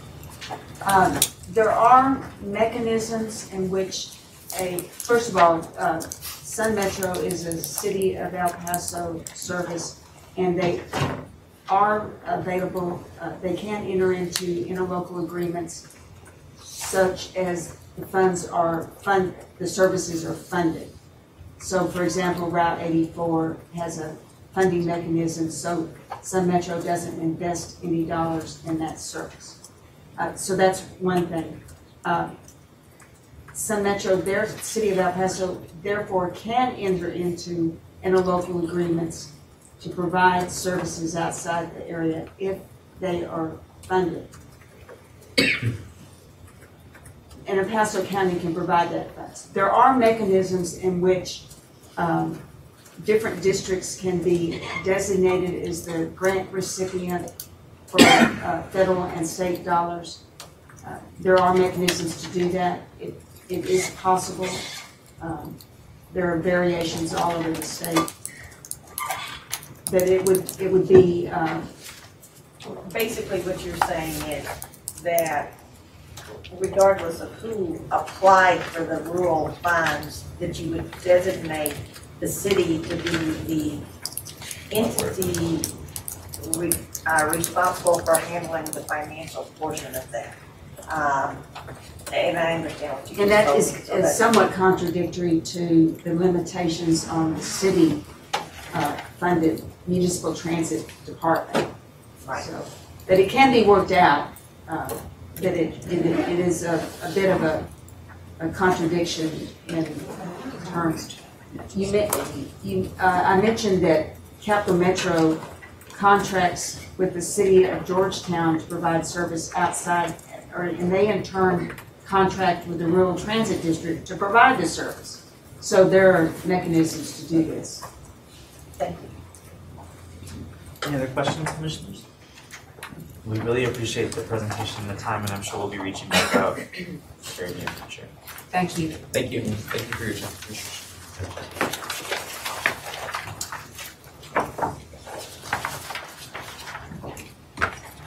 There are mechanisms in which first of all, Sun Metro is a City of El Paso service, and they are available, they can enter into interlocal agreements such as the services are funded. So for example, Route 84 has a funding mechanism, so Sun Metro doesn't invest any dollars in that service. So that's one thing. Sun Metro, their City of El Paso, therefore can enter into interlocal agreements to provide services outside the area if they are funded. And El Paso County can provide that funds. There are mechanisms in which different districts can be designated as the grant recipient for federal and state dollars. There are mechanisms to do that. It is possible. There are variations all over the state. But it would be basically what you're saying is that regardless of who applied for the rural funds, that you would designate the city to be the entity responsible for handling the financial portion of that. And I understand what you And that told is, me, so that's- somewhat contradictory to the limitations on the city funded municipal transit department. Right. So, but it can be worked out, but it is a bit of a contradiction in terms. I mentioned that Capital Metro contracts with the city of Georgetown to provide service outside, and they in turn contract with the rural transit district to provide the service. So there are mechanisms to do this. Thank you. Any other questions, commissioners? We really appreciate the presentation and the time, and I'm sure we'll be reaching back out very near future. Thank you. Thank you. Thank you for your time, commissioners.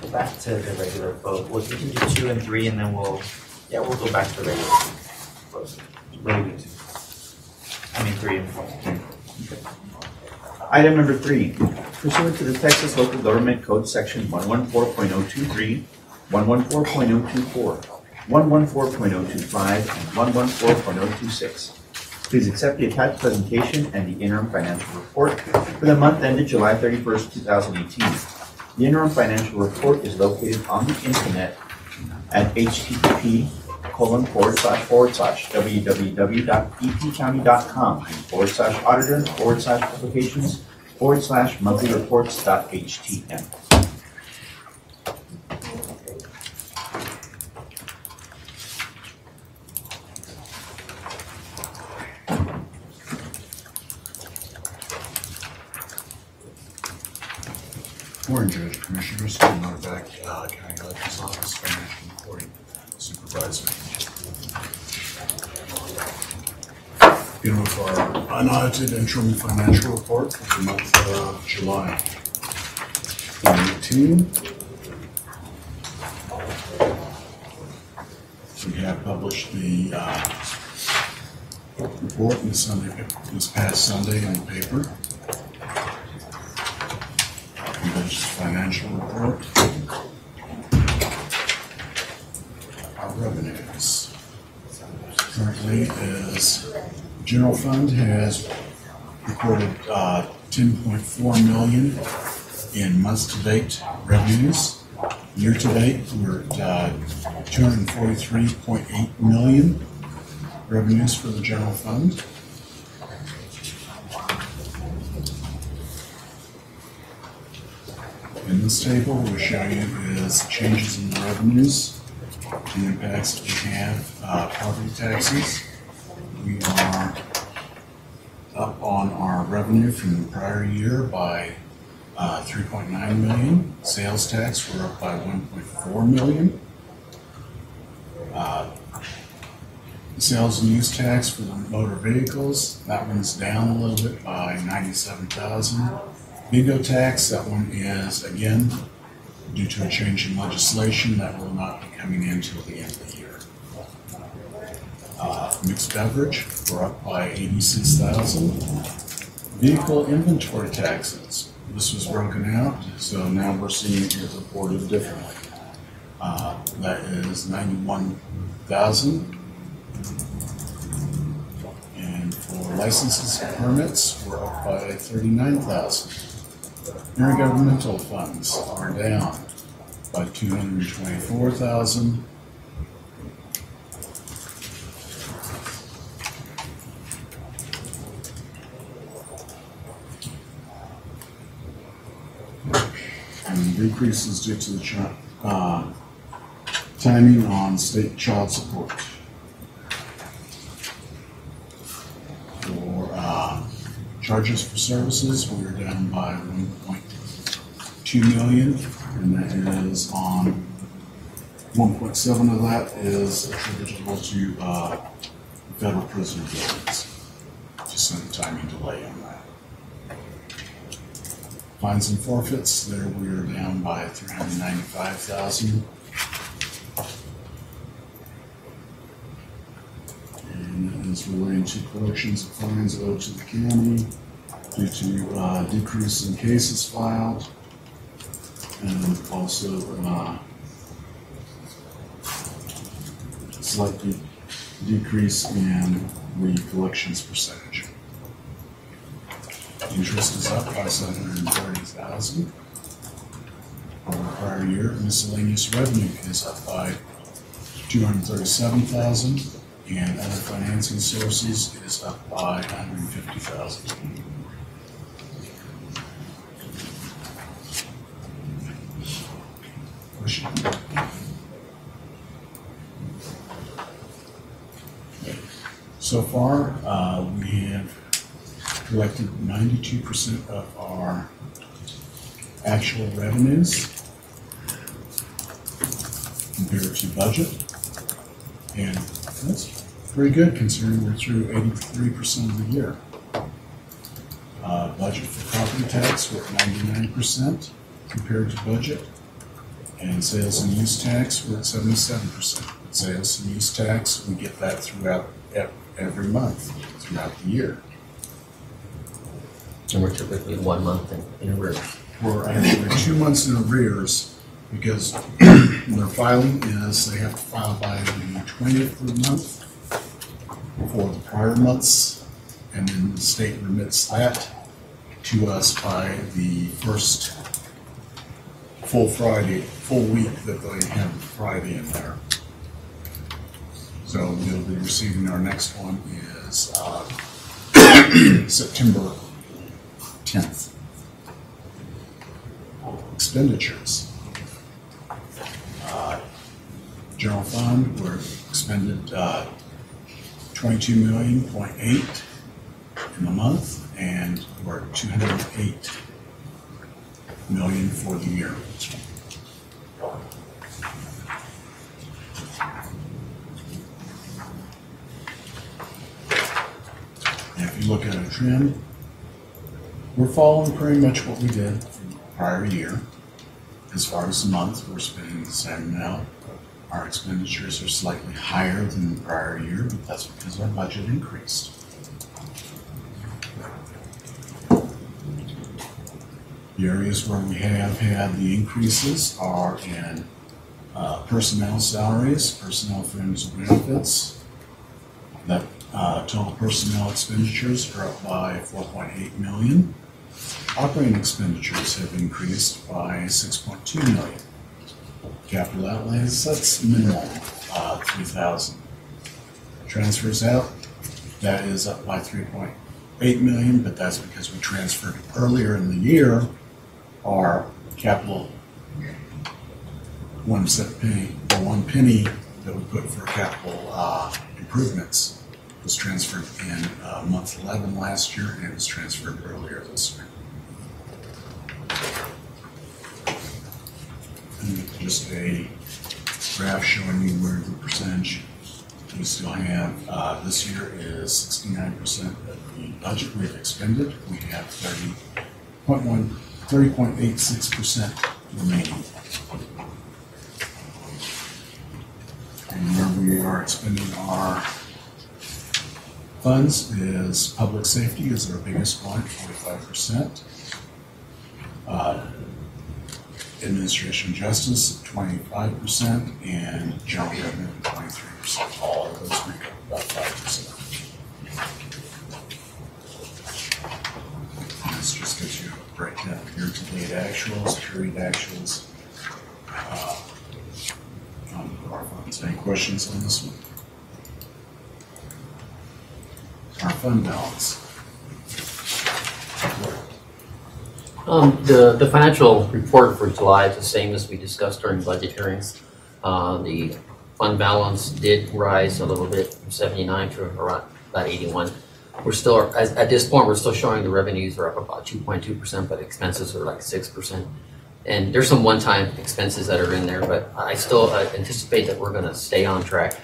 Go back to the regular vote. Well, you can do 2 and 3, and then we'll go back to the regular vote. Really good. 3 and 4. Item number 3, pursuant to the Texas Local Government Code Section 114.023, 114.024, 114.025, and 114.026. Please accept the attached presentation and the interim financial report for the month ended July 31st, 2018. The interim financial report is located on the internet at http://www.epcounty.com/auditor/publications/monthlyreports.htm. Morning, Judge, Commissioners. I'm back County Elections Office Financial Reporting Supervisor. Begin with our unaudited interim financial report for the month of July 2018. We have published the report this past Sunday in the paper. Financial report. Our revenues. Currently, general fund has recorded $10.4 million in month-to-date revenues. Year-to-date, we're at $243.8 million revenues for the general fund. In this table, we're showing you is changes in the revenues, the impacts that we have, property taxes. We are up on our revenue from the prior year by 3.9 million. Sales tax, we're up by 1.4 million. Sales and use tax for the motor vehicles, that one's down a little bit by 97,000. Bingo tax, that one is, again, due to a change in legislation that will not be coming in until the end of the year. Mixed beverage, we're up by 86,000. Vehicle inventory taxes, this was broken out, so now we're seeing it reported differently. That is 91,000. And for licenses and permits, we're up by 39,000. Intergovernmental funds are down by 224,000. And the decrease is due to the timing on state child support. For charges for services, we are down by 1.2 million, and that is on 1.7 of that is attributable to federal prisoner buildings. Just some timing delay on that. Fines and forfeits, there we are down by 395,000. is relating to collections of fines owed to the county due to decrease in cases filed, and also slight decrease in the collections percentage. Interest is up by $730,000 over the prior year. Miscellaneous revenue is up by $237,000, and other financing sources is up by $150,000. Question? So far, we have collected 92% of our actual revenues compared to budget, and that's pretty good considering we're through 83% of the year. Budget for property tax, we're at 99% compared to budget, and sales and use tax, we're at 77%. Sales and use tax, we get that throughout every month throughout the year. And we're typically 1 month in arrears. We're 2 months in arrears because their filing is they have to file by the 20th of the month for the prior months, and then the state remits that to us by the first full week that they have the Friday in there. So we'll be receiving our next one is September 10th. Expenditures. General fund, we're expended $22.8 million in the month, and we're at $208 million for the year. If you look at a trend, we're following pretty much what we did from the prior year. As far as the month, we're spending the same amount. Our expenditures are slightly higher than the prior year, but that's because our budget increased. The areas where we have had the increases are in personnel salaries, personnel fringe and benefits. That total personnel expenditures are up by $4.8 million. Operating expenditures have increased by $6.2 million. Capital outlays, that's minimal, $3,000. Transfers out, that is up by $3.8 million, but that's because we transferred earlier in the year our capital 1 penny that we put for capital improvements was transferred in month 11 last year, and it was transferred earlier this year. And just a graph showing you where the percentage we still have this year is 69% of the budget we've expended. We have 30.86% remaining. And where we are expending our funds is public safety is our biggest one, 45%. Administration and justice, 25%, and general revenue, 23%. All of those make up about 5%. This just gives you a breakdown of year-to-date actuals, period actuals on our funds. Any questions on this one? Our fund balance. The financial report for July is the same as we discussed during budget hearings. The fund balance did rise a little bit from 79 to around about 81. We're still, at this point, we're still showing the revenues are up about 2.2%, but expenses are like 6%. And there's some one-time expenses that are in there, but I still anticipate that we're going to stay on track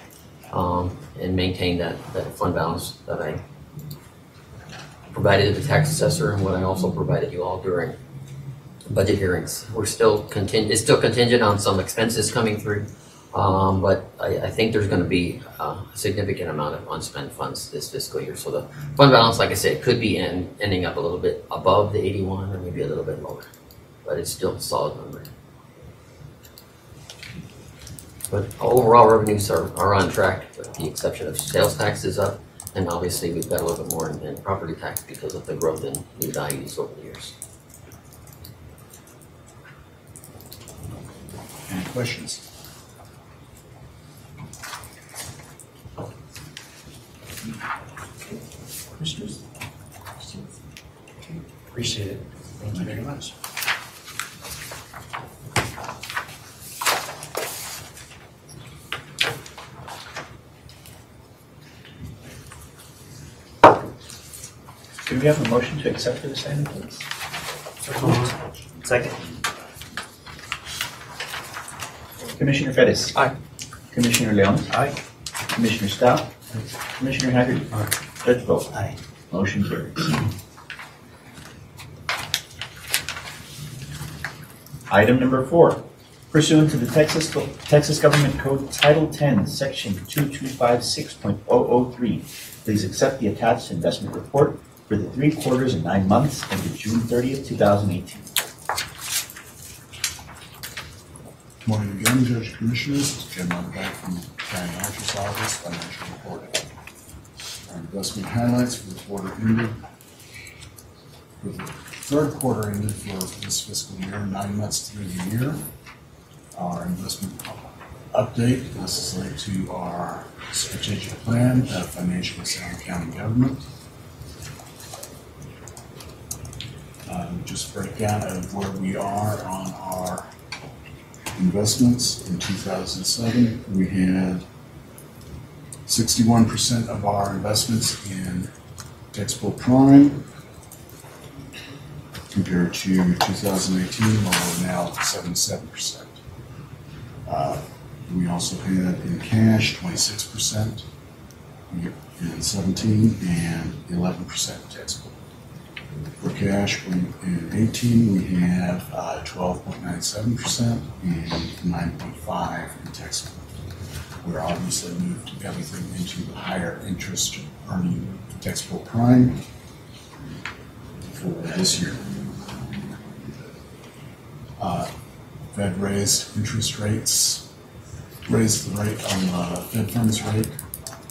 and maintain that fund balance that I provided the tax assessor and what I also provided you all during budget hearings. We're still it's still contingent on some expenses coming through But I think there's going to be a significant amount of unspent funds this fiscal year. So the fund balance, like I said, could be ending up a little bit above the 81 or maybe a little bit lower, but it's still a solid number. But overall revenues are on track, with the exception of sales tax is up, and obviously we've got a little bit more in property tax because of the growth in new values over the years. Any questions? Commissioners? Appreciate it. Thank you very much. Do we have a motion to accept for this item, please? Second. Commissioner Fedis. Aye. Commissioner Leon. Aye. Commissioner Stout. Commissioner Hagerty. Judge Vogt. Aye. Motion carries. Item number 4. Pursuant to the Texas Government Code Title 10, Section 2256.003, please accept the attached investment report for the 3 quarters and 9 months ended June 30th, 2018. Good morning again, Judge Commissioners. It's Jim back from the County Auditor's Office, Financial Reporting. Our investment highlights for the quarter ended. For the third quarter ended for this fiscal year, 9 months through the year. Our investment update, this is linked to our strategic plan, financially sound county government. Just breakdown of where we are on our investments. In 2007, we had 61% of our investments in taxable prime, compared to 2018, where we're now at 77%. We also had in cash 26% in 17 and 11% taxable. For cash in 18, we have 12.97% and 9.5% in taxable. We're obviously moved everything into the higher interest earning taxable prime for this year. Fed raised interest rates, raised the rate on the Fed funds rate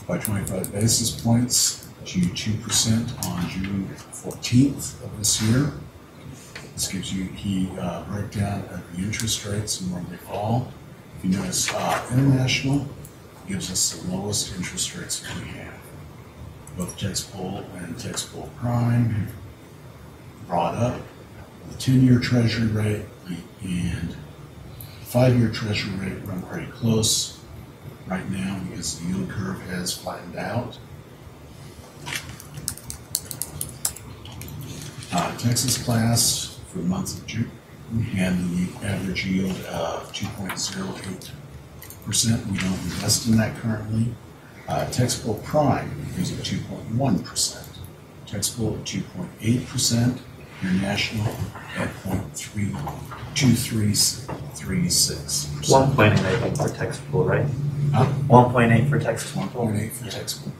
by 25 basis points to 2% on June 14th of this year. This gives you the breakdown of the interest rates and where they fall. If you notice, international gives us the lowest interest rates that we have. Both taxable and taxable prime have brought up. The 10-year Treasury rate and 5-year Treasury rate run pretty close right now because the yield curve has flattened out. Texas class for the month of June, we had the average yield of 2.08%. We don't invest in that currently. Taxable prime is at 2.1%. Taxable at 2.8%. International at 0.2336. 1.8 I think for taxable, right? 1.8 for taxable. 1.8 for taxable.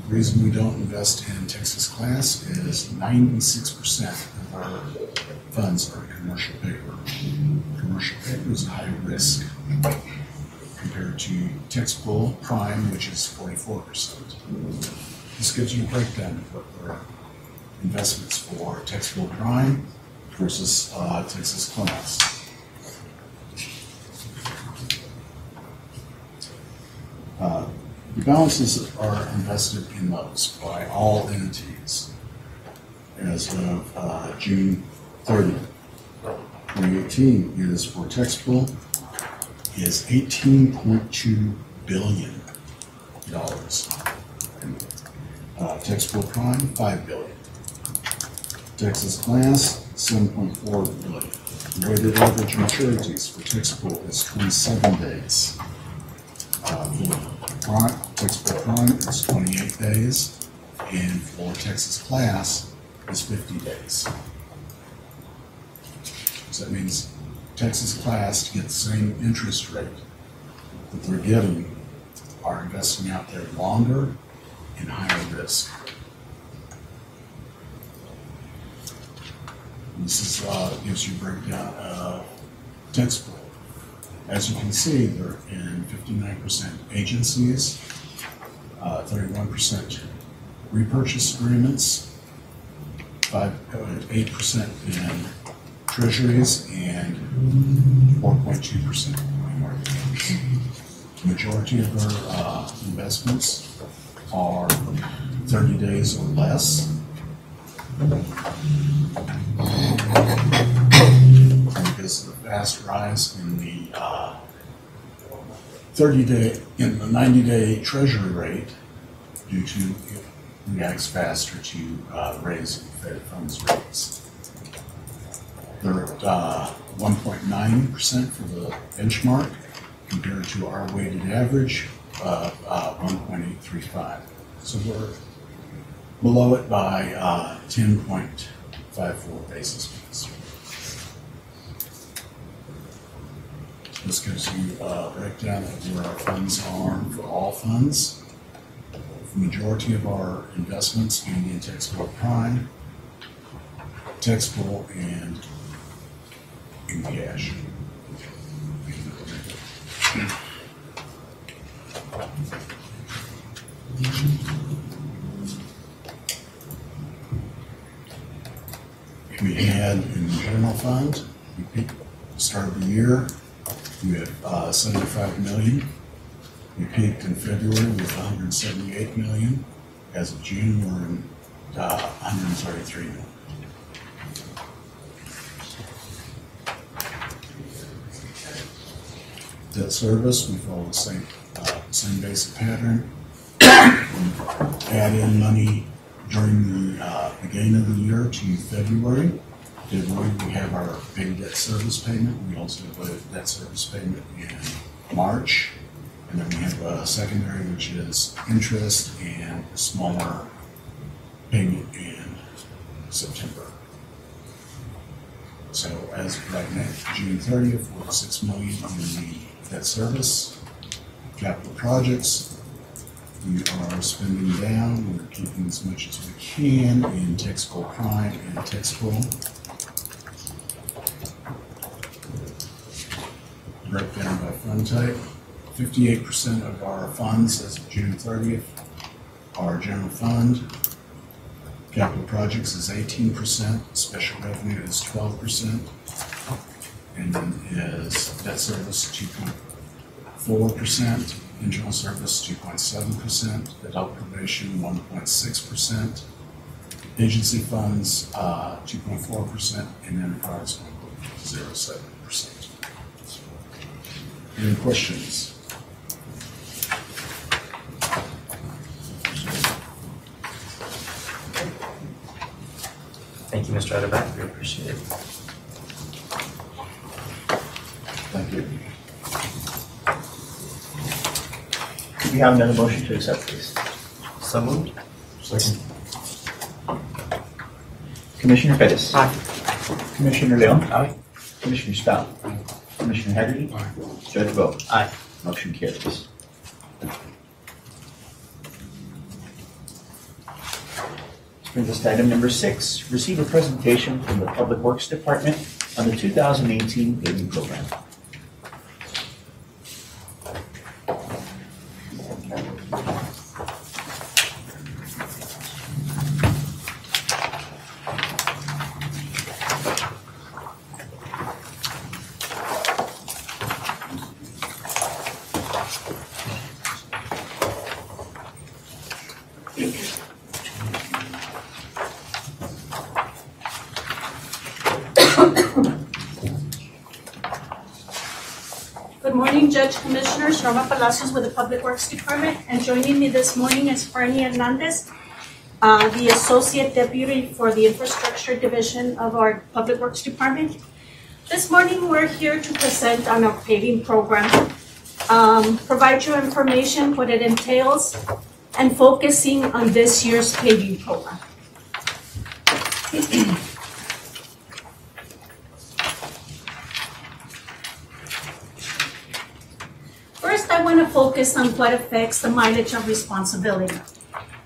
Reason we don't invest in Texas class is 96% of our funds are commercial paper. Commercial paper is high risk compared to taxable prime, which is 44%. This gives you a breakdown of what our investments for taxable prime versus Texas class. The balances are invested in those by all entities as of June 30th. 2018 is for taxable is $18.2 billion. Taxable prime, $5 billion. Texas class, $7.4 billion. The weighted average maturities for taxable is 27 days. Taxable prime is 28 days, and for Texas class is 50 days. So that means Texas class to get the same interest rate that they're getting are investing out there longer and higher risk. This is, gives you a breakdown of textbook. As you can see, they're in 59% agencies, 31% repurchase agreements, 8% in treasuries, and 4.2% money market funds. The majority of their investments are 30 days or less. Because of the fast rise in the 90-day treasury rate, due to it reacts faster to raising Fed funds rates. They're at 1.9% for the benchmark, compared to our weighted average of 1.835. So we're below it by 10.54 basis points. This gives you a breakdown of where our funds are for all funds. The majority of our investments being in taxable prime, taxable, and in cash. We had in the general fund, we peaked at the start of the year, we had 75 million. We peaked in February with 178 million. As of June, we're in 133 million. Debt service, we follow the same basic pattern. We add in money during the beginning of the year to February. February, we have our big debt service payment. We also have a debt service payment in March. And then we have a secondary, which is interest, and a smaller payment in September. So as of right now, June 30th, we're at $6 million in the debt service. Capital projects, we are spending down. We're keeping as much as we can in taxable prime and taxable. Breakdown by fund type. 58% of our funds as of June 30th are general fund. Capital projects is 18%. Special revenue is 12%. And then is debt service 2.4%. Internal service 2.7%. Adult probation 1.6%. Agency funds 2.4%. And enterprise 1.07%. Any questions? Thank you, Mr. Adeback. We appreciate it. Thank you. We have another motion to accept, please. So moved. Second. Commissioner Pettis. Aye. Commissioner Leon. Aye. Commissioner Stout. Aye. Commissioner Haggerty. Aye. Judge Vogt. Aye. Motion carries. Brings us to item number 6, receive a presentation from the Public Works Department on the 2018 paving program. Good morning, Judge Commissioners. Norma Palacios with the Public Works Department, and joining me this morning is Franny Hernandez, the Associate Deputy for the Infrastructure Division of our Public Works Department. This morning, we're here to present on our paving program, provide you information, what it entails, and focusing on this year's paving program. focus on what affects the mileage of responsibility.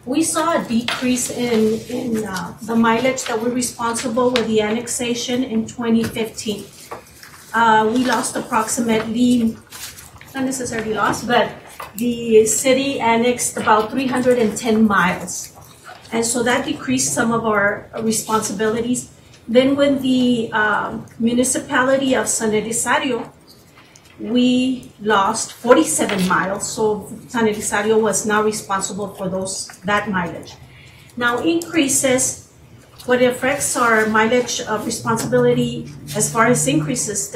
We saw a decrease in the mileage that we're responsible with the annexation in 2015. We lost approximately, not necessarily lost, but the city annexed about 310 miles. And so that decreased some of our responsibilities. Then when the municipality of San Elizario, we lost 47 miles, so San Elizario was now responsible for that mileage. Now increases, what affects our mileage of responsibility as far as increases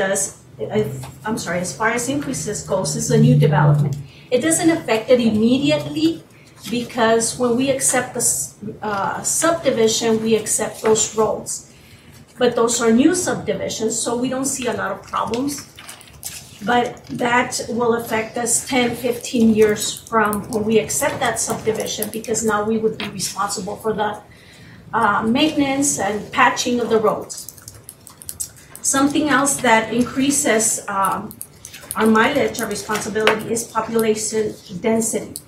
goes is a new development. It doesn't affect it immediately because when we accept the subdivision, we accept those roads. But those are new subdivisions, so we don't see a lot of problems. But that will affect us 10, 15 years from when we accept that subdivision, because now we would be responsible for the maintenance and patching of the roads. Something else that increases our mileage, our responsibility, is population density.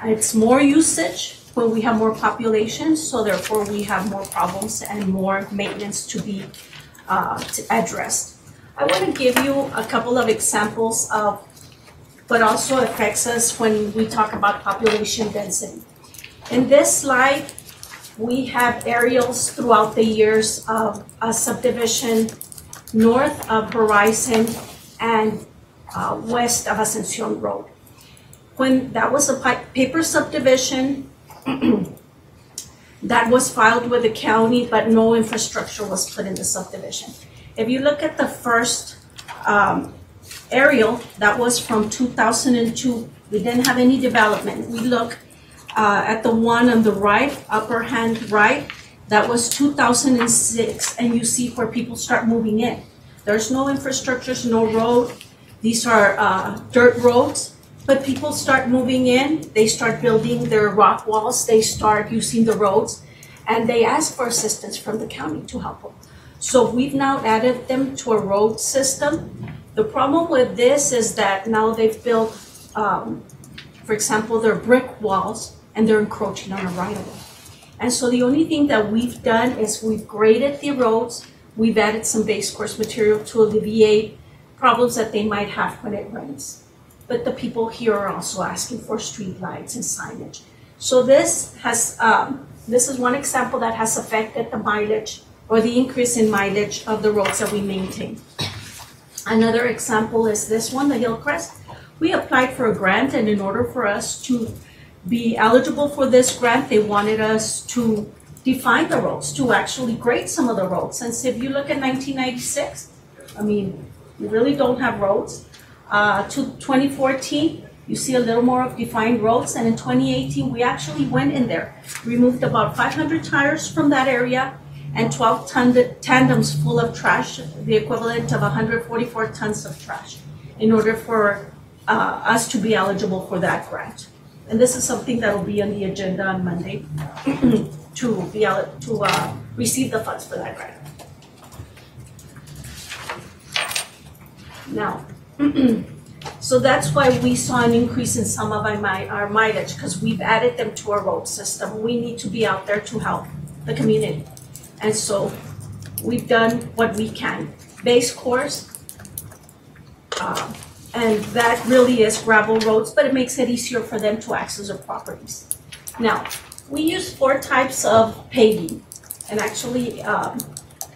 It's more usage when we have more population, so therefore we have more problems and more maintenance to be addressed. I want to give you a couple of examples of what also affects us when we talk about population density. In this slide, we have aerials throughout the years of a subdivision north of Horizon and west of Ascension Road. When that was a paper subdivision, that was filed with the county, but no infrastructure was put in the subdivision. If you look at the first aerial, that was from 2002. We didn't have any development. We look at the one on the right, upper hand right, that was 2006, and you see where people start moving in. There's no infrastructures, no road. These are dirt roads, but people start moving in. They start building their rock walls. They start using the roads, and they ask for assistance from the county to help them. So we've now added them to a road system. The problem with this is that now they've built, for example, their brick walls, and they're encroaching on a right-of-way. And so the only thing that we've done is we've graded the roads. We've added some base course material to alleviate problems that they might have when it rains. But the people here are also asking for street lights and signage. So this is one example that has affected the mileage or the increase in mileage of the roads that we maintain. Another example is this one, the Hillcrest. We applied for a grant, and in order for us to be eligible for this grant, they wanted us to define the roads, to actually grade some of the roads. And so if you look at 1996, I mean, we really don't have roads. To 2014, you see a little more of defined roads, and in 2018, we actually went in there, removed about 500 tires from that area, and 12 tandems full of trash, the equivalent of 144 tons of trash, in order for us to be eligible for that grant. And this is something that will be on the agenda on Monday to be able to receive the funds for that grant. Now, so that's why we saw an increase in some of our mileage, because we've added them to our road system. We need to be out there to help the community. And so we've done what we can. Base course, and that really is gravel roads, but it makes it easier for them to access their properties. Now, we use 4 types of paving, and actually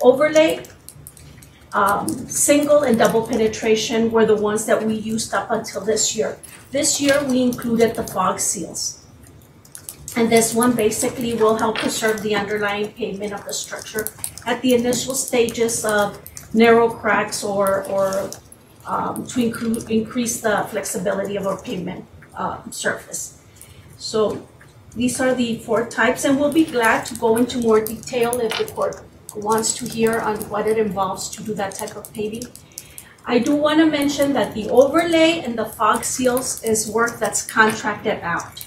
overlay, single and double penetration were the ones that we used up until this year. This year we included the fog seals. And this one basically will help preserve the underlying pavement of the structure at the initial stages of narrow cracks or to increase the flexibility of our pavement surface. So these are the 4 types, and we'll be glad to go into more detail if the court wants to hear on what it involves to do that type of paving. I do want to mention that the overlay and the fog seals is work that's contracted out.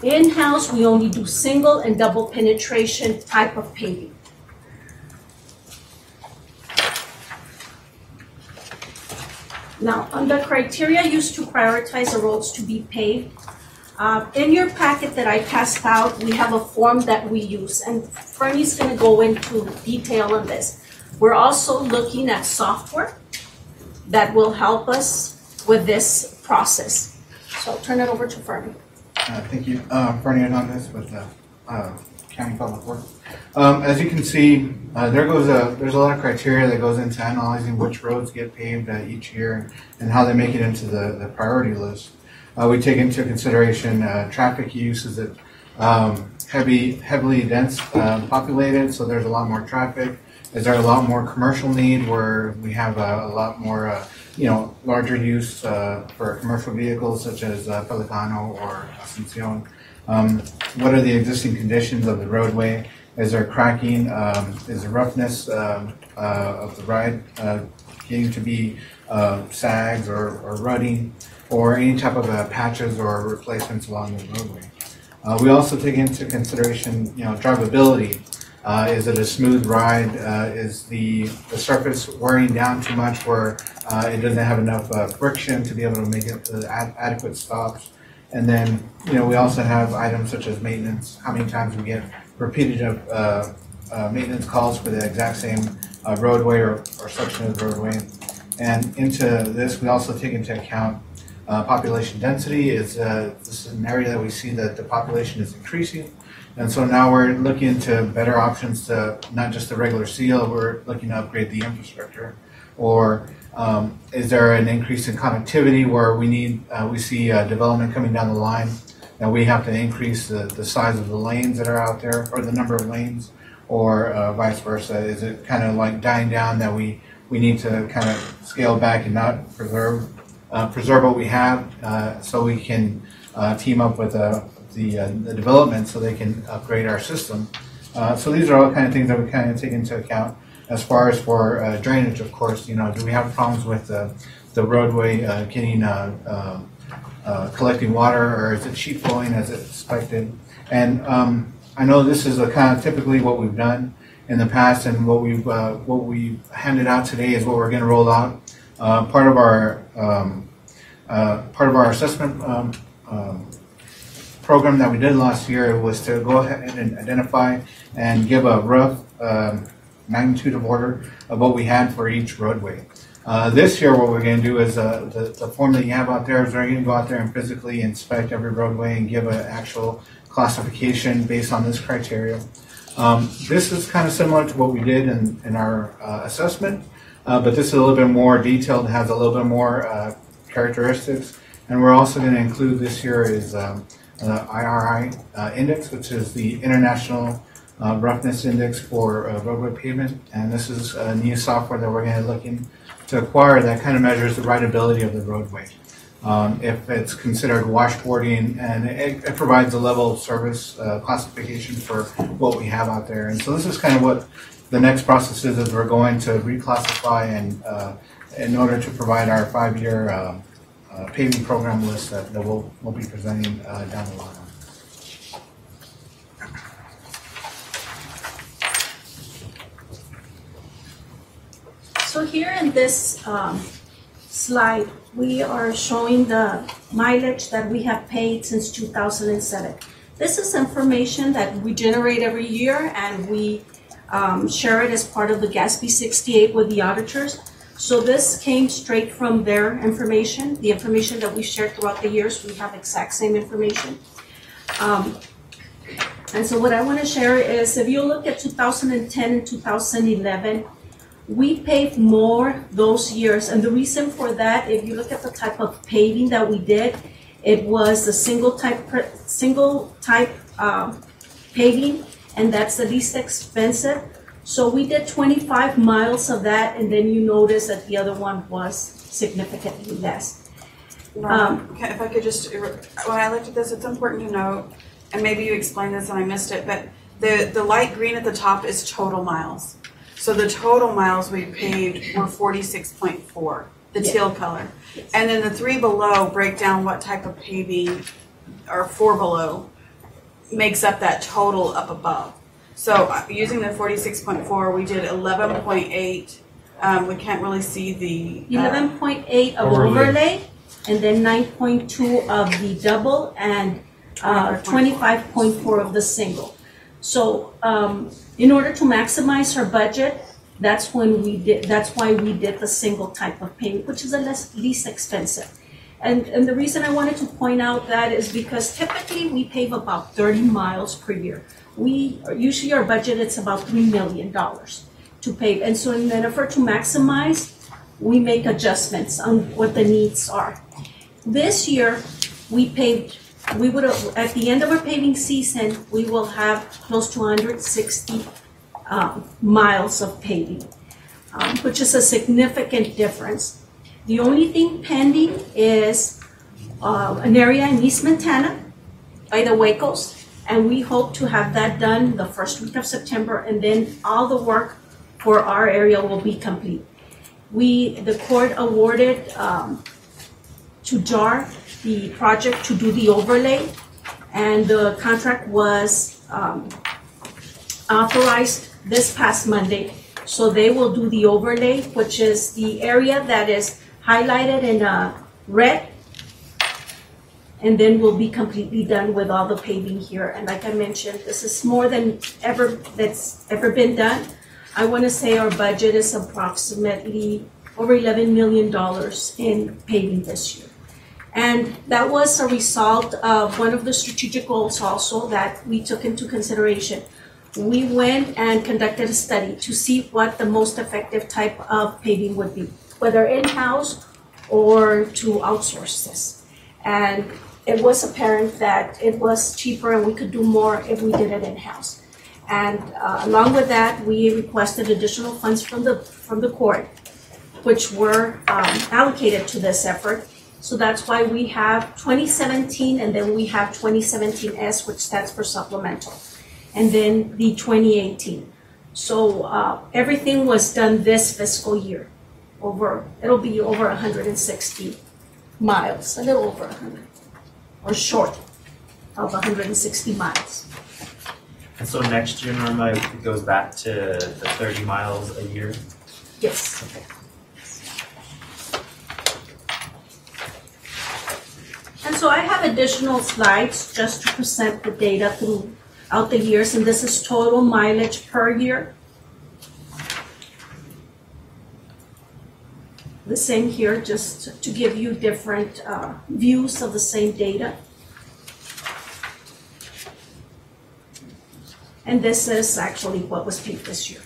In-house, we only do single and double penetration type of paving. Now, on the criteria used to prioritize the roads to be paved, in your packet that I passed out, we have a form that we use, and Fernie's going to go into detail on this. We're also looking at software that will help us with this process. So I'll turn it over to Fernie. Thank you. Fernie Hernandez with the County Public Works. As you can see, there's a lot of criteria that goes into analyzing which roads get paved each year and how they make it into the priority list. We take into consideration traffic use. Is it heavily dense populated, so there's a lot more traffic? Is there a lot more commercial need where we have a lot more larger use for commercial vehicles such as Pelicano or Asuncion? What are the existing conditions of the roadway? Is there cracking? Is the roughness of the ride getting to be sags or rutting, or any type of patches or replacements along the roadway? We also take into consideration, drivability. Is it a smooth ride? Is the surface wearing down too much where it doesn't have enough friction to be able to make it adequate stops? And then, we also have items such as maintenance. How many times we get repeated maintenance calls for the exact same roadway or section of the roadway. And into this, we also take into account population density. This is an area that we see that the population is increasing. And so now we're looking into better options to not just the regular seal, we're looking to upgrade the infrastructure. Or is there an increase in connectivity where we see development coming down the line and we have to increase the size of the lanes that are out there, or the number of lanes, or vice versa? Is it kind of like dying down that we need to kind of scale back and not preserve what we have, so we can team up with the development so they can upgrade our system. So these are all kind of things that we kind of take into account. As far as for drainage, of course, do we have problems with the roadway getting collecting water, or is it sheet flowing as expected? And I know this is kind of typically what we've done in the past, and what we've handed out today is what we're going to roll out. Part of our assessment program that we did last year was to go ahead and identify and give a rough magnitude of order of what we had for each roadway. This year, what we're going to do is the form that you have out there is we're going to go out there and physically inspect every roadway and give an actual classification based on this criteria. This is kind of similar to what we did in our assessment, but this is a little bit more detailed, has a little bit more characteristics. And we're also going to include this year is IRI index, which is the International Roughness Index for roadway pavement. And this is a new software that we're going to look to acquire that kind of measures the rideability of the roadway. If it's considered washboarding, and it provides a level of service classification for what we have out there. And so this is kind of what the next process is we're going to reclassify and in order to provide our 5-year paving program list that we'll be presenting down the line. So here in this slide, we are showing the mileage that we have paid since 2007. This is information that we generate every year, and we share it as part of the GASB 68 with the auditors. So this came straight from their information, the information that we shared throughout the years. We have exact same information. And so what I want to share is, if you look at 2010 and 2011, we paved more those years. And the reason for that, if you look at the type of paving that we did, it was a single type paving, and that's the least expensive. So we did 25 miles of that, and then you notice that the other one was significantly less. If I could just, when I looked at this, it's important to note, and maybe you explained this and I missed it, but the light green at the top is total miles. So the total miles we paved were 46.4, the teal color. And then the 3 below break down what type of paving, or 4 below, makes up that total up above. So using the 46.4, we did 11.8 We can't really see the. 11.8 of overlay, and then 9.2 of the double, and 25.4 of the single. So in order to maximize our budget, that's why we did the single type of payment, which is the least expensive. And the reason I wanted to point out that is because typically we pave about 30 miles per year. Usually our budget is about $3 million to pave. And so in an effort to maximize, we make adjustments on what the needs are. This year, at the end of our paving season, we will have close to 160 miles of paving, which is a significant difference. The only thing pending is an area in East Montana by the Wacos, and we hope to have that done the first week of September, and then all the work for our area will be complete. The court awarded to JAR the project to do the overlay, and the contract was authorized this past Monday. So they will do the overlay, which is the area that is highlighted in red, and then we'll be completely done with all the paving here. And like I mentioned, this is more than that's ever been done. I want to say our budget is approximately over $11 million in paving this year. And that was a result of one of the strategic goals also that we took into consideration. We went and conducted a study to see what the most effective type of paving would be, whether in-house or to outsource this. And it was apparent that it was cheaper and we could do more if we did it in-house. And along with that, we requested additional funds from the court, which were allocated to this effort. So that's why we have 2017, and then we have 2017S, which stands for supplemental, and then the 2018. So everything was done this fiscal year. It'll be over 160 miles, a little over 100, or short of 160 miles. And so next year, Norma, it goes back to the 30 miles a year? Yes. Okay. And so I have additional slides just to present the data throughout the years, and this is total mileage per year. The same here, just to give you different views of the same data. And this is actually what was paid this year,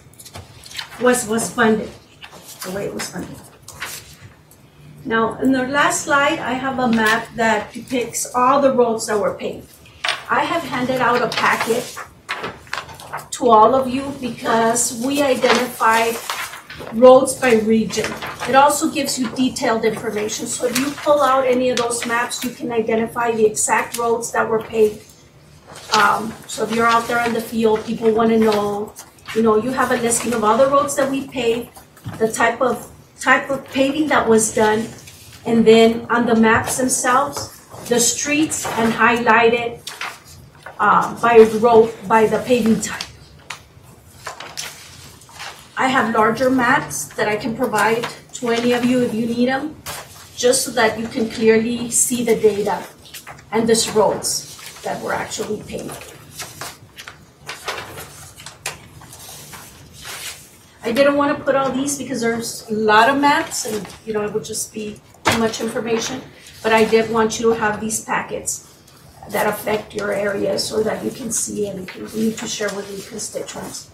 was funded, the way it was funded. Now, in the last slide, I have a map that depicts all the roads that were paved. I have handed out a packet to all of you because we identified roads by region. It also gives you detailed information. So if you pull out any of those maps, you can identify the exact roads that were paved. So if you're out there in the field, people want to know, you have a listing of all the roads that we paved, the type of paving that was done, and then on the maps themselves, the streets, and highlighted by road, by the paving type. I have larger maps that I can provide to any of you if you need them, just so that you can clearly see the data and the roads that were actually paved. I didn't want to put all these because there's a lot of maps and it would just be too much information, but I did want you to have these packets that affect your area so that you can see and you need to share with your constituents.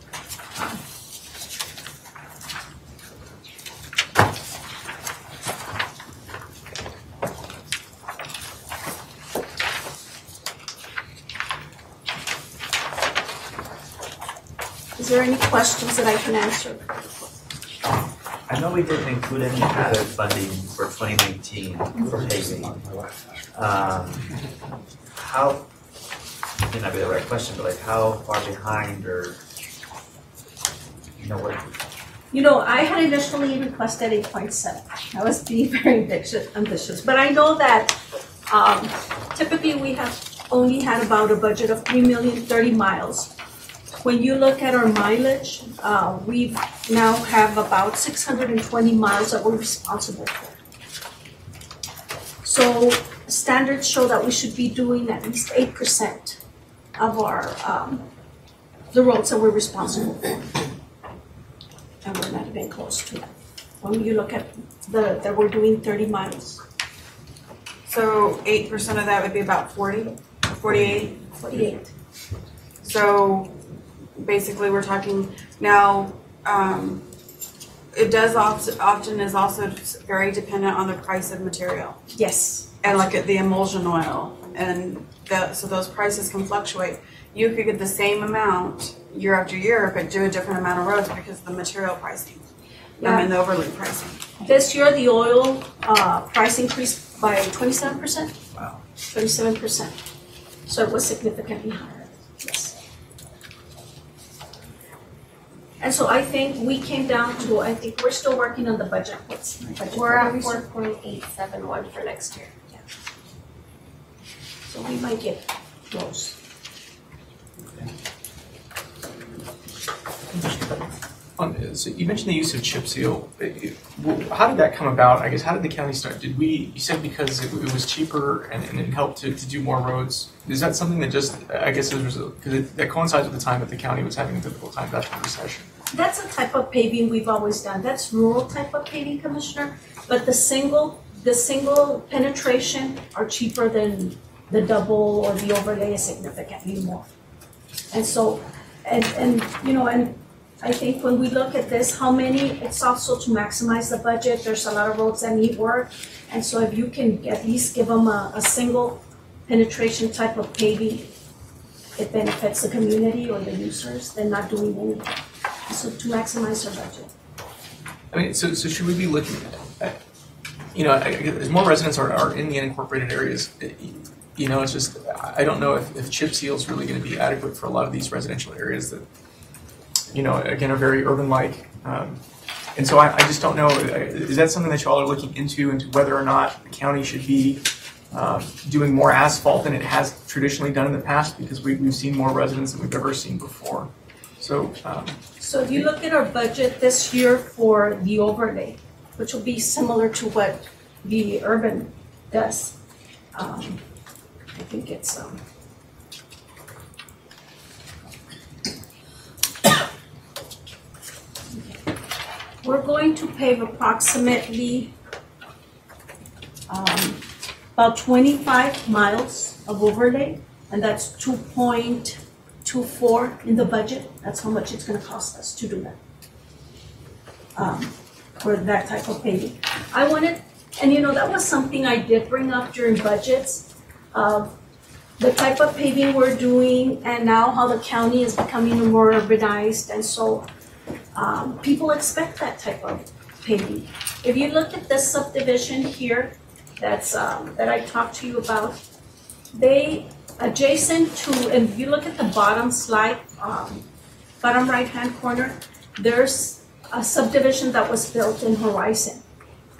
Is there any questions that I can answer? I know we didn't include any added funding for 2019 for paving. How, it may not be the right question, but how far behind or, what? I had initially requested 8.7. I was being very ambitious, but I know that typically we have only had about a budget of 3,030,000 miles. When you look at our mileage, we now have about 620 miles that we're responsible for. So standards show that we should be doing at least 8% of our the roads that we're responsible for, and we're not even close to that. When you look at that we're doing 30 miles. So 8% of that would be about 40, 48? 48. So basically we're talking now, it does often is also very dependent on the price of material. Yes. And like the emulsion oil, and so those prices can fluctuate. You could get the same amount year after year, but do a different amount of roads because of the material pricing. And the overload pricing. This year, the oil price increased by 27%. Wow. 27%. So it was significantly higher. Yes. And so I think we came down to, I think we're still working on the budget. We're at 4.871 for next year. Yeah. So we might get close. So you mentioned the use of chip seal. How did that come about? I guess, how did the county start? You said because it was cheaper and it helped to do more roads. Is that something that just, I guess, because that coincides with the time that the county was having a difficult time after the recession? That's a type of paving we've always done. That's rural type of paving, Commissioner. But the single penetration are cheaper than the double, or the overlay is significantly more. And so, and I think when we look at this, it's also to maximize the budget. There's a lot of roads that need work. And so if you can at least give them a single penetration type of paving, it benefits the community or the users than not doing anything. So to maximize our budget. I mean, so should we be looking at, as more residents are in the unincorporated areas, it's just, I don't know if chip seal is really going to be adequate for a lot of these residential areas that, again, are very urban-like. And so I just don't know, is that something that y'all are looking into whether or not the county should be doing more asphalt than it has traditionally done in the past, because we've seen more residents than we've ever seen before. So if you look at our budget this year for the overlay, which will be similar to what the urban does, I think it's we're going to pave approximately about 25 miles of overlay, and that's 2.24 in the budget. That's how much it's going to cost us to do that for that type of paving. I wanted, and that was something I did bring up during budgets of the type of paving we're doing, and now how the county is becoming more urbanized, and so people expect that type of paving. If you look at this subdivision here, that's that I talked to you about, they adjacent to, and if you look at the bottom slide, bottom right-hand corner, there's a subdivision that was built in Horizon.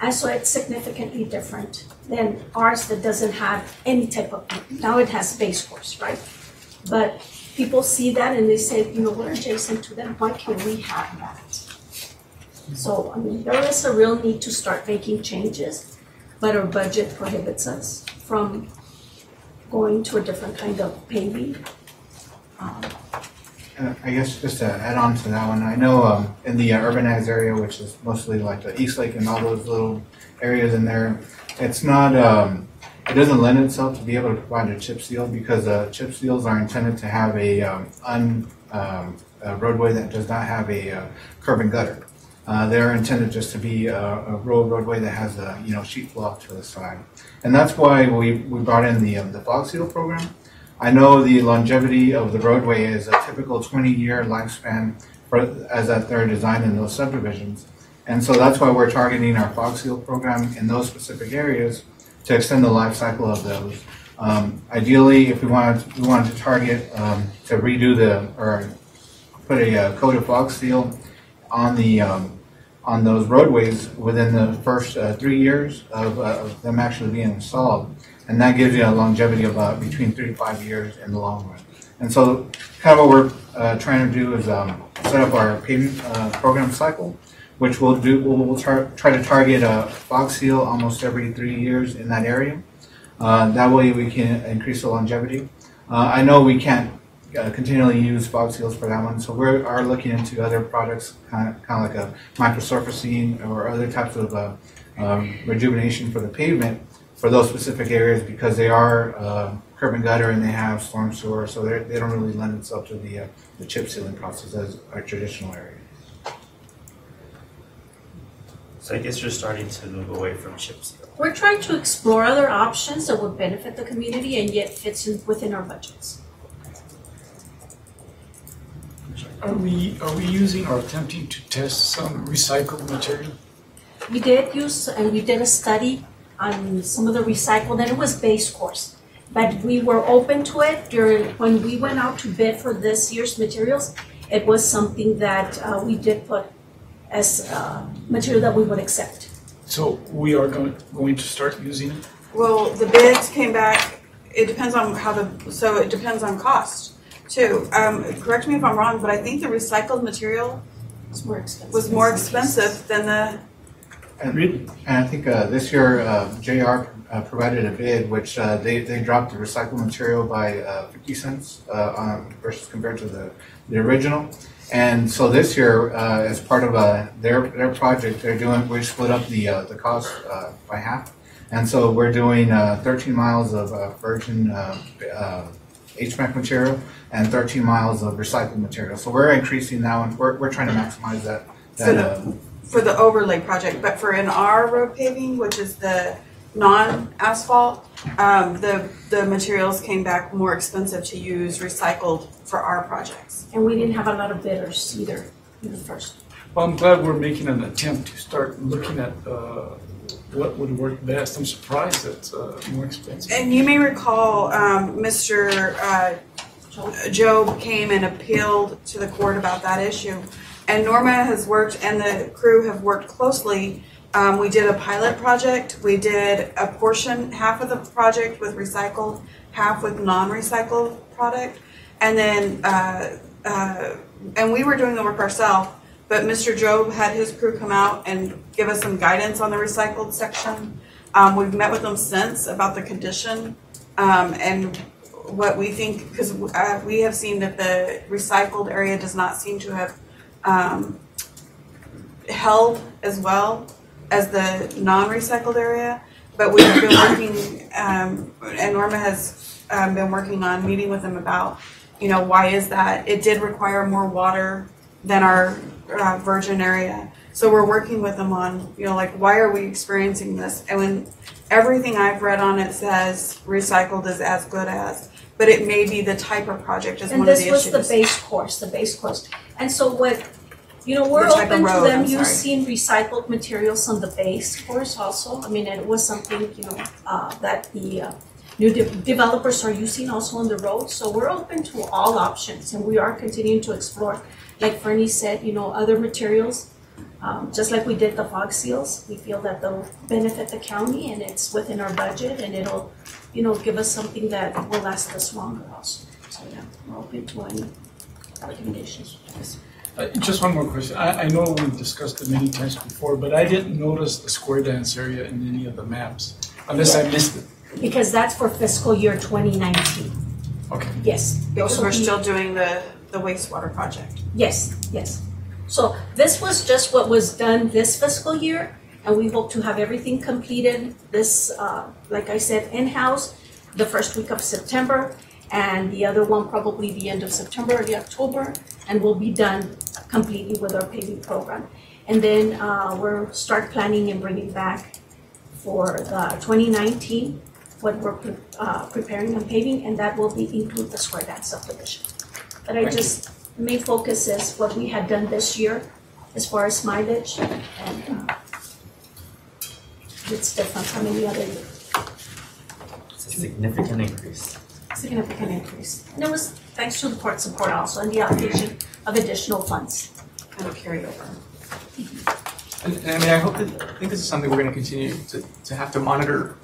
And so it's significantly different than ours that doesn't have any type of paving. Now it has base course, right? But people see that and they say, we're adjacent to them, why can't we have that? So, there is a real need to start making changes, but our budget prohibits us from going to a different kind of paving. I guess just to add on to that one, I know in the urbanized area, which is mostly like the East Lake and all those little areas in there, it's not, it doesn't lend itself to be able to provide a chip seal, because chip seals are intended to have a roadway that does not have a curb and gutter. They're intended just to be a roadway that has a sheet flow off to the side, and that's why we brought in the fog seal program. I know the longevity of the roadway is a typical 20-year lifespan as that they're designed in those subdivisions, and so that's why we're targeting our fog seal program in those specific areas to extend the life cycle of those. Ideally, if we wanted to target to redo or put a coat of fog seal on the on those roadways within the first 3 years of them actually being installed, and that gives you a longevity of between 3 to 5 years in the long run. And so kind of what we're trying to do is set up our paving program cycle, which we'll try to target a fog seal almost every 3 years in that area. That way we can increase the longevity. I know we can't continually use fog seals for that one, so we are looking into other products, kind of like a microsurfacing or other types of rejuvenation for the pavement for those specific areas, because they are curb and gutter and they have storm sewer, so they don't really lend itself to the chip sealing process as our traditional areas. So I guess you're starting to move away from chip seal. We're trying to explore other options that would benefit the community and yet fits within our budgets. Are we using or attempting to test some recycled material? We did use, and we did a study on some of the recycled, and it was base course. But we were open to it when we went out to bid for this year's materials. It was something that we did put as material that we would accept. So we are going to start using it? Well, the bids came back, it depends on so it depends on cost too. Correct me if I'm wrong, but I think the recycled material was more expensive than the. And I think this year JR provided a bid which they dropped the recycled material by 50 cents versus compared to the original. And so this year, as part of their project, we split up the cost by half. And so we're doing 13 miles of virgin HVAC material and 13 miles of recycled material. So we're increasing that one. We're trying to maximize that. For the overlay project, but for in our road paving, which is the non-asphalt, the materials came back more expensive to use recycled for our projects. And we didn't have a lot of bidders either in the first. Well, I'm glad we're making an attempt to start looking at what would work best. I'm surprised it's more expensive. And you may recall Mr. Job came and appealed to the court about that issue. And Norma has worked, and the crew have worked closely. We did a pilot project. We did a portion, half of the project with recycled, half with non-recycled product. And then, and we were doing the work ourselves, but Mr. Job had his crew come out and give us some guidance on the recycled section. We've met with them since about the condition and what we think, because we have seen that the recycled area does not seem to have held as well as the non-recycled area, but we've been working, and Norma has been working on meeting with them about, why is that? It did require more water than our virgin area. So we're working with them on, why are we experiencing this? And when everything I've read on it says recycled is as good as, but it may be the type of project is one of the issues. And this was the base course. And so what, we're open to them using recycled materials on the base course also. I mean, it was something, that the new developers are using also on the road. So we're open to all options, and we are continuing to explore. Like Fernie said, other materials, just like we did the fog seals, we feel that they'll benefit the county, and it's within our budget, and it'll, give us something that will last us longer also. So yeah, we're open to any recommendations. Just one more question. I know we've discussed it many times before, but I didn't notice the square dance area in any of the maps, unless I missed it. Because that's for fiscal year 2019. Okay. Yes. So we're still doing the wastewater project. Yes, yes. So this was just what was done this fiscal year, and we hope to have everything completed this, like I said, in-house the first week of September, and the other one probably the end of September, early October, and we'll be done completely with our paving program. And then we'll start planning and bringing back for 2019 what we're preparing on paving, and that will include the square dance subdivision. But main focus is what we had done this year as far as mileage, and it's different from any other year. It's a significant increase. Significant increase. And it was thanks to the court support also and the allocation of additional funds. And a carryover. And I think this is something we're going to continue to have to monitor.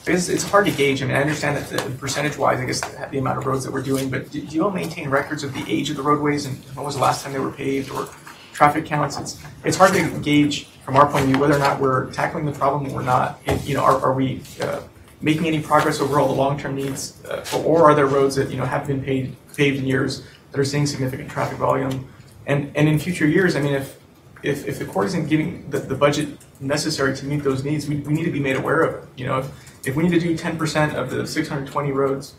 because it's hard to gauge. I mean, I understand that the percentage-wise, I guess, the amount of roads that we're doing, but do you all maintain records of the age of the roadways and when was the last time they were paved, or traffic counts? It's hard to gauge from our point of view whether or not we're tackling the problem or we're not. Are we making any progress over all the long-term needs, or are there roads that have been paved in years that are seeing significant traffic volume? And in future years, I mean, if the court isn't giving the budget necessary to meet those needs, we need to be made aware of it. If we need to do 10% of the 620 roads,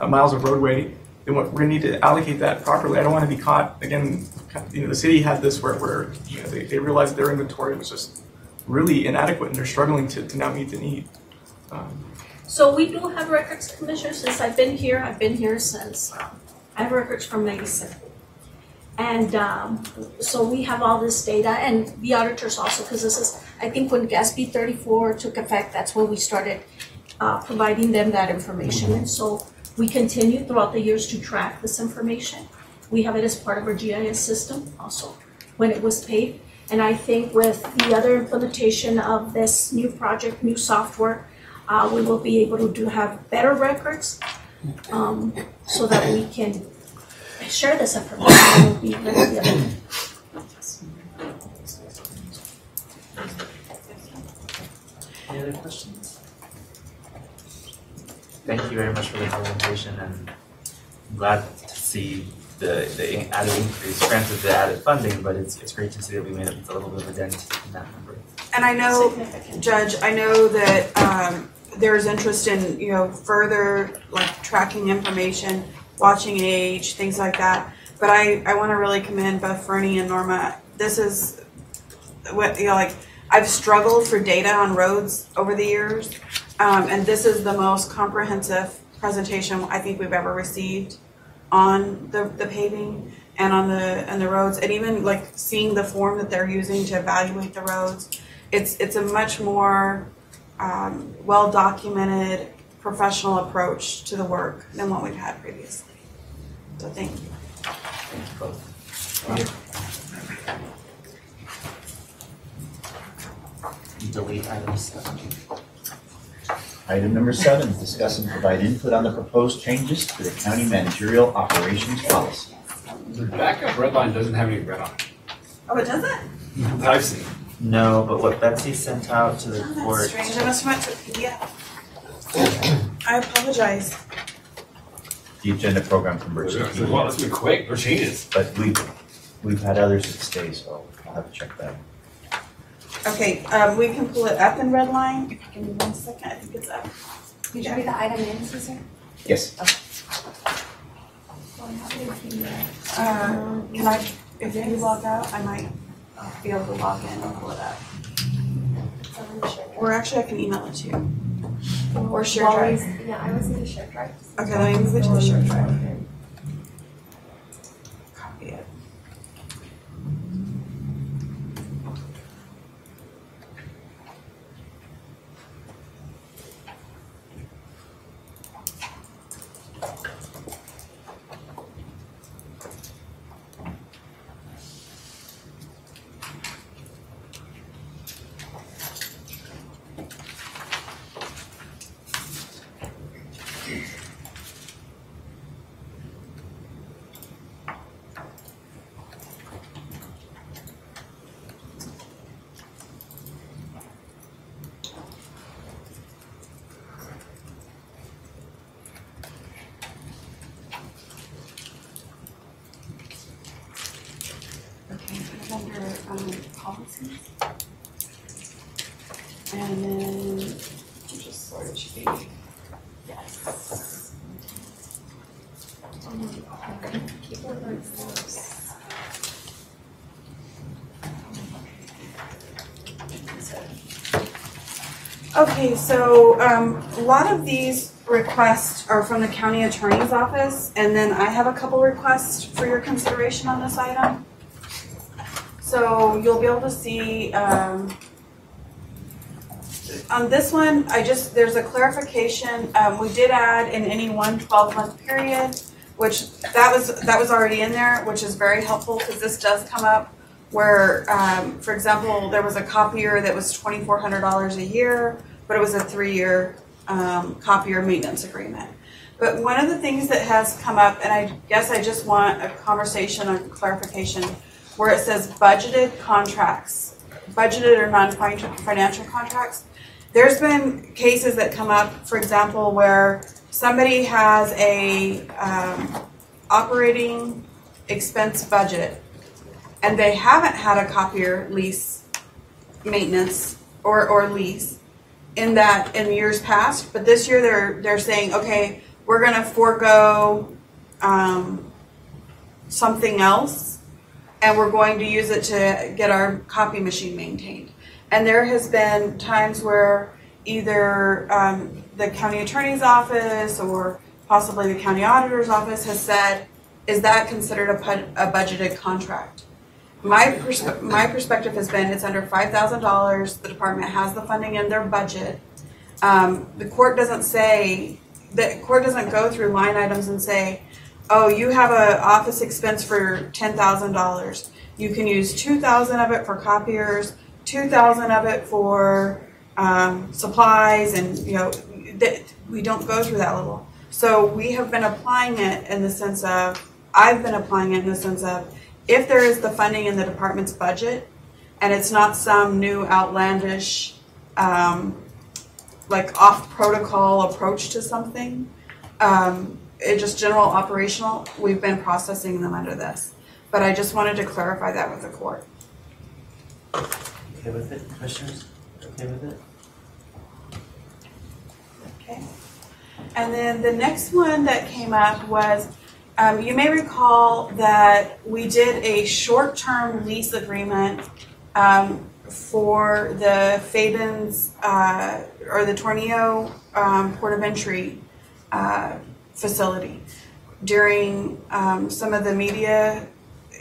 miles of roadway, then we're going to need to allocate that properly. I don't want to be caught, again, the city had this where they realized their inventory was just really inadequate and they're struggling to now meet the need. So we do have records, Commissioner, since I've been here since, I have records from '97. And so we have all this data, and the auditors also, because this is, I think when GASB 34 took effect, that's when we started providing them that information. And so we continue throughout the years to track this information. We have it as part of our GIS system also when it was paid. And I think with the other implementation of this new project, new software, we will be able to have better records so that we can share this information. Will be really good. Any other questions? Thank you very much for the presentation, and I'm glad to see the added increase. Granted, the added funding, but it's great to see that we made a little bit of a dent in that number. And I know, Judge, I know that there's interest in further tracking information, watching age, things like that. But I want to really commend both Fernie and Norma. This is what I've struggled for data on roads over the years, and this is the most comprehensive presentation I think we've ever received on the paving and on the roads, and even seeing the form that they're using to evaluate the roads. It's a much more well documented, professional approach to the work than what we've had previously. So thank you. Thank you both. Delete item 7. Item number 7, discuss and provide input on the proposed changes to the county managerial operations policy. The backup red line doesn't have any red on it. Oh, it doesn't? I've seen. No, but what Betsy sent out to the court. That's strange. I must have went to PDF. I apologize. The agenda program converts. Well, let's be quick. Or changes. But we've had others that stay, so I'll have to check that. Okay, we can pull it up in red line. If you give me 1 second, I think it's up. Did you read the item in, Cesar? Yes. Can I, if you log out, I might be able to log in and pull it up. Or actually, I can email it to you. Or share drive. Yeah, I was in the share drive. Okay, let me move it to the share drive. Copy it. Under policies. And then just sort of should be, yes. Okay, so a lot of these requests are from the county attorney's office, and then I have a couple requests for your consideration on this item. So you'll be able to see on this one, there's a clarification. We did add in any one 12-month period, which that was already in there, which is very helpful because this does come up where, for example, there was a copier that was $2,400 a year, but it was a 3-year copier maintenance agreement. But one of the things that has come up, and I guess I just want a conversation or clarification, where it says budgeted contracts, budgeted or non-financial contracts. There's been cases that come up, for example, where somebody has a operating expense budget and they haven't had a copier lease maintenance or lease in years past, but this year they're saying, okay, we're going to forego something else, and we're going to use it to get our copy machine maintained. And there has been times where either the county attorney's office or possibly the county auditor's office has said, is that considered a budgeted contract? My perspective has been it's under $5,000. The department has the funding in their budget. The court doesn't go through line items and say, oh, you have an office expense for $10,000. You can use $2,000 of it for copiers, $2,000 of it for supplies, and we don't go through that level. So we have been applying it in the sense of, I've been applying it in the sense of, if there is the funding in the department's budget, and it's not some new outlandish, like off-protocol approach to something, it's just general operational, we've been processing them under this. But I just wanted to clarify that with the court. Okay with it, commissioners? Okay with it? Okay. And then the next one that came up was, you may recall that we did a short-term lease agreement for the Fabens or the Tornillo Port of Entry facility during some of the media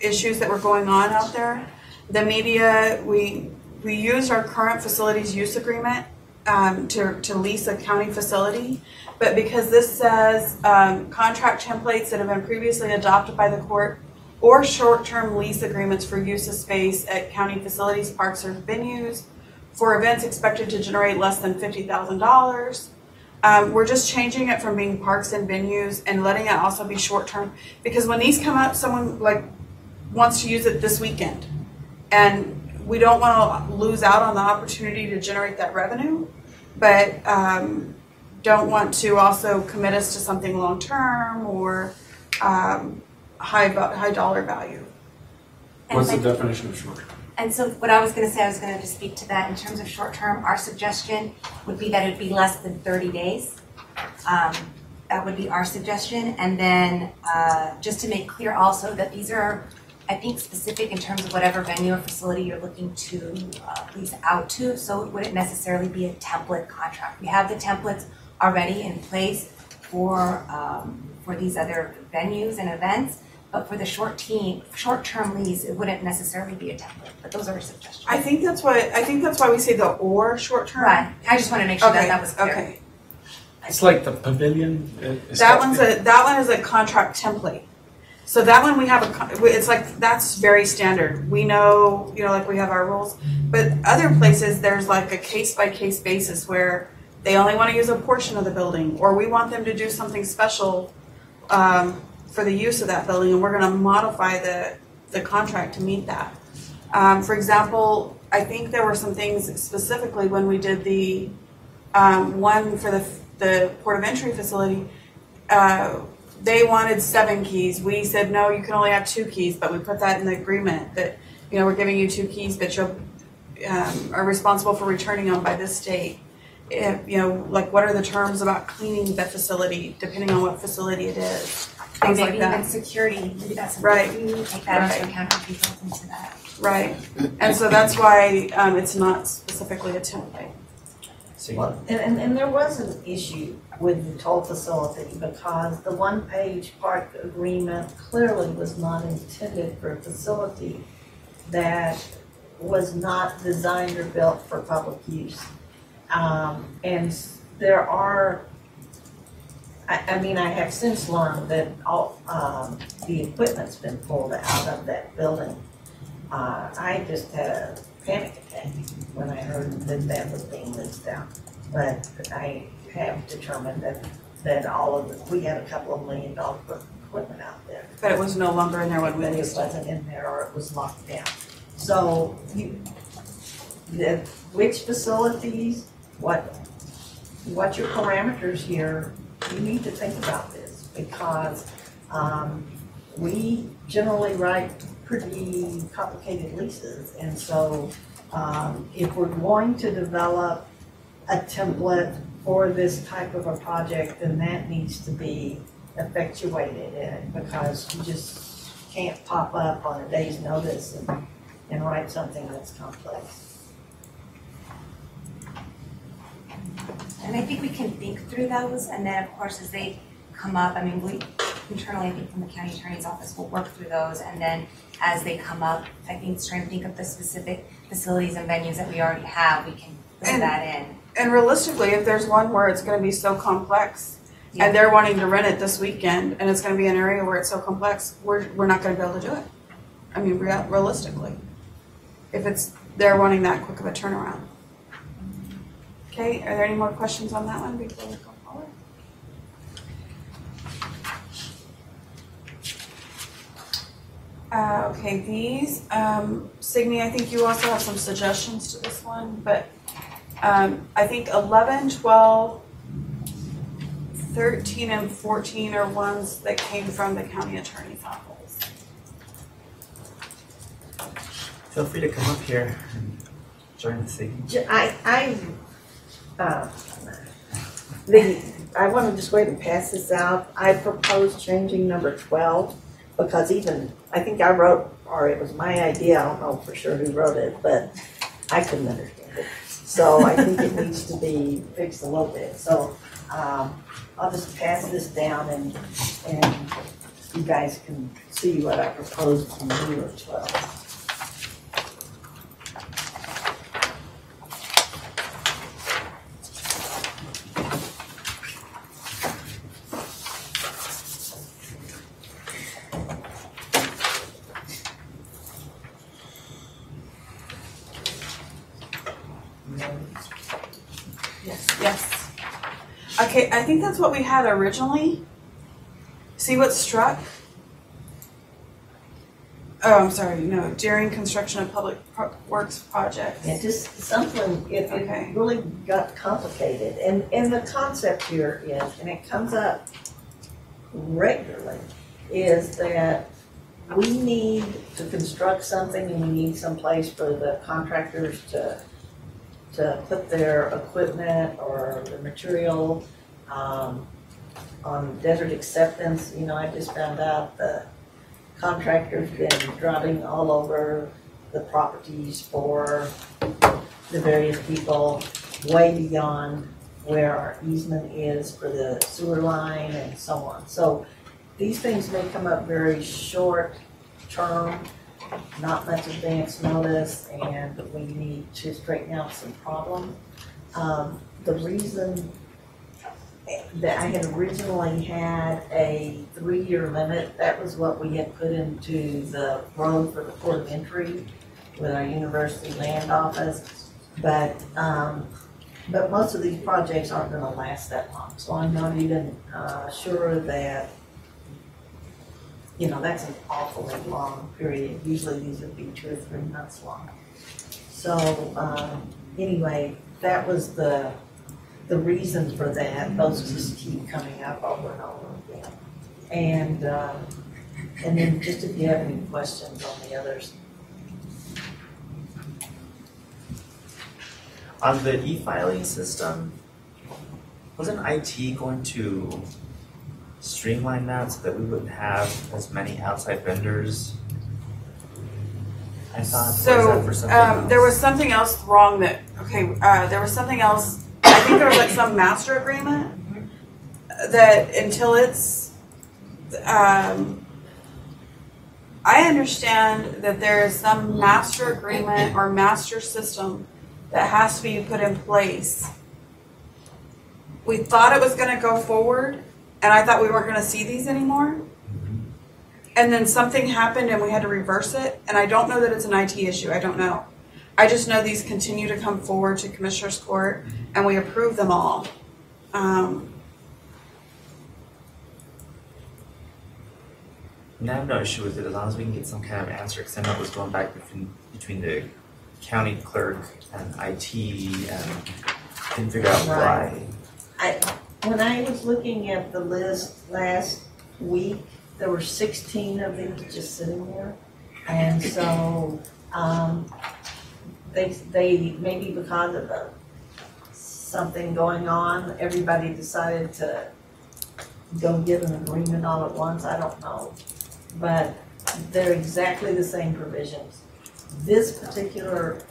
issues that were going on out there. The media, we used our current facilities use agreement to lease a county facility, but because this says contract templates that have been previously adopted by the court or short-term lease agreements for use of space at county facilities, parks, or venues for events expected to generate less than $50,000. We're just changing it from being parks and venues and letting it also be short-term, because when these come up, someone wants to use it this weekend, and we don't want to lose out on the opportunity to generate that revenue, but don't want to also commit us to something long-term or high dollar value. What's the definition of short-term? And so what I was going to say, I was going to just speak to that in terms of short-term. Our suggestion would be that it would be less than 30 days. That would be our suggestion. And then just to make clear also that these are, I think, specific in terms of whatever venue or facility you're looking to lease out to. So it wouldn't necessarily be a template contract. We have the templates already in place for these other venues and events. But for the short-term lease, it wouldn't necessarily be a template. But those are suggestions. I think that's why we say the or short-term. Right. I just want to make sure okay. that was clear. Okay. It's like the pavilion. That one is a contract template. So that one we have it's like, that's very standard. We know, like we have our rules. But other places there's like a case-by-case basis where they only want to use a portion of the building, or we want them to do something special for the use of that building, and we're going to modify the contract to meet that. For example, I think there were some things specifically when we did the one for the Port of Entry facility, they wanted 7 keys. We said, no, you can only have 2 keys, but we put that in the agreement that, we're giving you 2 keys, but you are responsible for returning them by this date. What are the terms about cleaning the facility, depending on what facility it is. Things Maybe like that. even security, maybe that's something Right. we need to take that into Right. account and be built into that. Right. And so that's why it's not specifically a template. Well, and there was an issue with the toll facility because the one-page park agreement clearly was not intended for a facility that was not designed or built for public use. And there are, I have since learned that all the equipment's been pulled out of that building. I just had a panic attack when I heard that was being leased out. But I have determined that all of we had a couple of $1 million worth of equipment out there. But it was no longer in there when we But it leased it. wasn't in there or it was locked down. So which facilities, what's your parameters here? You need to think about this because we generally write pretty complicated leases. And so if we're going to develop a template for this type of a project, then that needs to be effectuated in it because you just can't pop up on a day's notice and write something that's complex. And I think we can think through those, and then of course as they come up, I mean, we internally, I think from the county attorney's office, we'll work through those, and then as they come up, I think trying to think of the specific facilities and venues that we already have, we can bring that in. And realistically, if there's one where it's going to be so complex, Yeah. and they're wanting to rent it this weekend, and it's going to be an area where it's so complex, we're not going to be able to do it. I mean, realistically, if they're wanting that quick of a turnaround. Okay, are there any more questions on that one before we go forward? Okay, these, Signy, I think you also have some suggestions to this one, but I think 11, 12, 13, and 14 are ones that came from the county attorney's office. Feel free to come up here and join the thing. I want to just go ahead and pass this out. I propose changing number 12 because I think I wrote, or it was my idea, I don't know for sure who wrote it, but I couldn't understand it. So I think it needs to be fixed a little bit. So I'll just pass this down and you guys can see what I proposed in number 12. Yes. Okay, I think that's what we had originally. See what struck? Oh, I'm sorry, no, during construction of public works projects. Yeah, just something, it really got complicated. And the concept here is, and it comes up regularly, is that we need to construct something and we need some place for the contractors to put their equipment or the material on desert acceptance. You know, I just found out the contractor's been driving all over the properties for the various people, way beyond where our easement is for the sewer line and so on. So these things may come up very short term, not much advance notice, and we need to straighten out some problems. The reason that I had originally had a 3-year limit, that was what we had put into the road for the port of entry with our university land office. But most of these projects aren't going to last that long, so I'm not even sure that, you know, that's an awfully long period. Usually these would be 2 or 3 months long. So anyway, that was the reason for that. Those just keep coming up over and over again. And then just if you have any questions on the others. On the e-filing system, wasn't IT going to streamline that so that we wouldn't have as many outside vendors? I thought there was something else wrong that, there was something else, I think there was like some master agreement that until it's, I understand that there is some master agreement or master system that has to be put in place. We thought it was going to go forward, and I thought we weren't going to see these anymore. And then something happened and we had to reverse it. And I don't know that it's an IT issue. I don't know. I just know these continue to come forward to Commissioner's Court and we approve them all. And I have no issue with it as long as we can get some kind of answer, because I know it was going back between the county clerk and IT and couldn't figure out why. When I was looking at the list last week, there were 16 of these just sitting there. And so they maybe because of something going on, everybody decided to go get an agreement all at once. I don't know. But they're exactly the same provisions. This particular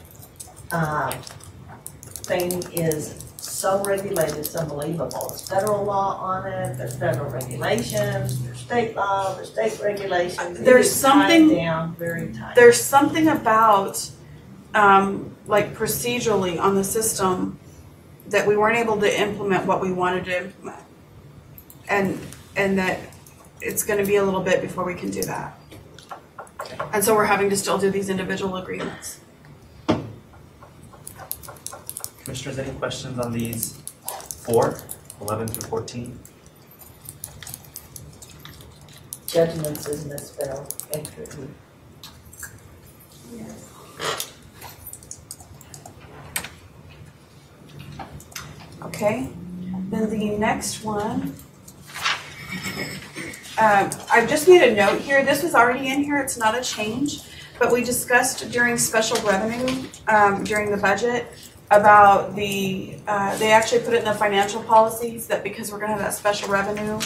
thing is so regulated, it's unbelievable. There's federal law on it, there's federal regulations, there's state law, there's state regulations. There's something down very tight. There's something about like procedurally on the system that we weren't able to implement what we wanted to implement, and that it's going to be a little bit before we can do that. And so we're having to still do these individual agreements. Commissioners, any questions on these 4, 11 through 14? Judgments is misspelled. Yes. Okay, then the next one. I just made a note here. This was already in here. It's not a change, but we discussed during special revenue during the budget about the. They actually put it in the financial policies that because we're going to have that special revenue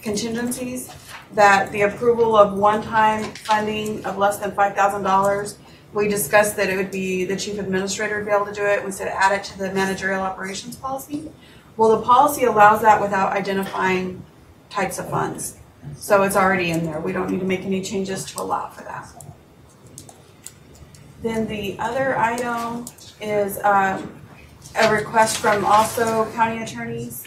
contingencies, that the approval of one-time funding of less than $5,000. We discussed that it would be the chief administrator would be able to do it. We said add it to the managerial operations policy. Well, the policy allows that without identifying types of funds. So it's already in there. We don't need to make any changes to allow for that. Then the other item is a request from also county attorneys.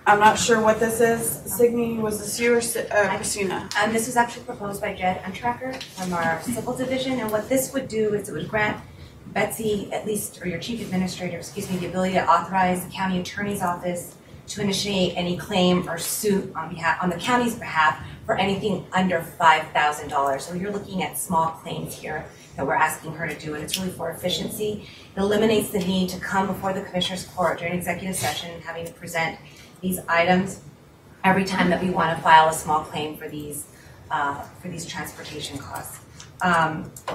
I'm not sure what this is. Signe, was this you or Christina? This was actually proposed by Jed Untracker from our civil division, and what this would do is it would grant Betsy, at least, or your chief administrator, excuse me, the ability to authorize the county attorney's office to initiate any claim or suit on the county's behalf for anything under $5,000. So you're looking at small claims here that we're asking her to do, and it's really for efficiency. It eliminates the need to come before the Commissioner's Court during executive session having to present these items every time that we want to file a small claim for these transportation costs.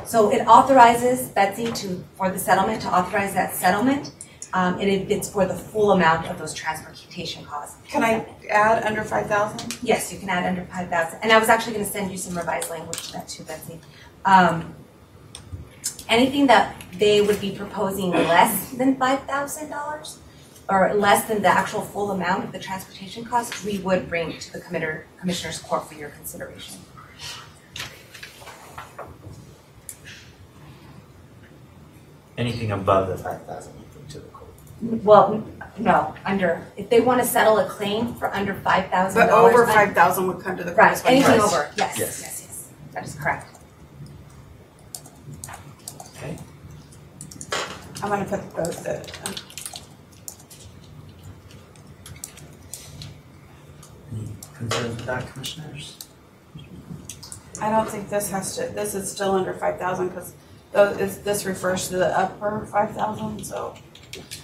So it authorizes Betsy for the settlement to authorize that settlement. It's for the full amount of those transportation costs. Can I add under 5,000? Yes, you can add under 5,000. And I was actually going to send you some revised language to that too, Betsy. Anything that they would be proposing less than $5,000 or less than the actual full amount of the transportation costs, we would bring to the Commissioner's Court for your consideration. Anything above the 5,000 you bring to the court? Well, no, if they want to settle a claim for under $5,000. But over 5,000 would come to the court. Right, anything over, yes. Yes. That is correct. Okay. I'm going to put both that. Any concerns with that, Commissioners? I don't think this is still under 5,000 because this refers to the upper 5,000, so.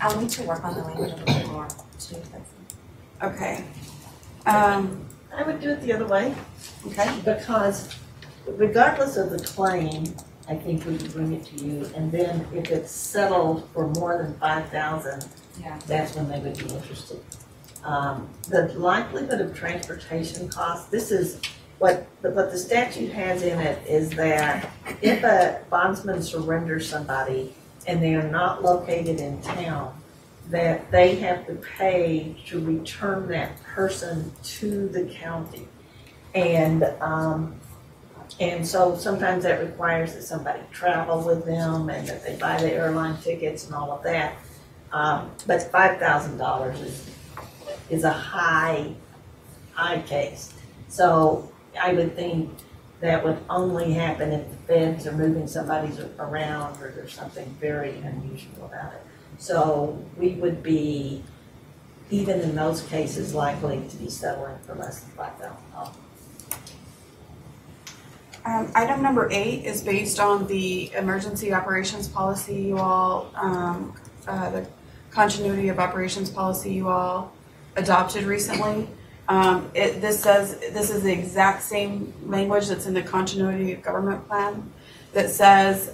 I'll need to work on the language a little bit more too. Okay. I would do it the other way. Okay. Because regardless of the claim, I think we would bring it to you, and then if it's settled for more than 5,000, that's when they would be interested. The likelihood of transportation costs, this is what the statute has in it is that if a bondsman surrenders somebody and they are not located in town, that they have to pay to return that person to the county. And so sometimes that requires that somebody travel with them and that they buy the airline tickets and all of that. But $5,000 is a high case. So I would think that would only happen if the feds are moving somebody around or there's something very unusual about it. So we would be even in those cases, likely to be settling for less than $5,000. Item number 8 is based on the emergency operations policy you all, the continuity of operations policy you all adopted recently. This is the exact same language that's in the continuity of government plan that says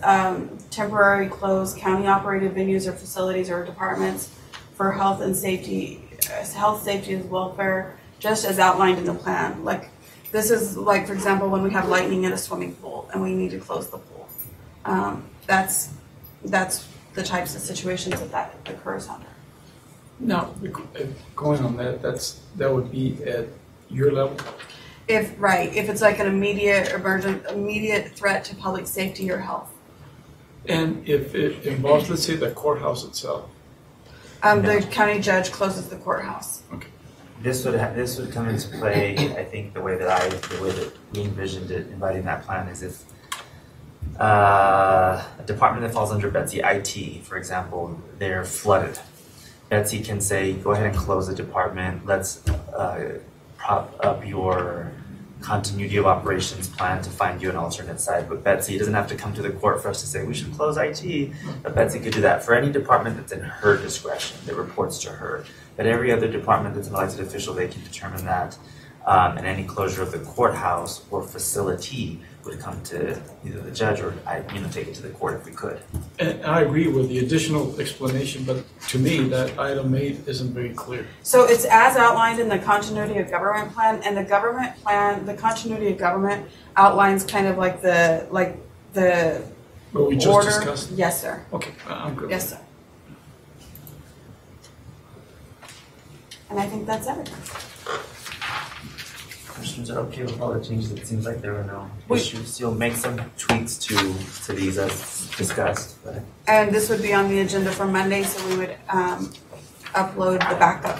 temporary closed county operated venues or facilities or departments for health and safety, and welfare, just as outlined in the plan. Like, this is like, for example, when we have lightning in a swimming pool and we need to close the pool. That's the types of situations that occurs under. Now, going on that, that would be at your level? If it's like an immediate threat to public safety or health. And if it involves, let's say, the courthouse itself? The county judge closes the courthouse. Okay. This would come into play. I think the way that we envisioned it, inviting that plan, is if a department that falls under Betsy IT, for example, they're flooded. Betsy can say, go ahead and close the department. Let's prop up your continuity of operations plan to find you an alternate site. But Betsy doesn't have to come to the court for us to say we should close IT. But Betsy could do that for any department that's in her discretion, that reports to her. But every other department that's an elected official, they can determine that. And any closure of the courthouse or facility would come to either the judge or take it to the court if we could. And I agree with the additional explanation, but to me, that item 8 isn't very clear. So it's as outlined in the continuity of government plan, and the government plan, the continuity of government outlines kind of like the But we just order. discussed? Yes, sir. Okay, I'm good. Yes, sir. And I think that's it. Commissioners are okay with all the changes. It seems like there were no issues. You'll make some tweaks to these as discussed. But And this would be on the agenda for Monday, so we would upload the backup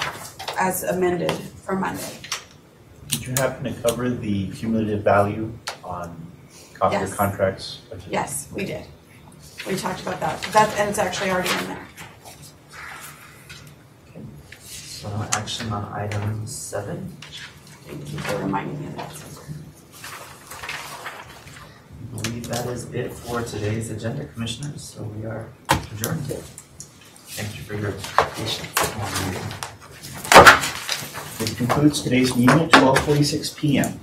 as amended for Monday. Did you happen to cover the cumulative value on copier Yes. contracts? Yes, we did. We talked about that. And it's actually already in there. so no action on item 7. Thank you for reminding me of that. I believe that is it for today's agenda, Commissioners. So we are adjourned. Thank you for your patience. It concludes today's meeting at 12:46 p.m.